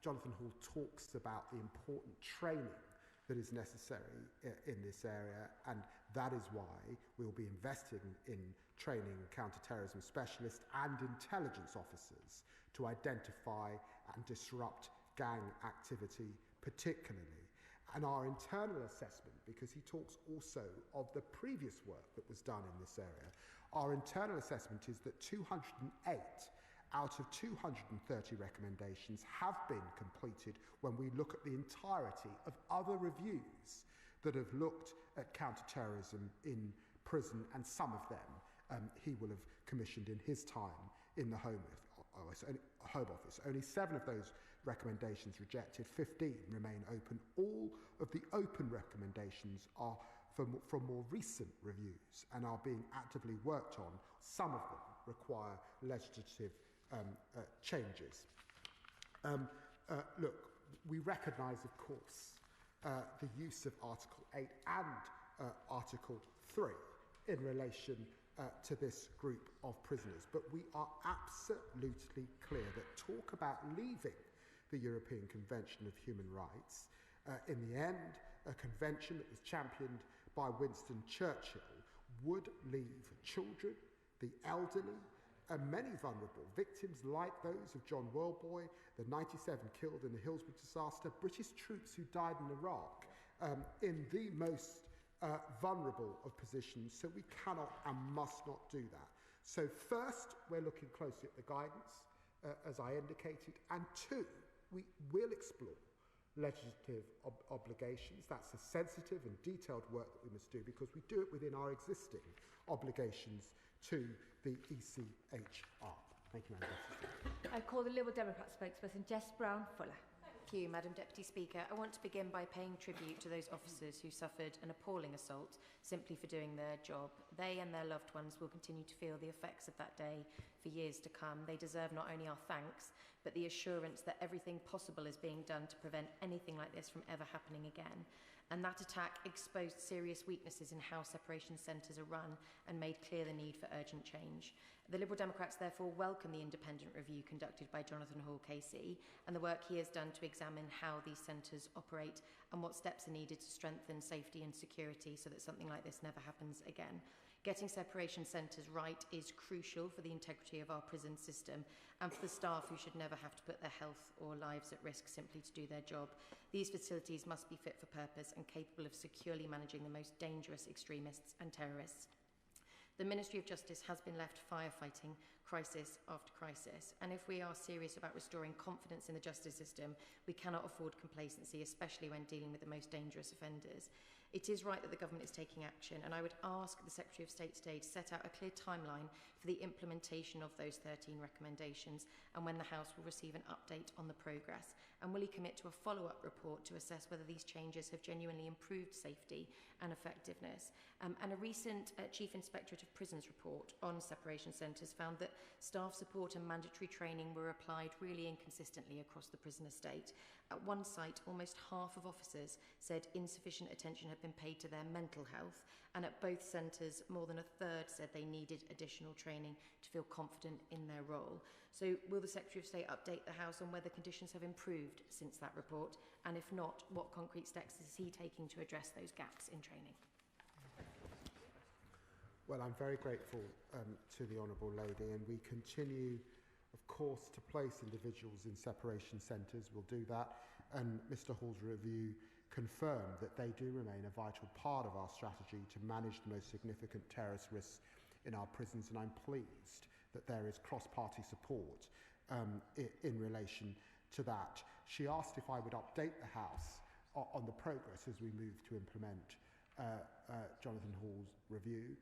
Jonathan Hall talks about the important training that is necessary in this area, and that is why we will be investing in training counter-terrorism specialists and intelligence officers to identify and disrupt gang activity particularly. And our internal assessment, because he talks also of the previous work that was done in this area, our internal assessment is that 208 out of 230 recommendations have been completed when we look at the entirety of other reviews that have looked at counter-terrorism in prison, and some of them he will have commissioned in his time in the Home Office. Only 7 of those recommendations rejected, 15 remain open. All of the open recommendations are from more recent reviews and are being actively worked on. Some of them require legislative changes. Look, we recognise, of course, the use of Article 8 and Article 3 in relation to this group of prisoners, but we are absolutely clear that talk about leaving the European Convention of Human Rights, in the end, a convention that was championed by Winston Churchill, would leave children, the elderly, and many vulnerable victims like those of John Worldboy, the 97 killed in the Hillsborough disaster, British troops who died in Iraq, in the most vulnerable of positions. So we cannot and must not do that. So first, we're looking closely at the guidance, as I indicated, and 2, we will explore legislative obligations. That's the sensitive and detailed work that we must do, because we do it within our existing obligations to the ECHR. Thank you, Madam Deputy. I call the Liberal Democrat spokesperson Jess Brown-Fuller. Thank you, Madam Deputy Speaker. I want to begin by paying tribute to those officers who suffered an appalling assault simply for doing their job. They and their loved ones will continue to feel the effects of that day for years to come. They deserve not only our thanks, but the assurance that everything possible is being done to prevent anything like this from ever happening again. And that attack exposed serious weaknesses in how separation centres are run and made clear the need for urgent change. The Liberal Democrats therefore welcome the independent review conducted by Jonathan Hall KC and the work he has done to examine how these centres operate and what steps are needed to strengthen safety and security so that something like this never happens again. Getting separation centres right is crucial for the integrity of our prison system and for the staff who should never have to put their health or lives at risk simply to do their job. These facilities must be fit for purpose and capable of securely managing the most dangerous extremists and terrorists. The Ministry of Justice has been left firefighting crisis after crisis, and if we are serious about restoring confidence in the justice system, we cannot afford complacency, especially when dealing with the most dangerous offenders. It is right that the government is taking action, and I would ask the Secretary of State today to set out a clear timeline for the implementation of those 13 recommendations and when the House will receive an update on the progress. And will he commit to a follow-up report to assess whether these changes have genuinely improved safety and effectiveness? And a recent Chief Inspectorate of Prisons report on separation centres found that staff support and mandatory training were applied really inconsistently across the prison estate. At one site, almost half of officers said insufficient attention had been paid to their mental health, and at both centres, more than a third said they needed additional training to feel confident in their role. So will the Secretary of State update the House on whether conditions have improved since that report? And if not, what concrete steps is he taking to address those gaps in training? Well, I'm very grateful to the Honourable Lady, and we continue, of course, to place individuals in separation centres. We'll do that, and Mr Hall's review confirmed that they do remain a vital part of our strategy to manage the most significant terrorist risks in our prisons, and I'm pleased that there is cross-party support in relation to that. She asked if I would update the House on the progress as we move to implement Jonathan Hall's review.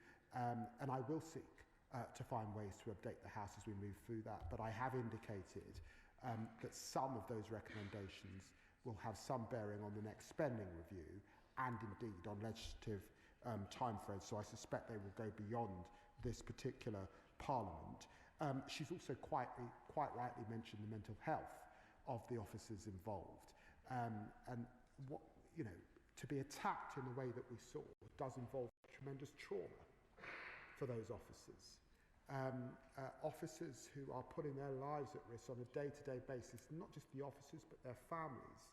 And I will seek to find ways to update the House as we move through that. But I have indicated that some of those recommendations will have some bearing on the next spending review and indeed on legislative timeframes, so I suspect they will go beyond this particular Parliament. She's also quite rightly mentioned the mental health of the officers involved. And what, to be attacked in the way that we saw does involve tremendous trauma for those officers. Officers who are putting their lives at risk on a day-to-day basis, not just the officers but their families,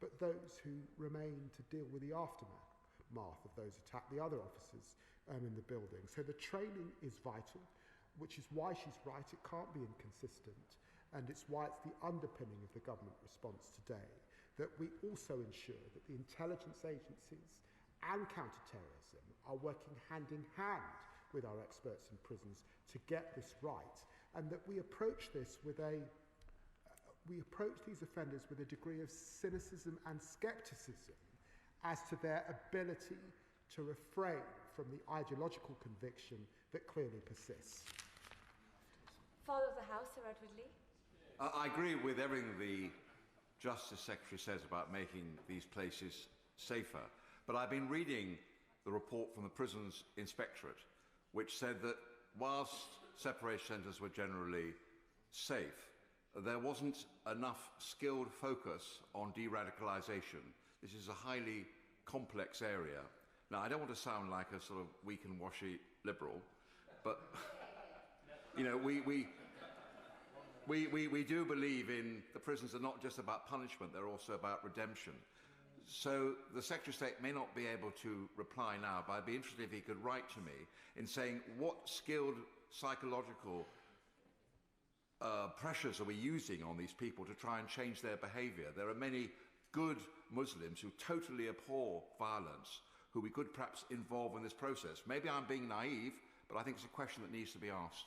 but those who remain to deal with the aftermath of those attacks, the other officers in the building. So the training is vital, which is why she's right, it can't be inconsistent, and it's why it's the underpinning of the government response today that we also ensure that the intelligence agencies and counter-terrorism are working hand in hand with our experts in prisons to get this right, and that we approach this with we approach these offenders with a degree of cynicism and scepticism as to their ability to refrain from the ideological conviction that clearly persists. Father of the House, Sir Edward Lee. I agree with everything the Justice Secretary says about making these places safer, but I've been reading the report from the Prisons Inspectorate, which said that whilst separation centres were generally safe, there wasn't enough skilled focus on de-radicalisation. This is a highly complex area. Now, I don't want to sound like a sort of weak and washy liberal, but we do believe in the prisons are not just about punishment, they're also about redemption. So the Secretary of State may not be able to reply now, but I'd be interested if he could write to me in saying what skilled psychological pressures are we using on these people to try and change their behaviour. There are many good Muslims who totally abhor violence, who we could perhaps involve in this process. Maybe I'm being naive, but I think it's a question that needs to be asked.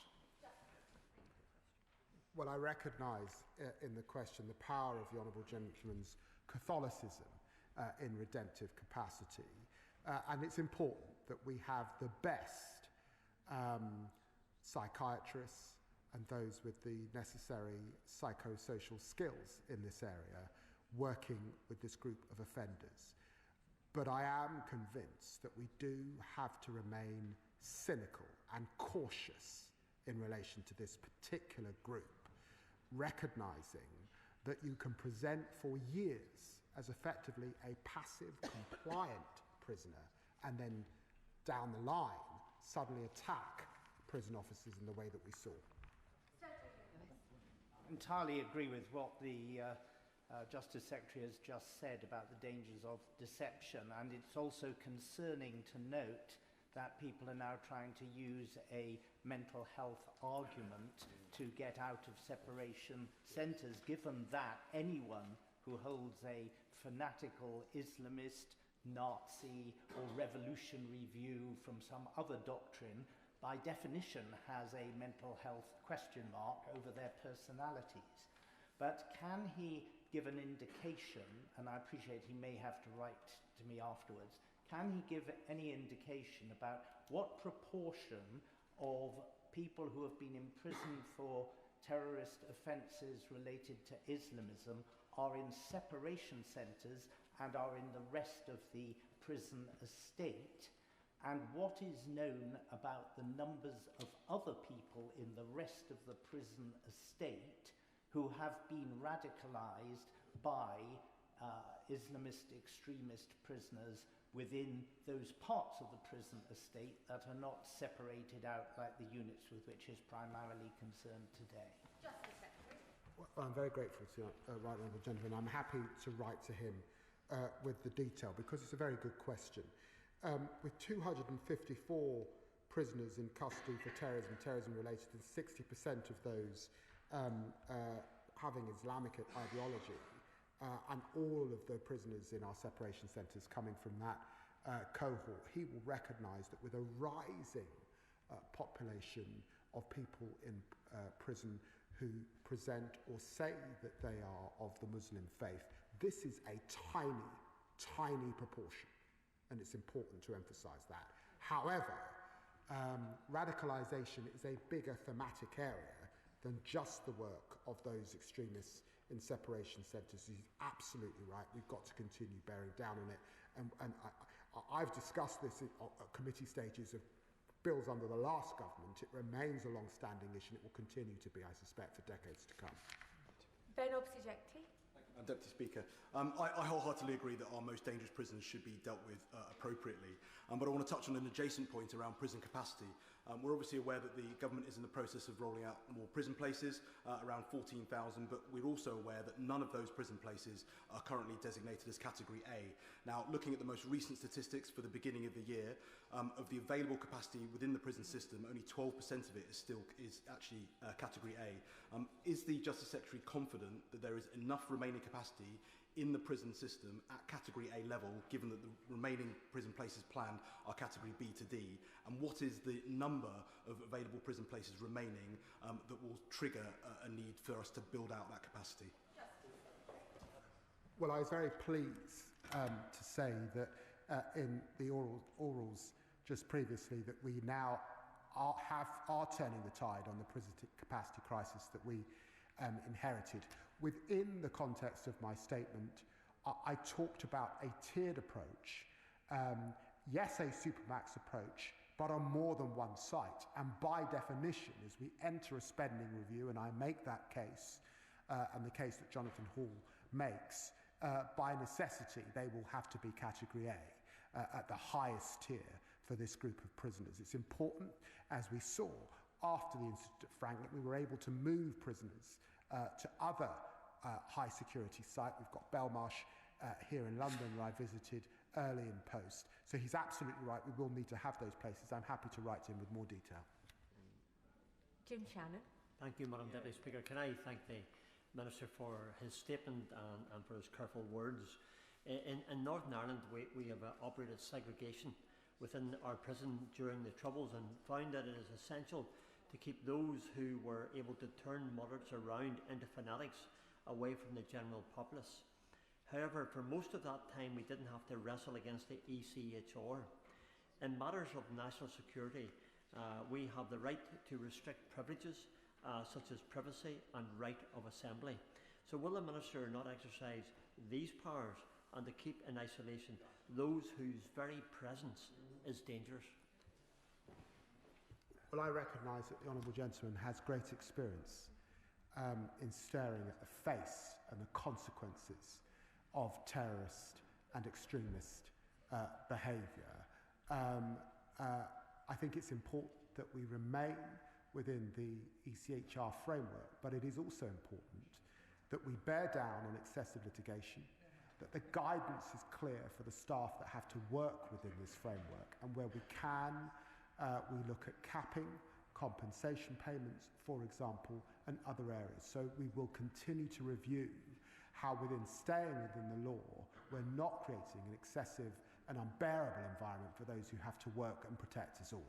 Well, I recognise in the question the power of the Honourable Gentleman's Catholicism in redemptive capacity, and it's important that we have the best psychiatrists and those with the necessary psychosocial skills in this area working with this group of offenders. But I am convinced that we do have to remain cynical and cautious in relation to this particular group, recognising that you can present for years as effectively a passive, compliant prisoner and then down the line suddenly attack prison officers in the way that we saw. I entirely agree with what the Justice Secretary has just said about the dangers of deception, and it's also concerning to note that people are now trying to use a mental health argument to get out of separation centres, given that anyone who holds a fanatical Islamist, Nazi or revolutionary view from some other doctrine by definition has a mental health question mark over their personalities. But can he give an indication, and I appreciate he may have to write to me afterwards, can he give any indication about what proportion of people who have been imprisoned for terrorist offences related to Islamism are in separation centres and are in the rest of the prison estate? And what is known about the numbers of other people in the rest of the prison estate who have been radicalised by Islamist extremist prisoners within those parts of the prison estate that are not separated out like the units with which is primarily concerned today? Justice Secretary. Well, I'm very grateful to Right Honourable Gentleman. I'm happy to write to him with the detail because it's a very good question. With 254 prisoners in custody for terrorism related, and 60% of those having Islamic ideology, and all of the prisoners in our separation centres coming from that cohort, he will recognise that with a rising population of people in prison who present or say that they are of the Muslim faith, this is a tiny, tiny proportion. And it's important to emphasise that. However, radicalisation is a bigger thematic area than just the work of those extremists in separation centres. He's absolutely right. We've got to continue bearing down on it. And I've discussed this at committee stages of bills under the last government. It remains a long-standing issue, and it will continue to be, I suspect, for decades to come. Ben Obsijekti. Deputy Speaker, I wholeheartedly agree that our most dangerous prisoners should be dealt with appropriately, but I want to touch on an adjacent point around prison capacity. We're obviously aware that the government is in the process of rolling out more prison places, around 14,000, but we're also aware that none of those prison places are currently designated as Category A. Now, looking at the most recent statistics for the beginning of the year, of the available capacity within the prison system, only 12% of it is actually Category A. Is the Justice Secretary confident that there is enough remaining capacity in the prison system at Category A level, given that the remaining prison places planned are Category B to D? And what is the number of available prison places remaining that will trigger a need for us to build out that capacity? Well, I was very pleased to say that in the orals just previously that we now are turning the tide on the prison capacity crisis that we inherited. Within the context of my statement, I talked about a tiered approach, yes, a supermax approach, but on more than one site. And by definition, as we enter a spending review, and I make that case, and the case that Jonathan Hall makes, by necessity, they will have to be Category A at the highest tier for this group of prisoners. It's important, as we saw after the Institute at Franklin, we were able to move prisoners to other high security sites. We've got Belmarsh here in London, where I visited early in post. So he's absolutely right. We will need to have those places. I'm happy to write to him with more detail. Jim Shannon. Thank you, Madam Deputy Speaker. Can I thank the Minister for his statement and for his careful words. In Northern Ireland, we have operated segregation within our prison during the Troubles and found that it is essential to keep those who were able to turn moderates around into fanatics away from the general populace. However, for most of that time, we didn't have to wrestle against the ECHR. In matters of national security, we have the right to restrict privileges such as privacy and right of assembly. So will the Minister not exercise these powers and to keep in isolation those whose very presence is dangerous? Well, I recognise that the Honourable Gentleman has great experience in staring at the face and the consequences of terrorist and extremist behaviour. I think it's important that we remain within the ECHR framework, but it is also important that we bear down on excessive litigation, that the guidance is clear for the staff that have to work within this framework, and where we can, we look at capping, compensation payments, for example, and other areas. So we will continue to review how within staying within the law, we're not creating an excessive and unbearable environment for those who have to work and protect us all.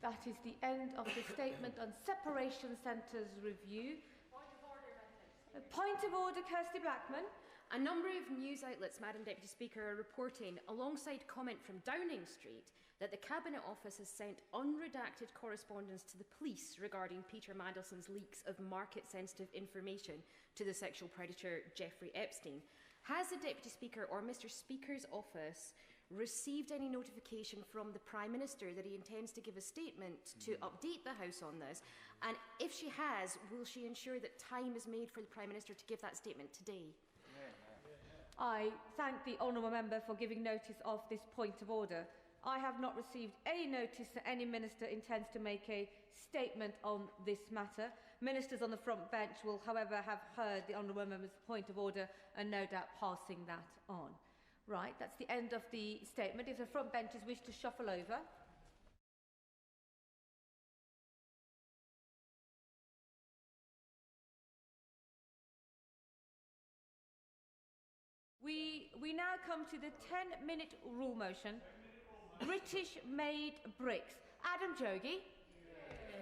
That is the end of the statement on separation centres review. Point of order, Kirsty Blackman. A number of news outlets, Madam Deputy Speaker, are reporting, alongside comment from Downing Street, that the Cabinet Office has sent unredacted correspondence to the police regarding Peter Mandelson's leaks of market-sensitive information to the sexual predator Jeffrey Epstein. Has the Deputy Speaker or Mr Speaker's office received any notification from the Prime Minister that he intends to give a statement to update the House on this? And if she has, will she ensure that time is made for the Prime Minister to give that statement today? I thank the honourable member for giving notice of this point of order. I have not received any notice that any minister intends to make a statement on this matter. Ministers on the front bench will, however, have heard the honourable member's point of order and no doubt passing that on. Right, that's the end of the statement. If the front benches wish to shuffle over. We now come to the 10-minute rule motion. British-made bricks. Adam Jogi.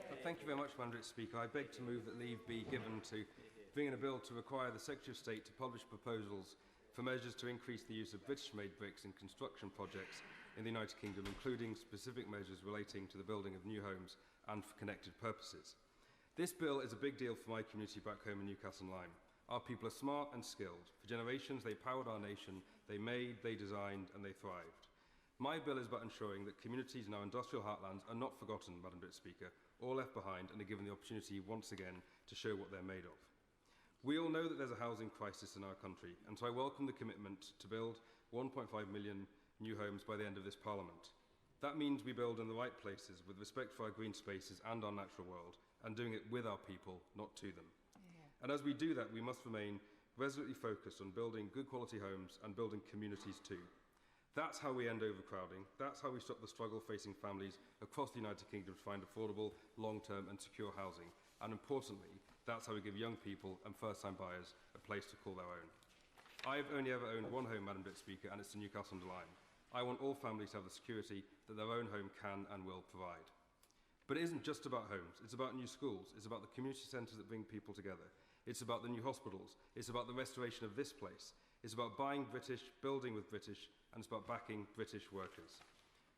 Well, thank you very much, Madam Speaker. I beg to move that leave be given to bring in a bill to require the Secretary of State to publish proposals for measures to increase the use of British-made bricks in construction projects in the United Kingdom, including specific measures relating to the building of new homes and for connected purposes. This bill is a big deal for my community back home in Newcastle-on-Lyme. Our people are smart and skilled. For generations, they powered our nation, they made, they designed, and they thrived. My bill is about ensuring that communities in our industrial heartlands are not forgotten, Madam Deputy Speaker, or left behind, and are given the opportunity once again to show what they're made of. We all know that there's a housing crisis in our country, and so I welcome the commitment to build 1.5 million new homes by the end of this Parliament. That means we build in the right places with respect for our green spaces and our natural world, and doing it with our people, not to them. And as we do that, we must remain resolutely focused on building good quality homes and building communities too. That's how we end overcrowding. That's how we stop the struggle facing families across the United Kingdom to find affordable, long-term and secure housing. And importantly, that's how we give young people and first-time buyers a place to call their own. I've only ever owned one home, Madam Deputy Speaker, and it's in Newcastle-on-Lyme. I want all families to have the security that their own home can and will provide. But it isn't just about homes. It's about new schools. It's about the community centres that bring people together. It's about the new hospitals. It's about the restoration of this place. It's about buying British, building with British, and it's about backing British workers.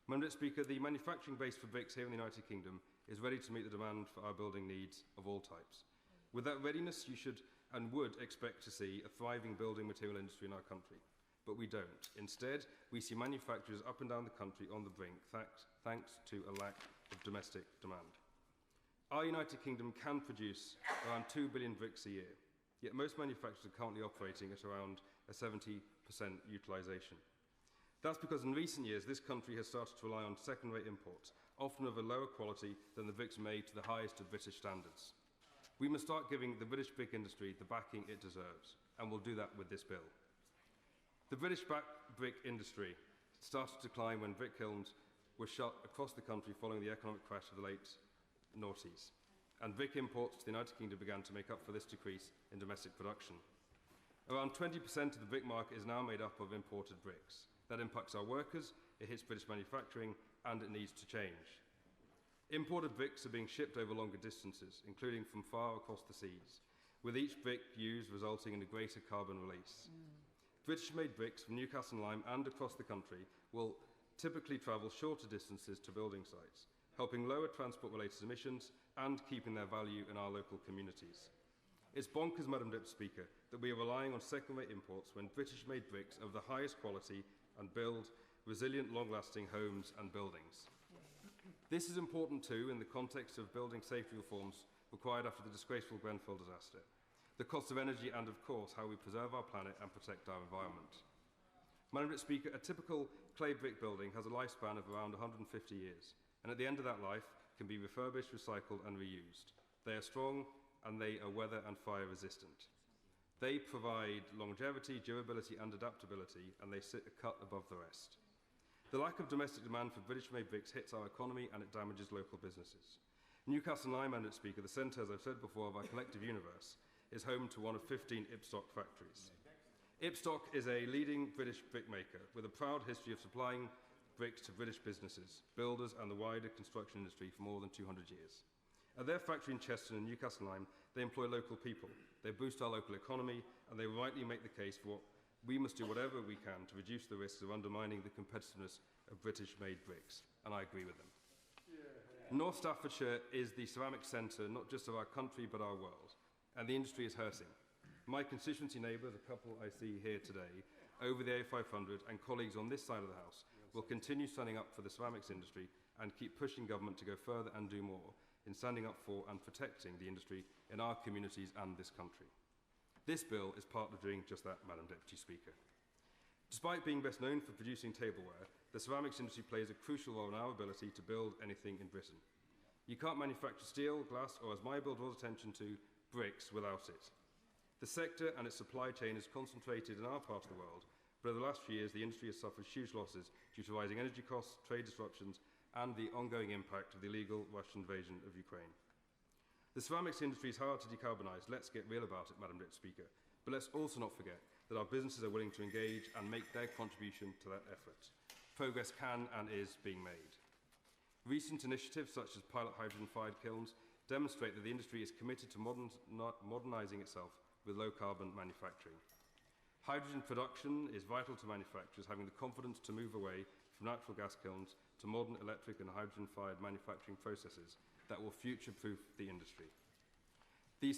Madam Speaker, the manufacturing base for bricks here in the United Kingdom is ready to meet the demand for our building needs of all types. With that readiness, you should and would expect to see a thriving building material industry in our country. But we don't. Instead, we see manufacturers up and down the country on the brink, thanks to a lack of domestic demand. Our United Kingdom can produce around 2 billion bricks a year, yet most manufacturers are currently operating at around a 70% utilisation. That's because in recent years this country has started to rely on second-rate imports, often of a lower quality than the bricks made to the highest of British standards. We must start giving the British brick industry the backing it deserves, and we'll do that with this bill. The British brick industry started to decline when brick kilns were shut across the country following the economic crash of the late noughties, and brick imports to the United Kingdom began to make up for this decrease in domestic production. Around 20% of the brick market is now made up of imported bricks. That impacts our workers, it hits British manufacturing, and it needs to change. Imported bricks are being shipped over longer distances, including from far across the seas, with each brick used resulting in a greater carbon release. British-made bricks from Newcastle-on-Lyme and across the country will typically travel shorter distances to building sites, helping lower transport-related emissions and keeping their value in our local communities. It's bonkers, Madam Deputy Speaker, that we are relying on second-rate imports when British-made bricks are of the highest quality and build resilient, long-lasting homes and buildings. This is important too in the context of building safety reforms required after the disgraceful Grenfell disaster, the cost of energy and, of course, how we preserve our planet and protect our environment. Madam Deputy Speaker, a typical clay brick building has a lifespan of around 150 years, and at the end of that life can be refurbished, recycled and reused. They are strong and they are weather and fire resistant. They provide longevity, durability and adaptability, and they sit a cut above the rest. The lack of domestic demand for British-made bricks hits our economy and it damages local businesses. Newcastle-on-Lyme, Madam Deputy Speaker, the centre, as I've said before, of our collective universe, is home to one of 15 Ibstock factories. Ibstock is a leading British brickmaker with a proud history of supplying bricks to British businesses, builders and the wider construction industry for more than 200 years. At their factory in Cheston and Newcastle-on-Lyme, they employ local people, they boost our local economy, and they rightly make the case for what we must do whatever we can to reduce the risks of undermining the competitiveness of British-made bricks, and I agree with them. North Staffordshire is the ceramic centre not just of our country but our world, and the industry is hurting. My constituency neighbour, the couple I see here today, over the A500 and colleagues on this side of the House will continue standing up for the ceramics industry and keep pushing government to go further and do more in standing up for and protecting the industry in our communities and this country. This bill is part of doing just that, Madam Deputy Speaker. Despite being best known for producing tableware, the ceramics industry plays a crucial role in our ability to build anything in Britain. You can't manufacture steel, glass, or as my bill draws attention to, bricks without it. The sector and its supply chain is concentrated in our part of the world, but over the last few years the industry has suffered huge losses due to rising energy costs, trade disruptions, and the ongoing impact of the illegal Russian invasion of Ukraine. The ceramics industry is hard to decarbonise. Let's get real about it, Madam Deputy Speaker. But let's also not forget that our businesses are willing to engage and make their contribution to that effort. Progress can and is being made. Recent initiatives such as pilot hydrogen-fired kilns demonstrate that the industry is committed to modernising itself with low-carbon manufacturing. Hydrogen production is vital to manufacturers having the confidence to move away from natural gas kilns to modern electric and hydrogen-fired manufacturing processes that will future-proof the industry. The